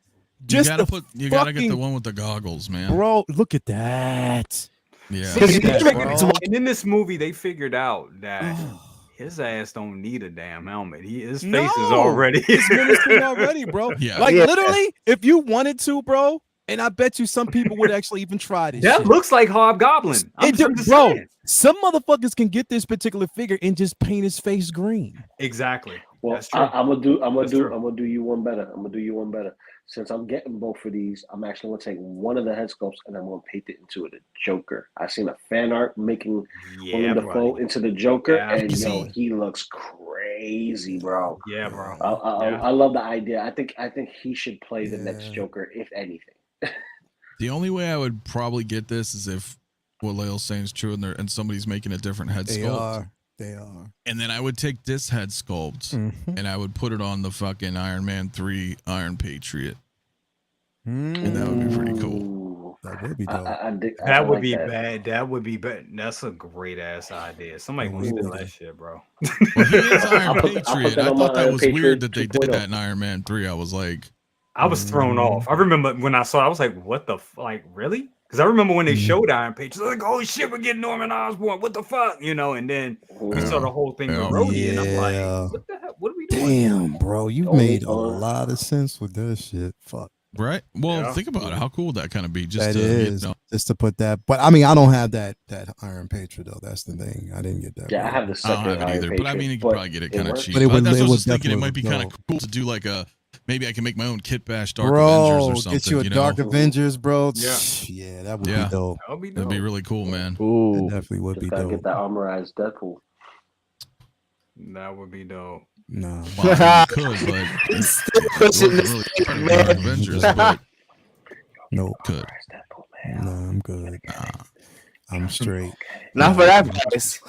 You
just
gotta
the
you gotta get the
fucking-
one with the goggles, man.
bro. Look at that.
Yeah.
See,
Look
and,
at that,
and-
bro.
and in this movie, they figured out that
Oh.
his ass don't need a damn helmet. His face
No,
is already.
It's menacing already, bro.
Yeah.
Like
Yeah.
literally, if you wanted to, bro, and I bet you some people would actually even try this.
That
shit.
looks like Hobgoblin. I'm just
bro.
saying.
Some motherfuckers can get this particular figure and just paint his face green.
Exactly.
Well,
That's true.
I'm gonna
That's true.
do you one better. I'm gonna do you one better. Since I'm getting both of these, I'm actually gonna take one of the head sculpts and I'm gonna paint it into the Joker. I seen a fan art making
Yeah,
Willem Dafoe
buddy.
into the Joker,
Yeah,
and
see.
yo, he looks crazy, bro.
Yeah, bro.
I love the idea. I think he should play the next
Yeah.
Joker, if anything.
The only way I would probably get this is if what Lale's saying is true and somebody's making a different head
They
sculpt.
are. They are.
And then I would take this head sculpt
Mhm.
and I would put it on the fucking Iron Man 3 Iron Patriot. And that would be pretty cool.
Ooh.
That would be dope.
I
That would
like
be
that.
bad. That would be bad. That's a great ass idea. Somebody gonna steal that shit, bro.
Well, he is Iron
I'll put
Patriot.
that
I
on
thought
my
that
Iron
was
Patriot
weird that they did
2.0.
that in Iron Man 3. I was like,
I was thrown off. I remember when I saw it, I was like, what the like, really? Because I remember when they showed Iron Patriot, I was like, oh shit, we're getting Norman Osborn. What the fuck? You know, and then we saw the whole thing with
Yeah.
Rhodey, and I'm
Yeah.
like, what the hell? What are we doing?
Damn, bro, you
Only
made a
on-
lot of sense with this shit. Fuck.
right? Well,
Yeah.
think about it. How cool would that kind of be? Just
That
to,
is
you know,
just to put that. But I mean, I don't have that Iron Patriot though. That's the thing. I didn't get that.
Yeah, I
bro.
have the
I
second
don't have it
Iron
either.
Patriot,
But I mean, you could
but
probably get it
it
kind of
works.
cheap.
But it would-
That's
it
what I
would
was thinking. It
definitely
might be kind of
go.
cool to do like a, maybe I can make my own Kit Bash Dark
Bro,
Avengers or something.
get you a
you know?
Dark Avengers, bro.
Yeah.
Yeah, that would
Yeah.
be dope.
That would be
That'd be really cool, man.
That
Ooh.
definitely would
Just
be
gotta
dope.
get that armorized Deadpool.
That would be dope.
No.
Well, I mean, you could, but
He's still
it
pushing
wasn't
this
really
thing,
part of
man.
Dark Avengers, but
Nope.
could.
Armorized Deadpool, man.
No, I'm good. I'm straight.
Not for that price.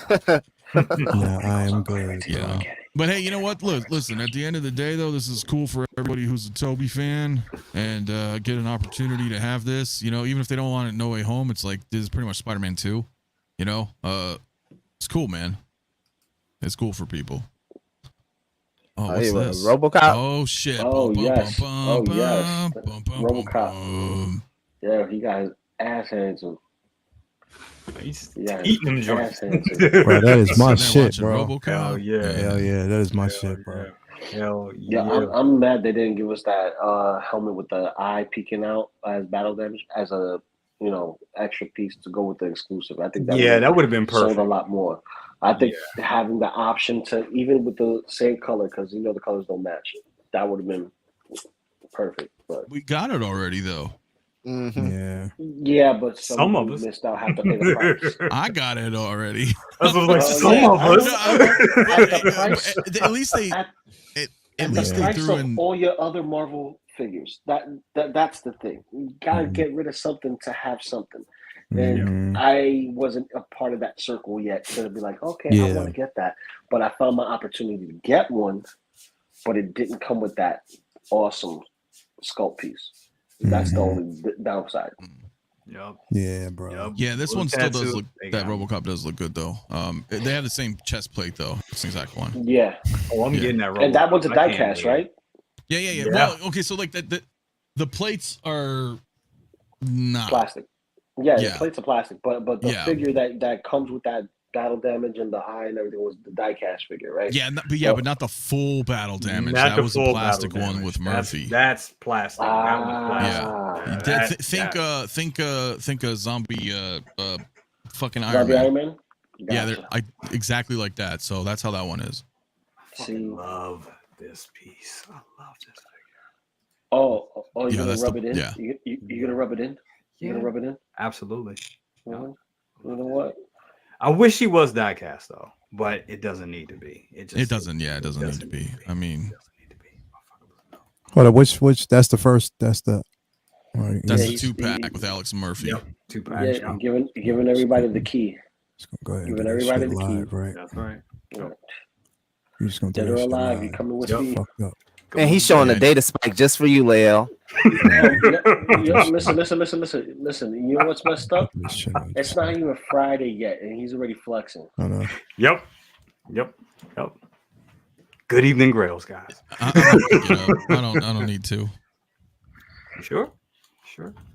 No, I am good.
Yeah. But hey, you know what? Look, listen, at the end of the day, though, this is cool for everybody who's a Toby fan and get an opportunity to have this. You know, even if they don't want it No Way Home, it's like this is pretty much Spider-Man 2. You know, it's cool, man. It's cool for people. Oh, what's this?
RoboCop.
Oh, shit.
Oh,
Bum, bum,
yes.
bum,
Oh,
bum,
yes.
bum, bum,
RoboCop.
bum.
Yeah, he got his ass hands on.
He's
Yeah,
eating them
ass
joints.
hands.
Bro, that is my
Sitting there
shit,
watching
bro.
RoboCop.
Hell yeah.
Hell yeah, that is my shit, bro.
Hell
Yeah,
yeah.
I'm mad they didn't give us that helmet with the eye peeking out as battle damage as a extra piece to go with the exclusive. I think
That would have been
sold
perfect.
a lot more. I think having the option to even with the same color because the colors don't match, that would have been perfect. But
We got it already, though.
Yeah.
yeah, but
Some of us
missed out have to pay the price.
I got it already.
That's what like
Oh,
some
yeah.
of us.
At the price,
At least they,
at
at
the
least they
price
threw
of
in.
all your other Marvel figures. That's the thing. You gotta get rid of something to have something. And
Mhm.
I wasn't a part of that circle yet to be like, okay, I
Yeah.
want to get that. But I found my opportunity to get one, but it didn't come with that awesome sculpt piece. That's the
Mhm.
only downside.
Yep.
Yeah, bro.
Yep.
Yeah, this
Blue
one still does
tattoo,
look.
they
That
got me.
RoboCop does look good though. They have the same chest plate though. It's the exact one.
Yeah.
Oh, I'm
Yeah.
getting that.
And that one's a
I can't
die cast,
wait.
right?
Yeah. Well, okay, so like the plates are not
Plastic. Yeah,
Yeah.
the plates are plastic, but the
Yeah.
figure that comes with that battle damage and the eye and everything was the die-cast figure, right?
Yeah,
So-
but not the full battle damage.
Not
That
the
was a
full
plastic
battle
one
damage.
with Murphy.
That's plastic. That was plastic.
Yeah. Think a zombie fucking Iron
Zombie
Man.
Iron Man?
Yeah,
Gotcha.
exactly like that. So that's how that one is.
I fucking love this piece. I love this figure.
Oh, you're
Yeah,
gonna
that's
rub
the-
it in?
yeah.
You're gonna rub it in? You're gonna rub it in?
Absolutely.
Mhm. You know what?
I wish he was diecast though, but it doesn't need to be. It
doesn't need to be. I mean,
Hold on, which that's the first. That's the. All right,
that's
Yeah,
the
he's-
2-pack with Alex Murphy.
Yep. 2-pack.
Yeah, giving everybody the key.
Just gonna go ahead and
Giving
do this
everybody
shit
the key.
live, right?
That's right.
Yeah.
You're just gonna do
Dead or
this shit
alive,
live.
you coming with
Yep.
me?
Fucked up.
And he's showing the data spike just for you, Leo.
Listen. You know what's messed up?
This shit.
It's not even Friday yet, and he's already flexing.
I know.
Yep. Good evening, Grails, guys.
I don't need to.
Sure.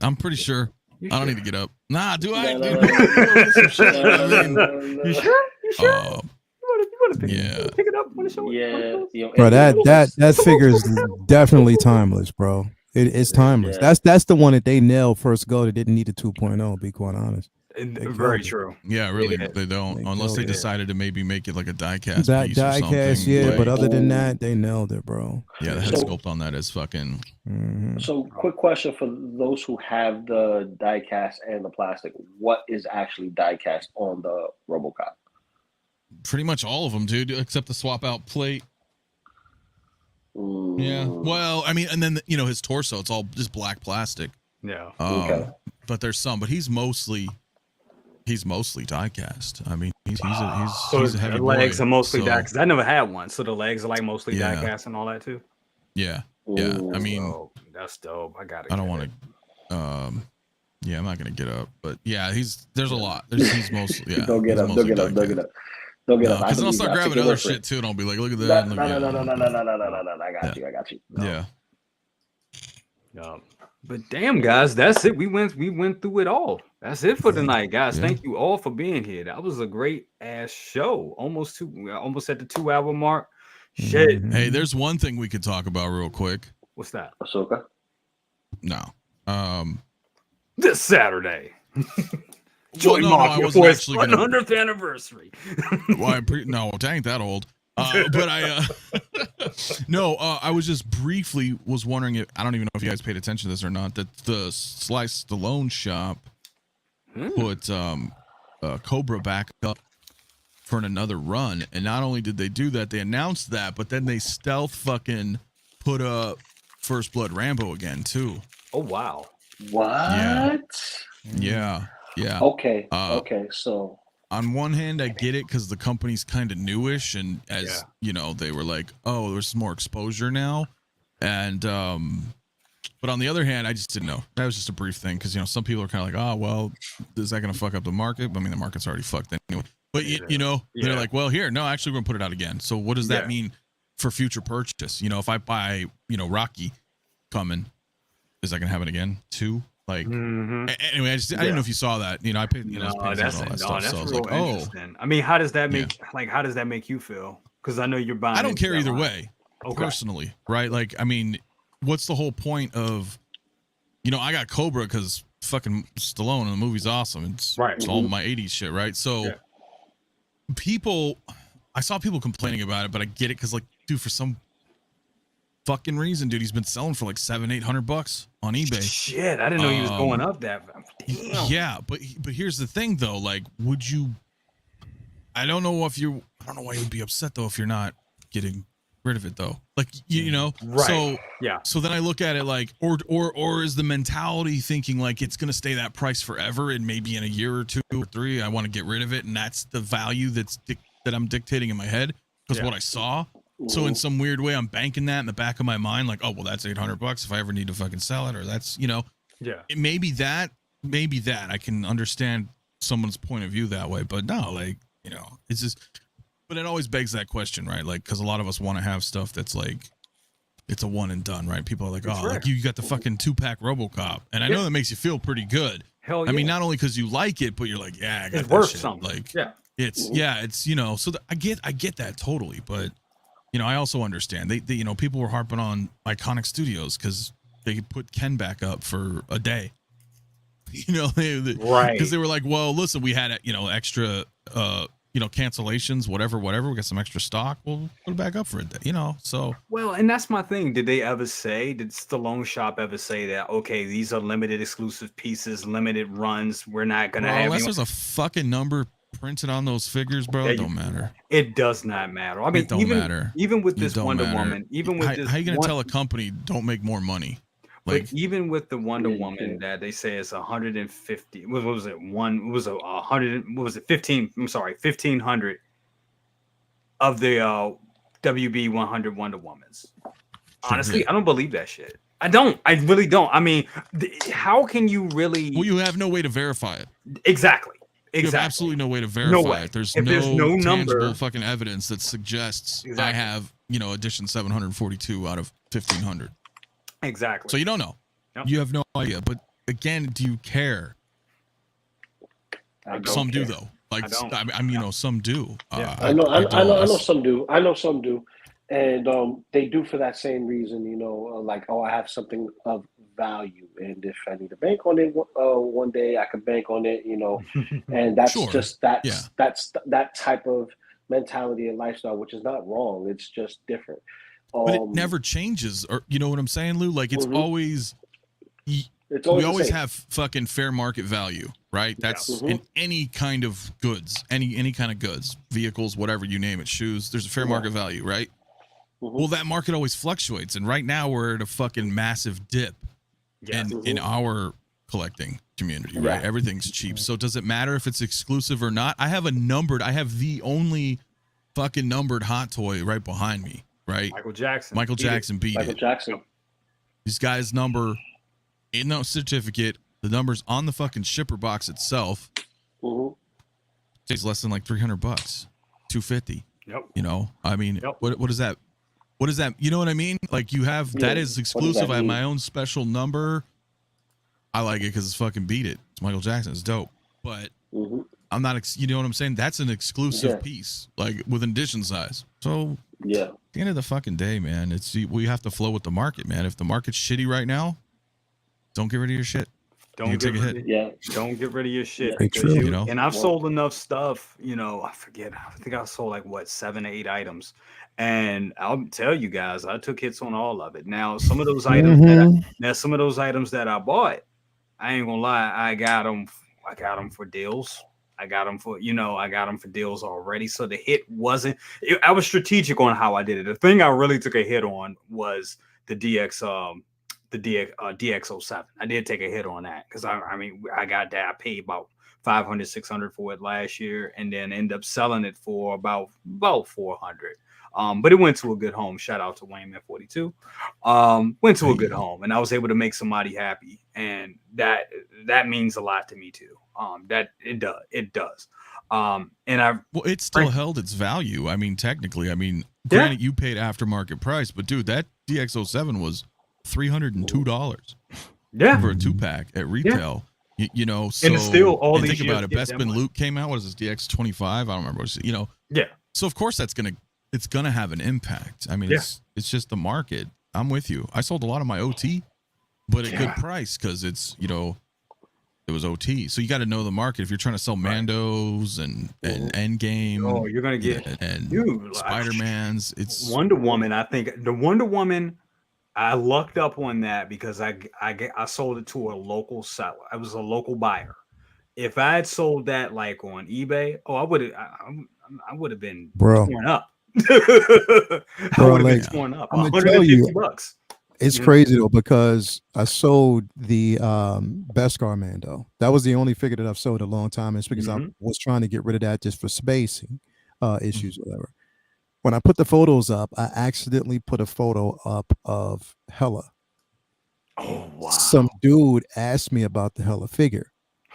I'm pretty sure. I don't need to get up. Nah, do I?
No,
Dude,
no,
get some shit. I mean,
You sure?
uh,
You want to pick,
yeah.
pick it up? Want to show it?
Yeah, you know,
Bro,
and-
that figure is definitely timeless, bro. It's timeless.
Yeah.
That's the one that they nailed first go. That didn't need a 2.0. To be quite honest.
Very true.
yeah, really,
Yeah.
they don't.
They
Unless they
killed it.
decided to maybe make it like a die-cast
That
piece or
diecast,
something.
yeah. But
like-
other than that, they nailed it, bro.
yeah, the head
So-
sculpt on that is fucking.
Mhm.
So, quick question for those who have the die-cast and the plastic: what is actually die-cast on the RoboCop?
Pretty much all of them, dude, except the swap out plate. Yeah. Well, I mean, and then his torso, it's all just black plastic.
Yeah.
Okay.
But there's some, but he's mostly die-cast. I mean, he's
So
a heavy
the legs
boy,
are mostly
so-
die because I never had one. So the legs are like mostly
Yeah.
diecast and all that too.
Yeah. Yeah. I mean,
Oh, that's dope. I got it.
I don't want to. Yeah, I'm not gonna get up, but yeah, there's a lot. He's mostly yeah.
Don't get
he's
up.
mostly
Don't get up. Don't
die-cast.
get up. Don't get up.
Because then I'll start grabbing other shit too, and I'll be like, look at that.
No. I got you.
Yeah.
But damn, guys, that's it. We went through it all. That's it for tonight, guys.
Yeah.
Thank you all for being here. That was a great ass show. Almost at the 2-hour mark. Shit.
Mhm.
Hey, there's one thing we could talk about real quick.
What's that?
Ahsoka.
No.
This Saturday.
Well, no, I wasn't actually gonna.
100th anniversary.
Well, no, it ain't that old. But I no, I was just briefly was wondering if I don't even know if you guys paid attention to this or not. That the Slice Stallone shop put Cobra back up for another run, and not only did they do that, they announced that, but then they stealth fucking put up First Blood Rambo again too.
Oh wow.
What?
Yeah.
Okay. Okay. So.
On one hand, I get it because the company's kind of newish, and as they were like, "Oh, there's more exposure now," and but on the other hand, I just didn't know. That was just a brief thing because some people are kind of like, "Oh, well, is that going to fuck up the market?" I mean, the market's already fucked anyway. But they're like, "Well, here, no, actually, we're going to put it out again." So what does that mean for future purchase? If I buy, Rocky coming, is that going to happen again too? Like anyway, I didn't know if you saw that. I paid all that stuff. So I was like, oh,
I mean, how does that make how does that make you feel? Because I know you're buying.
I don't care either
line.
way, personally, right? Like, I mean, what's the whole point of, I got Cobra because fucking Stallone in the movie's awesome. It's all my 80s shit, right? So I saw people complaining about it, but I get it because, like, dude, for some fucking reason, dude, he's been selling for like $700-800 on eBay.
Shit, I didn't know he was going up that. Damn.
Yeah, but here's the thing though, like, would you? I don't know why you'd be upset though if you're not getting rid of it though. Like,
Right.
So
yeah.
So then I look at it like, or is the mentality thinking like it's gonna stay that price forever, and maybe in a year or 2 or 3 I want to get rid of it, and that's the value that I'm dictating in my head because what I saw. So in some weird way, I'm banking that in the back of my mind, like, oh well, that's $800 if I ever need to fucking sell it, or that's maybe that I can understand someone's point of view that way, but no, like, it's just, but it always begs that question, right? Like, because a lot of us want to have stuff that's like it's a one and done, right? People are like,
It's
oh,
rare.
like you got the fucking 2-pack RoboCop, and I know that makes you feel pretty good.
Hell yeah.
I mean, not only because you like it, but you're like, yeah, I got
it's
that
worth
shit.
something.
Like,
Yeah.
it's you know, so I get that totally, but you know, I also understand they you know, people were harping on Iconic Studios because they put Ken back up for a day. You know,
Right.
because they were like, well, listen, we had you know extra you know, cancellations, whatever. We got some extra stock. We'll put it back up for a day, you know. So
Well, and that's my thing. Did Stallone Shop ever say that, okay, these are limited exclusive pieces, limited runs, we're not gonna have
unless
you.
there's a fucking number printed on those figures, bro,
Yeah,
it don't matter.
It does not matter. I mean,
It don't matter.
Even with
It
this
don't
Wonder
matter.
Woman, even with this
how you gonna tell a company don't make more money? Like,
but even with the Wonder
Yeah, you
Woman
can't.
that they say is 150, what was it? One was a 100, what was it? 15, I'm sorry, 1,500 of the WB 100 Wonder Womans. Honestly, I don't believe that shit. I really don't. I mean, how can you really?
well, you have no way to verify it.
Exactly.
You have absolutely no way to verify it. There's no tangible
number,
fucking evidence that suggests I
Exactly.
have, you know, edition 742 out of 1,500.
exactly.
So you don't know.
Yep.
You have no idea. But again, do you care?
I don't
Some do
care.
though. Like
I don't.
I mean, you know, some do.
Yeah.
I know
don't.
some do. I know some do, and they do for that same reason. You know, like, oh, I have something of value, and if I need to bank on it one day, I can bank on it. You know, and that's
Sure.
just
Yeah.
that's that type of mentality and lifestyle, which is not wrong. It's just different.
But it never changes, or you know what I'm saying, Lou? Like it's always.
It's
We
always
always
the same.
have fucking fair market value, right? That's in any kind of goods, any kind of goods, vehicles, whatever you name it, shoes. There's a fair market value, right? Well, that market always fluctuates, and right now we're at a fucking massive dip in our collecting community, right? Everything's cheap. So does it matter if it's exclusive or not? I have the only fucking numbered hot toy right behind me, right?
Michael Jackson beat
Michael
it.
Jackson.
He's got his number in the certificate. The number's on the fucking shipper box itself. It's less than like $300, $250.
Yep.
You know, I mean, what is that? What is that? You know what I mean? Like you have that is exclusive. I have my own special number. I like it because it's fucking beat it. It's Michael Jackson. It's dope. But I'm not. You know what I'm saying? That's an exclusive piece, like with an edition size. So at the end of the fucking day, man, it's we have to flow with the market, man. If the market's shitty right now, don't get rid of your shit.
Don't get rid of your shit.
True.
You know?
And I've sold enough stuff, you know, I forget. I think I sold like 7 to 8 items. And I'll tell you guys, I took hits on all of it. Now, some of those items that I bought, I ain't gonna lie, I got them for deals. I got them for deals already. So the hit wasn't. I was strategic on how I did it. The thing I really took a hit on was the DX07. I did take a hit on that because I got that. I paid about $500, $600 for it last year, and then end up selling it for about $400. But it went to a good home. Shout out to Wayne Man 42. Went to a good home, and I was able to make somebody happy, and that means a lot to me too. That it does. And
it still held its value. I mean, technically, granted, you paid aftermarket price, but dude, that DX07 was $302. For a 2-pack at retail. You know, so
and it's still all these
think about it.
years,
Bespin Luke came out. What is this? DX25? I don't remember. You know. Yeah. So of course it's gonna have an impact. I mean, it's just the market. I'm with you. I sold a lot of my OT, but at good price because it's, you know, it was OT. So you got to know the market. If you're trying to sell Mandos and Endgame,
you're gonna get
Spider-Mans. It's
Wonder Woman. I think the Wonder Woman, I lucked up on that because I sold it to a local seller. I was a local buyer. If I had sold that like on eBay, I would have been torn up. I would have been torn up.
I'm gonna tell you,
$150.
It's crazy though, because I sold the Beskar Mando. That was the only figure that I've sold a long time. It's because I was trying to get rid of that just for spacing issues, whatever. When I put the photos up, I accidentally put a photo up of Hella.
Oh wow!
Some dude asked me about the Hella figure,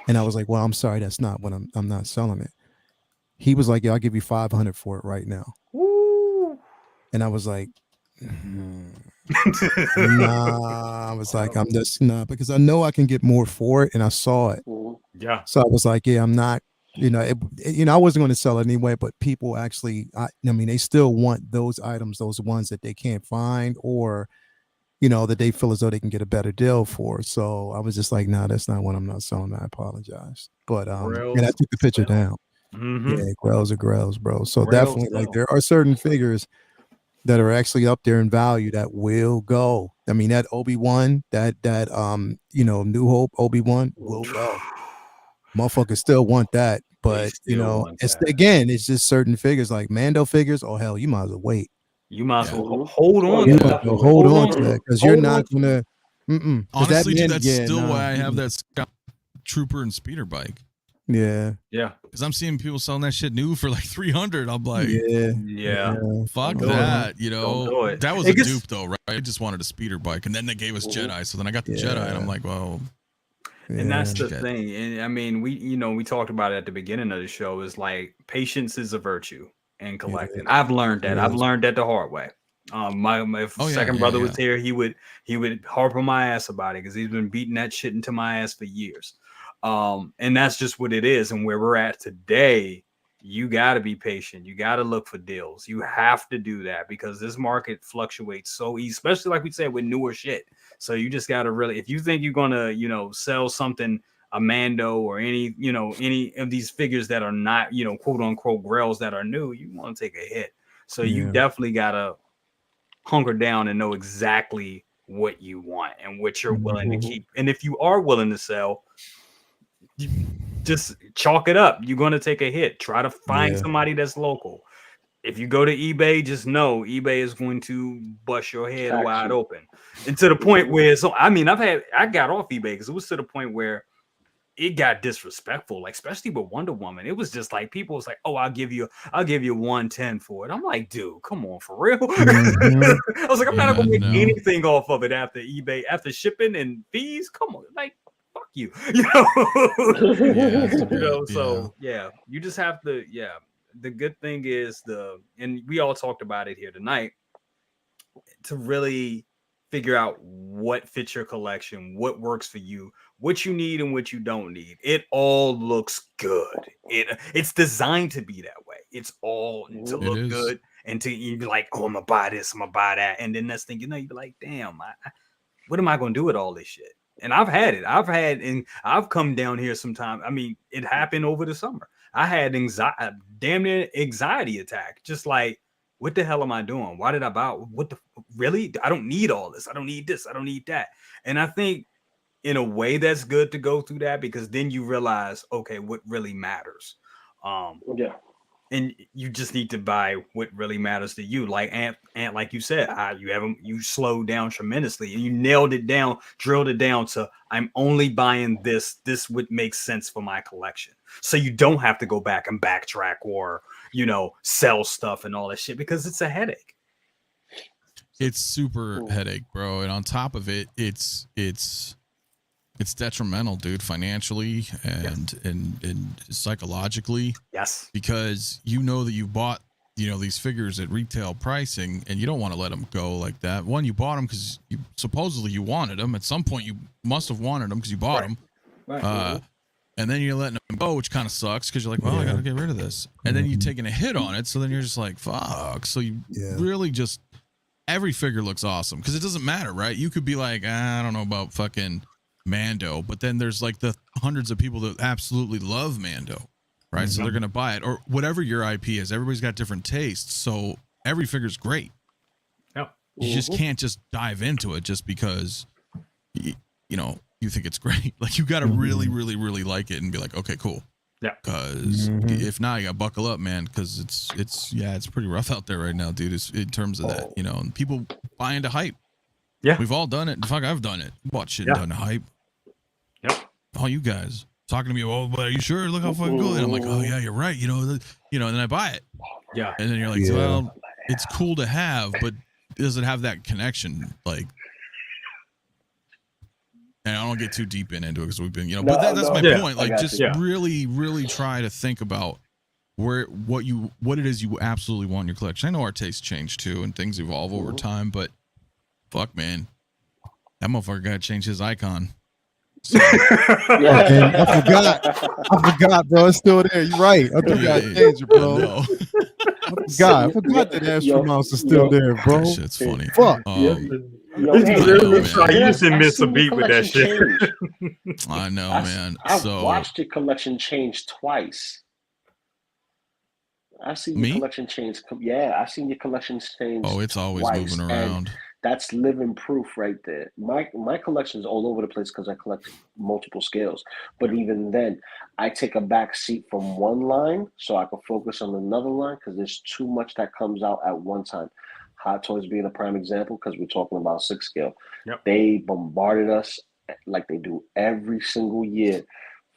and I was like, "Well, I'm sorry, that's not what I'm not selling it." He was like, "Yeah, I'll give you $500 for it right now."
Woo.
And I was like, Nah, I was like, I'm just not because I know I can get more for it, and I saw it.
Yeah.
So I was like, yeah, I'm not. I wasn't going to sell it anyway, but people actually, I mean, they still want those items, those ones that they can't find, or that they feel as though they can get a better deal for. So I was just like, nah, that's not what I'm not selling. I apologize, but and I took the picture down. Yeah, grails are grails, bro. So definitely, like, there are certain figures that are actually up there in value that will go. I mean, that Obi-Wan, that New Hope Obi-Wan will go. Motherfuckers still want that, but it's just certain figures like Mando figures. Oh hell, you might as well wait.
You might as well hold on.
You might as well hold on to that because you're not gonna.
Honestly, dude, that's still why I have that Scout Trooper and speeder bike.
Yeah.
Because I'm seeing people selling that shit new for like 300. I'm like, fuck
Don't
that.
Don't do it.
That was a dupe though, right? I just wanted a speeder bike, and then they gave us Jedi. So then I got the Jedi, and I'm like, well.
And that's the thing. And I mean, we talked about it at the beginning of the show. Is like patience is a virtue in collecting. I've learned that. I've learned that the hard way. My second brother was here. He would harp on my ass about it because he's been beating that shit into my ass for years. And that's just what it is. And where we're at today, you got to be patient. You got to look for deals. You have to do that because this market fluctuates so easy, especially like we said with newer shit. So you just got to really, if you think you're going to, sell something, a Mando or any of these figures that are not, quote unquote grails that are new, you want to take a hit. So you definitely got to hunker down and know exactly what you want and what you're willing to keep. And if you are willing to sell, you just chalk it up. You're going to take a hit. Try to find somebody that's local. If you go to eBay, just know eBay is going to bust your head wide open. And to the point where, I got off eBay because it was to the point where it got disrespectful, like especially with Wonder Woman. It was just like people was like, "Oh, I'll give you 110 for it." I'm like, dude, come on, for real. I was like, I'm not gonna make anything off of it after eBay, after shipping and fees. Come on, like, fuck you, So you just have to. The good thing is and we all talked about it here tonight, to really figure out what fits your collection, what works for you, what you need and what you don't need. It all looks good. It's designed to be that way. It's all to look good and to you be like, oh, I'm gonna buy this, I'm gonna buy that, and then next thing you know, you're like, damn, what am I gonna do with all this shit? And I've I've come down here sometime. I mean, it happened over the summer. I had damn near anxiety attack, just like, what the hell am I doing? Why did I buy? Really? I don't need all this. I don't need this. I don't need that. And I think in a way that's good to go through that because then you realize, okay, what really matters. And you just need to buy what really matters to you. Like Ant, like you said, you slowed down tremendously and you nailed it down, drilled it down to I'm only buying this. This would make sense for my collection. So you don't have to go back and backtrack or, sell stuff and all that shit because it's a headache.
It's super headache, bro. And on top of it, it's detrimental, dude, financially and psychologically.
Yes.
Because that you bought, these figures at retail pricing and you don't want to let them go like that. One, you bought them because you wanted them. At some point, you must have wanted them because you bought them. Right. And then you're letting them go, which kind of sucks because you're like, well, I got to get rid of this. And then you're taking a hit on it. So then you're just like, fuck. So you really just, every figure looks awesome because it doesn't matter, right? You could be like, I don't know about fucking Mando, but then there's like the hundreds of people that absolutely love Mando, right? So they're going to buy it or whatever your IP is. Everybody's got different tastes. So every figure's great. Yeah. You just can't just dive into it just because, you think it's great. Like you got to really, really, really like it and be like, okay, cool. Yeah. Because if not, you got to buckle up, man. Because it's pretty rough out there right now, dude. It's, in terms of that, and people buy into hype. Yeah. We've all done it. Fuck, I've done it. Bought shit and done hype. Yep. All you guys talking to me, oh, but are you sure? Look how fucking good. And I'm like, oh yeah, you're right. And then I buy it. Yeah. And then you're like, well, it's cool to have, but does it have that connection? Like, and I don't get too deep into it because we've been, but that's my point. Like, just really, really try to think about what it is you absolutely want in your collection. I know our tastes change too, and things evolve over time, but fuck, man, that motherfucker got to change his icon. So,
and I forgot, bro. It's still there. You're right. I do got to change it, bro.
No.
I forgot that Astro Mouse is still there, bro.
That shit's funny.
Fuck.
I used to miss a beat with that shit.
I know, man.
I've watched your collection change twice. I've seen your collection change. Yeah, I've seen your collection change.
Oh, it's always
twice,
moving around.
That's living proof right there. My collection is all over the place because I collect multiple scales. But even then, I take a back seat from one line so I can focus on another line because there's too much that comes out at one time. Hot Toys being a prime example because we're talking about 6 scale.
Yep.
They bombarded us like they do every single year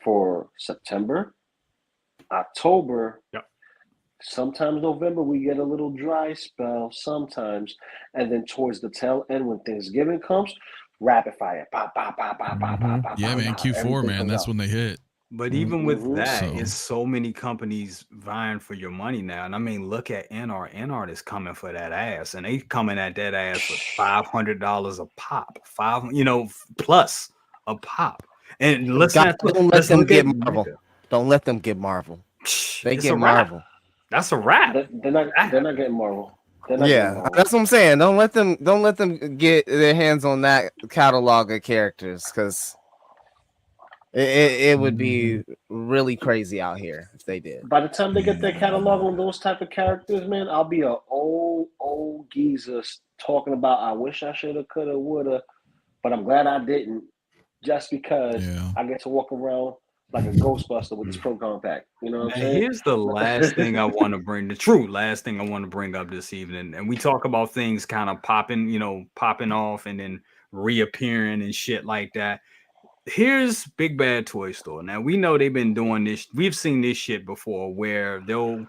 for September, October.
Yep.
Sometimes November we get a little dry spell sometimes, and then towards the tail end when Thanksgiving comes, rapid fire, pop, pop, pop, pop, pop, pop, pop.
Yeah, man, Q4, man, that's when they hit.
But even with that, it's so many companies vying for your money now. And I mean, look at NR. NR is coming for that ass, and they coming at that ass for $500 a pop, plus a pop. And
don't let them get Marvel. Don't let them get Marvel. They get Marvel.
That's a wrap.
They're not getting Marvel.
That's what I'm saying. Don't let them get their hands on that catalog of characters because it would be really crazy out here if they did.
By the time they get their catalog on those type of characters, man, I'll be an old geezer talking about I wish I shoulda, coulda, woulda, but I'm glad I didn't, just because I get to walk around like a Ghostbuster with this Pro Compact. You know what I'm saying?
Here's the last thing I want to bring, the true last thing I want to bring up this evening. And we talk about things kind of popping off and then reappearing and shit like that. Here's Big Bad Toy Store. Now we know they've been doing this. We've seen this shit before where they'll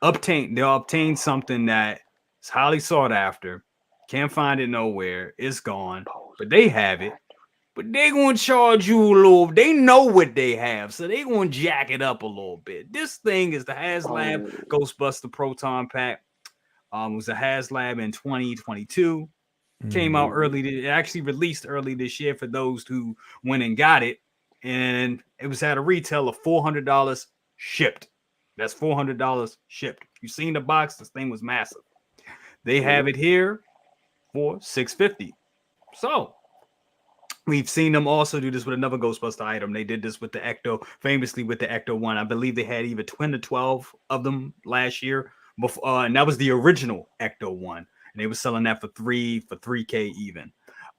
obtain something that is highly sought after, can't find it nowhere, it's gone, but they have it. But they gonna charge you a little. They know what they have, so they gonna jack it up a little bit. This thing is the HasLab Ghostbuster Proton Pack. It was a HasLab in 2022. Came out early. It actually released early this year for those who went and got it, and it was at a retail of $400 shipped. That's $400 shipped. You seen the box? This thing was massive. They have it here for $650. So. We've seen them also do this with another Ghostbuster item. They did this with the Ecto, famously with the Ecto 1. I believe they had either 10 to 12 of them last year. Before, and that was the original Ecto 1. And they were selling that for $3K even.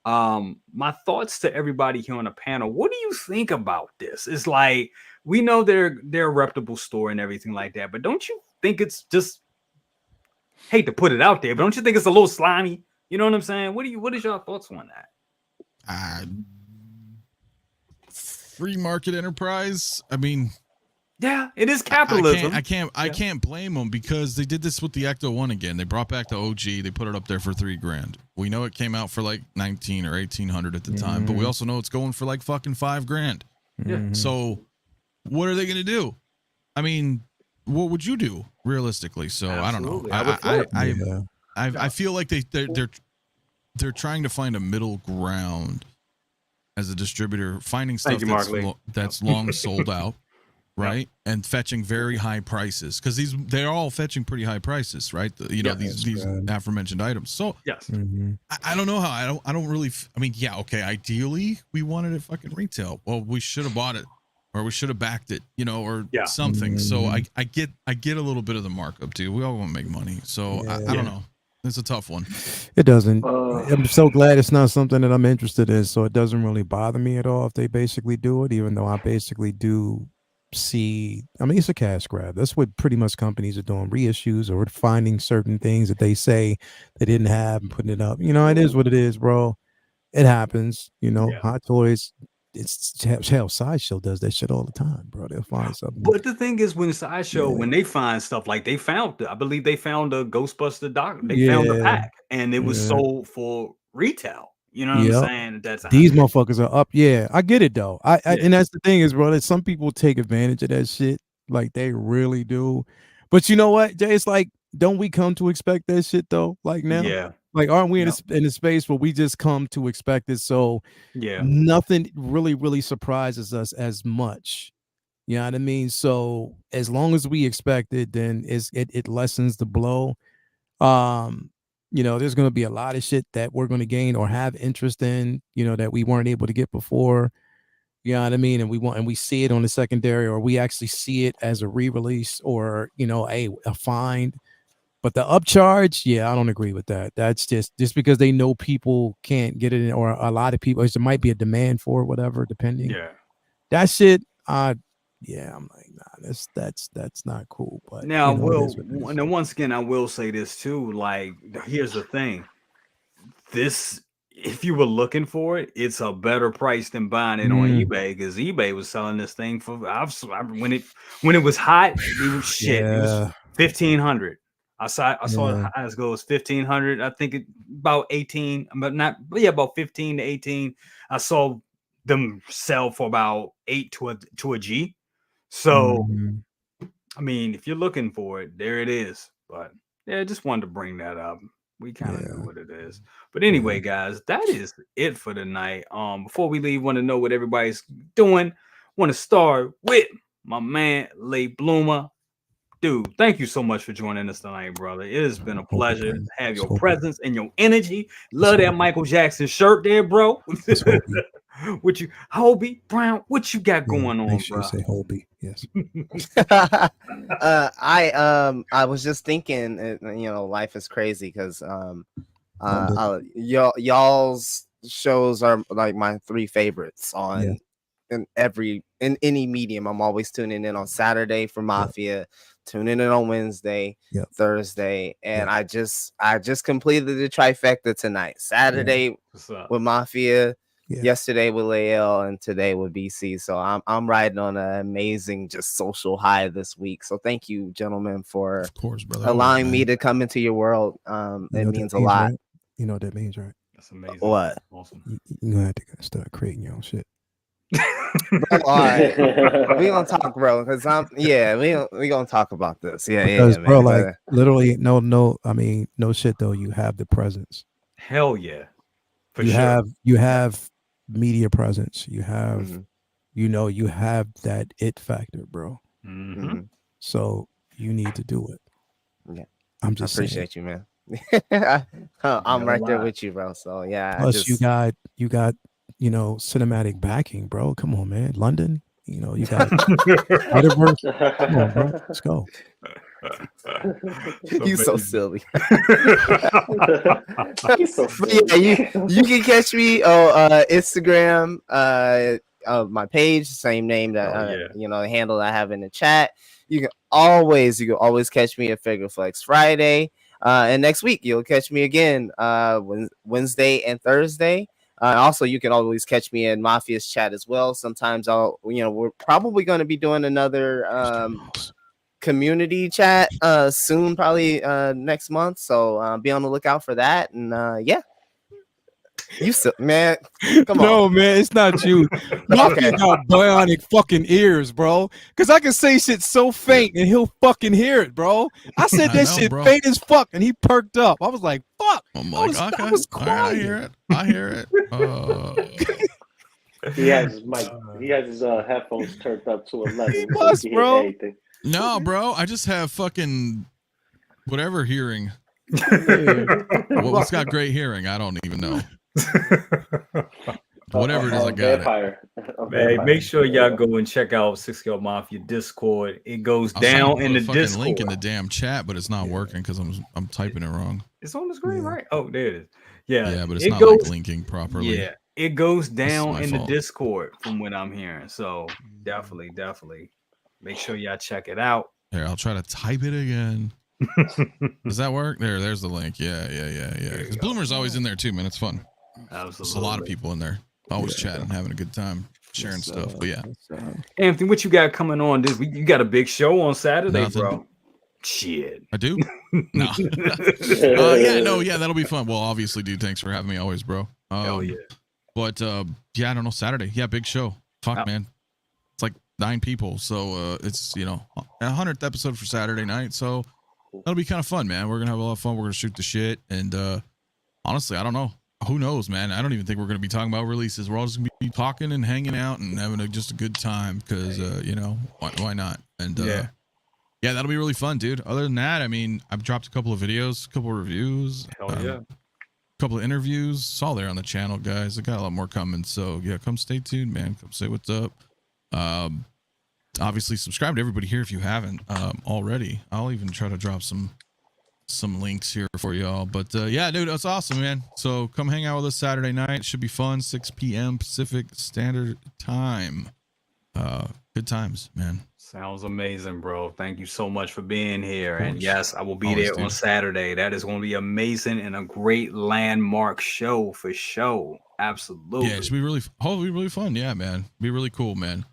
My thoughts to everybody here on the panel. What do you think about this? It's like, we know they're a reputable store and everything like that, but don't you think it's just, hate to put it out there, but don't you think it's a little slimy? You know what I'm saying? What is your thoughts on that?
Free market enterprise. I mean,
yeah, it is capitalism.
I can't blame them because they did this with the Ecto 1 again. They brought back the OG. They put it up there for $3,000. We know it came out for like 19 or 1800 at the time, but we also know it's going for like fucking $5,000. Yeah. So what are they going to do? I mean, what would you do realistically? So absolutely. I don't know. I feel like they're trying to find a middle ground as a distributor, finding stuff that's long sold out, right? Yeah. And fetching very high prices because they're all fetching pretty high prices, right? These aforementioned items. So yes, I don't know how. I don't really. I mean, yeah, okay. Ideally, we wanted it fucking retail. Well, we should have bought it, or we should have backed it, or something. So I get a little bit of the markup too. We all want to make money, so I don't know. It's a tough one.
It doesn't. I'm so glad it's not something that I'm interested in, so it doesn't really bother me at all if they basically do it, even though I basically do see, I mean, it's a cash grab. That's what pretty much companies are doing, reissues or finding certain things that they say they didn't have and putting it up. It is what it is, bro. It happens, Hot Toys. It's hell, Sideshow does that shit all the time, bro. They'll find something.
But the thing is, when Sideshow, when they find stuff like I believe they found a Ghostbuster doc. They found a pack, and it was sold for retail. You know what I'm saying?
These motherfuckers are up. Yeah, I get it though. And that's the thing is, bro, that some people take advantage of that shit. Like they really do. But you know what, Jay? It's like, don't we come to expect that shit though? Like now,
Yeah.
like aren't we
Yep.
in a space where we just come to expect it? So
Yeah.
nothing really surprises us as much. You know what I mean? So as long as we expect it, then it lessens the blow. You know, there's going to be a lot of shit that we're going to gain or have interest in, you know, that we weren't able to get before. You know what I mean? And we see it on the secondary, or we actually see it as a re-release, or, you know, a find. But the upcharge, yeah, I don't agree with that. That's just because they know people can't get it, or a lot of people, there might be a demand for it, whatever, depending.
Yeah.
That shit, yeah, I'm like, nah, that's not cool. But
Now,
you know, it is what it is.
and once again, I will say this too. Like, here's the thing: this, if you were looking for it, it's a better price than buying it on eBay, because eBay was selling this thing for. When it was hot, it was shit. It was
Yeah.
1,500. I saw
Yeah.
it as goes 1,500. I think about 18, but about 15 to 18. I saw them sell for about 8 to a G. So.
Mhm.
I mean, if you're looking for it, there it is. But yeah, just wanted to bring that up. We kind of know what it is. But anyway, guys, that is it for tonight. Before we leave, want to know what everybody's doing. Want to start with my man, Late Bloomer. Dude, thank you so much for joining us tonight, brother. It has been a pleasure to have your presence and your energy. Love that Michael Jackson shirt there, bro. What you, Hobie Brown? What you got going on,
Make sure
bro?
you say Hobie. Yes.
I was just thinking, you know, life is crazy because y'all's shows are like my 3 favorites on in any medium. I'm always tuning in on Saturday for Mafia, tuning in on Wednesday, Thursday, and I just completed the trifecta tonight. Saturday with Mafia, yesterday with AL, and today with BC. So I'm riding on an amazing just social high this week. So thank you, gentlemen, for allowing me to come into your world. It means a lot.
Right? You know what that means, right?
That's amazing.
What?
Awesome.
You're gonna have to start creating your own shit.
Bro, all right. We gonna talk, bro, because we gonna talk about this.
Because,
man.
bro, like literally, I mean, no shit though. You have the presence.
Hell yeah.
You have media presence. You have, you know, you have that it factor, bro. So you need to do it.
Yeah,
I'm just
appreciate you, man. I'm right there with you, bro. So yeah.
Plus, you got, you know, cinematic backing, bro. Come on, man. London, you know, you got whatever. Come on, bro. Let's go.
You so silly. He's so silly. Yeah, you can catch me on Instagram, my page, same name that you know, the handle I have in the chat. You can always catch me at Figure Flex Friday. And next week you'll catch me again Wednesday and Thursday. Also, you can always catch me in Mafia's chat as well. Sometimes we're probably going to be doing another community chat soon, probably next month. So be on the lookout for that. And yeah. You man, come on.
No, man, it's not you. Mafia got bionic fucking ears, bro. Because I can say shit so faint and he'll fucking hear it, bro. I said that shit faint as fuck, and he perked up. I was like, fuck.
I'm like, I was quiet. Right, I hear it.
He has his mic. He has his headphones turned up to 11.
He must, bro.
No, bro. I just have fucking whatever hearing. What's got great hearing? I don't even know. Whatever it is, I got it.
Hey, make sure y'all go and check out Scale Mafia Discord. It goes down in the Discord.
Link in the damn chat, but it's not working because I'm typing it wrong.
It's on the screen, right? Oh, there it is. Yeah,
but it's not like linking properly.
Yeah, it goes down in the Discord from what I'm hearing. So definitely make sure y'all check it out.
Here, I'll try to type it again. Does that work? There's the link. Yeah. Because Bloomer's always in there too, man. It's fun.
Absolutely.
There's a lot of people in there, always chatting, having a good time, sharing stuff. But yeah,
Anthony, what you got coming on? You got a big show on Saturday, bro. Shit,
I do. No, that'll be fun. Well, obviously, dude, thanks for having me always, bro.
Hell yeah.
But I don't know, Saturday, big show. Fuck, man. It's like 9 people. So it's, you know, 100th episode for Saturday night. So that'll be kind of fun, man. We're going to have a lot of fun. We're going to shoot the shit. And honestly, I don't know. Who knows, man? I don't even think we're going to be talking about releases. We're all just going to be talking and hanging out and having just a good time because, you know, why not? And yeah, that'll be really fun, dude. Other than that, I mean, I've dropped a couple of videos, a couple of reviews.
Hell yeah.
Couple of interviews. It's all there on the channel, guys. I got a lot more coming. So yeah, come stay tuned, man. Come say what's up. Obviously subscribe to everybody here if you haven't already. I'll even try to drop some links here for y'all. But yeah, dude, that's awesome, man. So come hang out with us Saturday night. It should be fun. 6 p.m. Pacific Standard Time. Good times, man.
Sounds amazing, bro. Thank you so much for being here. And yes, I will be
Always,
there on
dude.
Saturday. That is going to be amazing and a great landmark show for sure. Absolutely.
Yeah, it should be really fun. Yeah, man. Be really cool, man.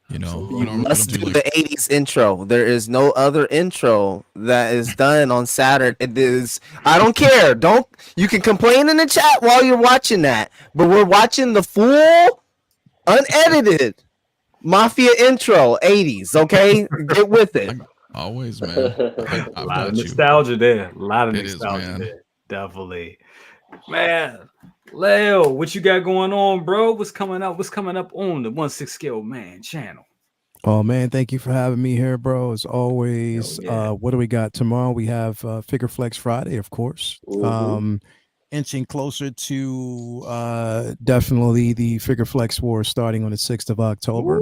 You know,
You must do the 80s intro. There is no other intro that is done on Saturday. It is, I don't care. You can complain in the chat while you're watching that, but we're watching the full, unedited Mafia intro 80s. Okay, get with it.
Always, man.
A lot of nostalgia there. A lot of nostalgia there. Definitely, man. Leo, what you got going on, bro? What's coming up? What's coming up on the 1/6thScaleMan channel?
Oh man, thank you for having me here, bro. As always. What do we got tomorrow? We have Figure Flex Friday, of course. Inching closer to definitely the Figure Flex War starting on the 6th of October.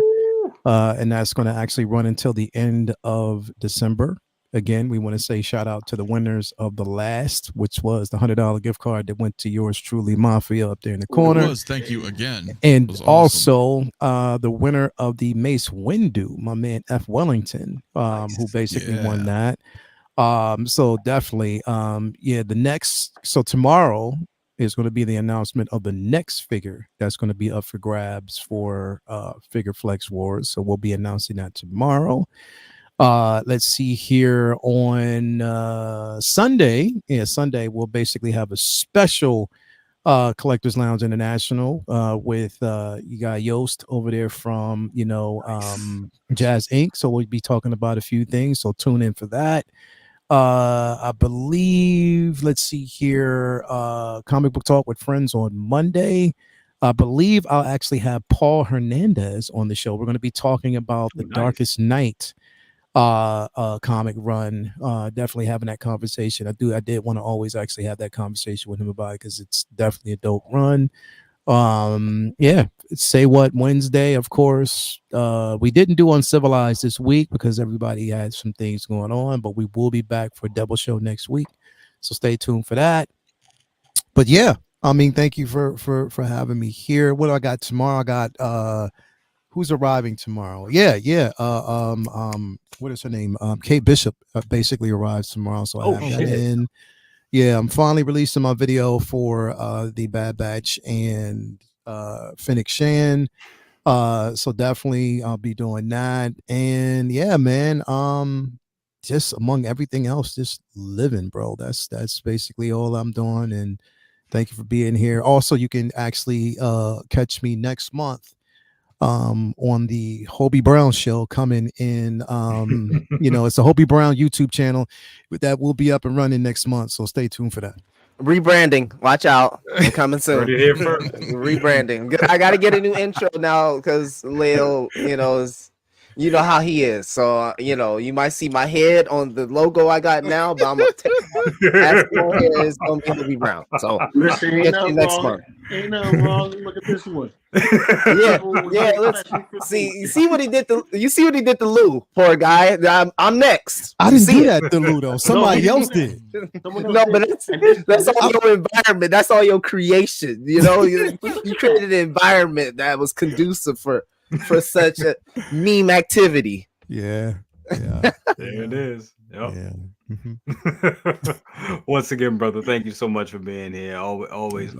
And that's going to actually run until the end of December. Again, we want to say shout out to the winners of the last, which was the $100 gift card that went to yours truly, Mafia, up there in the corner.
It was. Thank you again.
And also the winner of the Mace Windu, my man F. Wellington, who basically won that. So definitely, so tomorrow is going to be the announcement of the next figure that's going to be up for grabs for Figure Flex Wars. So we'll be announcing that tomorrow. Let's see here on Sunday. Yeah, Sunday we'll basically have a special Collectors Lounge International with you got Yost over there from Jazz Inc. So we'll be talking about a few things. So tune in for that. I believe, let's see here, Comic Book Talk with Friends on Monday. I believe I'll actually have Paul Hernandez on the show. We're going to be talking about the Darkest Night comic run. Definitely having that conversation. I did want to always actually have that conversation with him about it because it's definitely a dope run. Say What Wednesday, of course. We didn't do Uncivilized this week because everybody had some things going on, but we will be back for a double show next week, so stay tuned for that. But yeah, I mean, thank you for having me here. What do I got tomorrow? I got who's arriving tomorrow? What is her name? Kate Bishop basically arrives tomorrow, so I have that in. Yeah, I'm finally releasing my video for the Bad Batch and Phoenix Shan. So definitely I'll be doing that. And yeah, man, just among everything else, just living, bro. That's basically all I'm doing. And thank you for being here. Also, you can actually catch me next month on the Hobie Brown show coming in. It's a Hobie Brown YouTube channel that will be up and running next month, so stay tuned for that.
Rebranding, watch out. I'm coming soon. Rebranding. I gotta get a new intro now because Leo, you know how he is. So you might see my head on the logo I got now, but I'm gonna take that's it's gonna be Hobie Brown. So
listen,
next month.
Ain't nothing wrong. Look at this one.
You see what he did to Lou, poor guy. I'm next.
I didn't do that to Lou though. Somebody else did.
No, but that's all your environment. That's all your creation. You created an environment that was conducive for such a meme activity.
Yeah.
There it is. Yep.
Yeah.
Once again, brother, thank you so much for being here. Always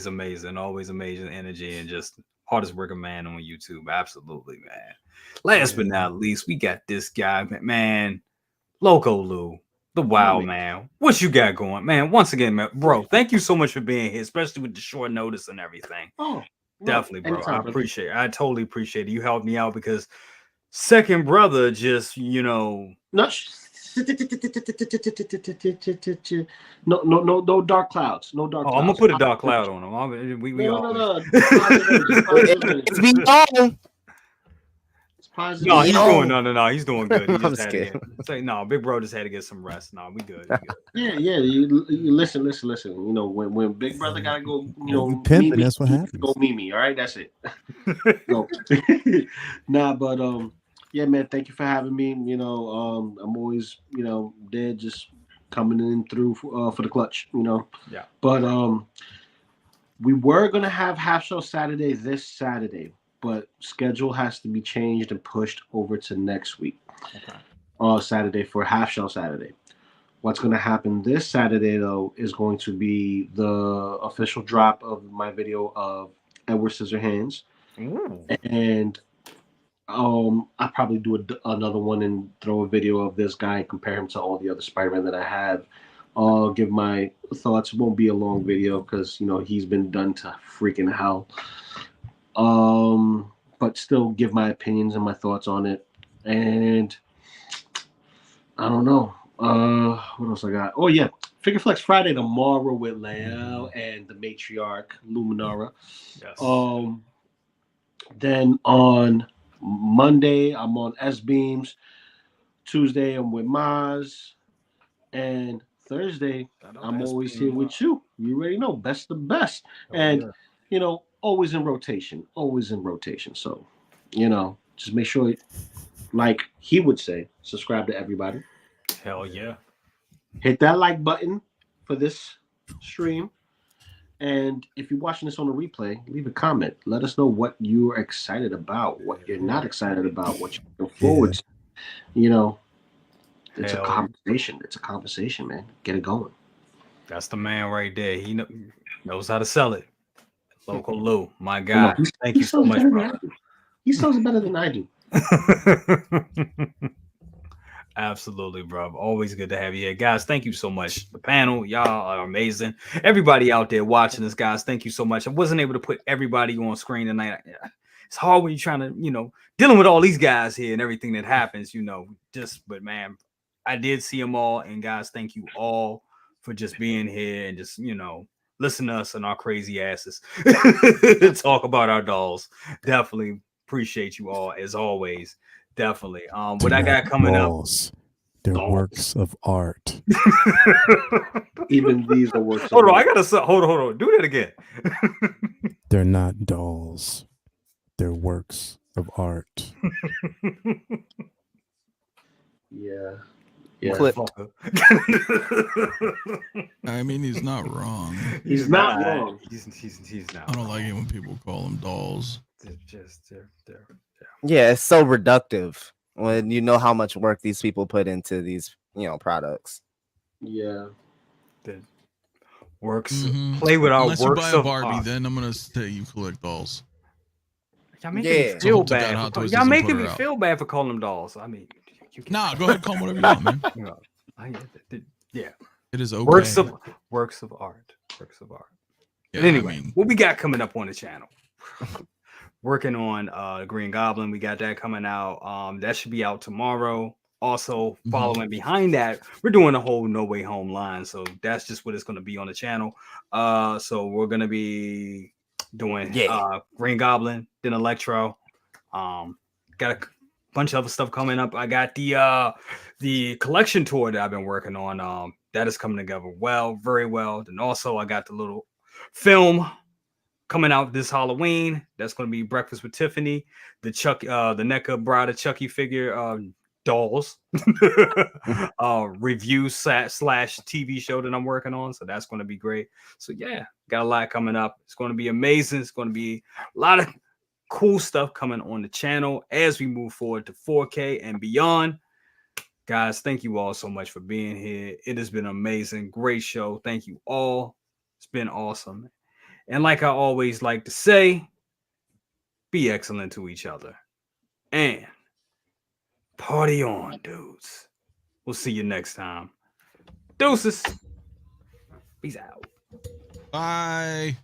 amazing. Always amazing energy and just hardest working man on YouTube. Absolutely, man. Last but not least, we got this guy, man, Loco Lu, the wild man. What you got going, man? Once again, man, bro, thank you so much for being here, especially with the short notice and everything.
Oh,
definitely, bro. I totally appreciate it. You helped me out because second brother just, you know.
No, no dark clouds. No dark clouds.
I'm gonna put a dark cloud on him. We
No.
always.
Positive energy. Positive energy.
It's beyond.
It's positive.
No, he's
Yo.
doing no. He's doing good. He
I'm
just had to get. Say no, big bro just had to get some rest. No, we good. We good.
Yeah. You listen. You know, when big brother gotta go, you know,
pimping, that's what happens.
Go me. All right, that's it. No. Nah, but yeah, man. Thank you for having me. You know, I'm always, you know, there just coming in through for the clutch. You know.
Yeah.
But we were gonna have half show Saturday this Saturday, but schedule has to be changed and pushed over to next week. Okay. Saturday for half show Saturday. What's going to happen this Saturday, though, is going to be the official drop of my video of Edward Scissorhands. Ooh. And I'll probably do another one and throw a video of this guy and compare him to all the other Spider-Man that I have. I'll give my thoughts. It won't be a long video because, you know, he's been done to freaking hell. But still give my opinions and my thoughts on it. And I don't know. What else I got? Oh yeah, Figure Flex Friday tomorrow with Lael and the matriarch Luminara. Yes. Then on Monday I'm on S Beams. Tuesday I'm with Maz, and Thursday I'm always here with you. You already know, best of best, and you know, always in rotation. So, you know, just make sure, like he would say, subscribe to everybody.
Hell yeah.
Hit that like button for this stream. And if you're watching this on a replay, leave a comment. Let us know what you're excited about, what you're not excited about, what you're looking forward to. You know, it's a conversation. It's a conversation, man. Get it going.
That's the man right there. He knows how to sell it. Loco Lu, my guy. Thank you so much, brother.
He sells it better than I do.
Absolutely, bro. Always good to have you here. Guys, thank you so much. The panel, y'all are amazing. Everybody out there watching this, guys, thank you so much. I wasn't able to put everybody on screen tonight. It's hard when you're trying to, you know, dealing with all these guys here and everything that happens, you know, but man, I did see them all. And guys, thank you all for just being here and just, you know, listen to us and our crazy asses talk about our dolls. Definitely appreciate you all as always. Definitely. What I got coming up.
They're works of art.
Even these are works.
Hold on, I gotta hold on. Do that again.
They're not dolls. They're works of art.
Yeah.
Clipped.
I mean, he's not wrong.
He's not wrong.
He's not.
I don't like it when people call them dolls.
Yeah, it's so reductive when you know how much work these people put into these, you know, products.
Yeah.
The works play with our
Unless
works
you buy a
of
Barbie,
art.
then I'm gonna say you collect dolls.
Y'all making me feel bad. Y'all making me feel bad for calling them dolls. I mean,
nah, go ahead, call them whatever you want, man.
Yeah,
it is okay.
Works of art.
Yeah,
but anyway, what we got coming up on the channel? Working on Green Goblin. We got that coming out. That should be out tomorrow. Also, following behind that, we're doing a whole No Way Home line. So that's just what it's going to be on the channel. So we're going to be doing Green Goblin, then Electro. Got a bunch of other stuff coming up. I got the collection tour that I've been working on. That is coming together very well. And also I got the little film coming out this Halloween. That's going to be Breakfast with Tiffany, the NECA Bride of Chucky figure dolls review / TV show that I'm working on. So that's going to be great. So yeah, got a lot coming up. It's going to be amazing. It's going to be a lot of cool stuff coming on the channel as we move forward to 4K and beyond. Guys, thank you all so much for being here. It has been amazing. Great show. Thank you all. It's been awesome. And like I always like to say, be excellent to each other. And party on, dudes. We'll see you next time. Deuces. Peace out.
Bye.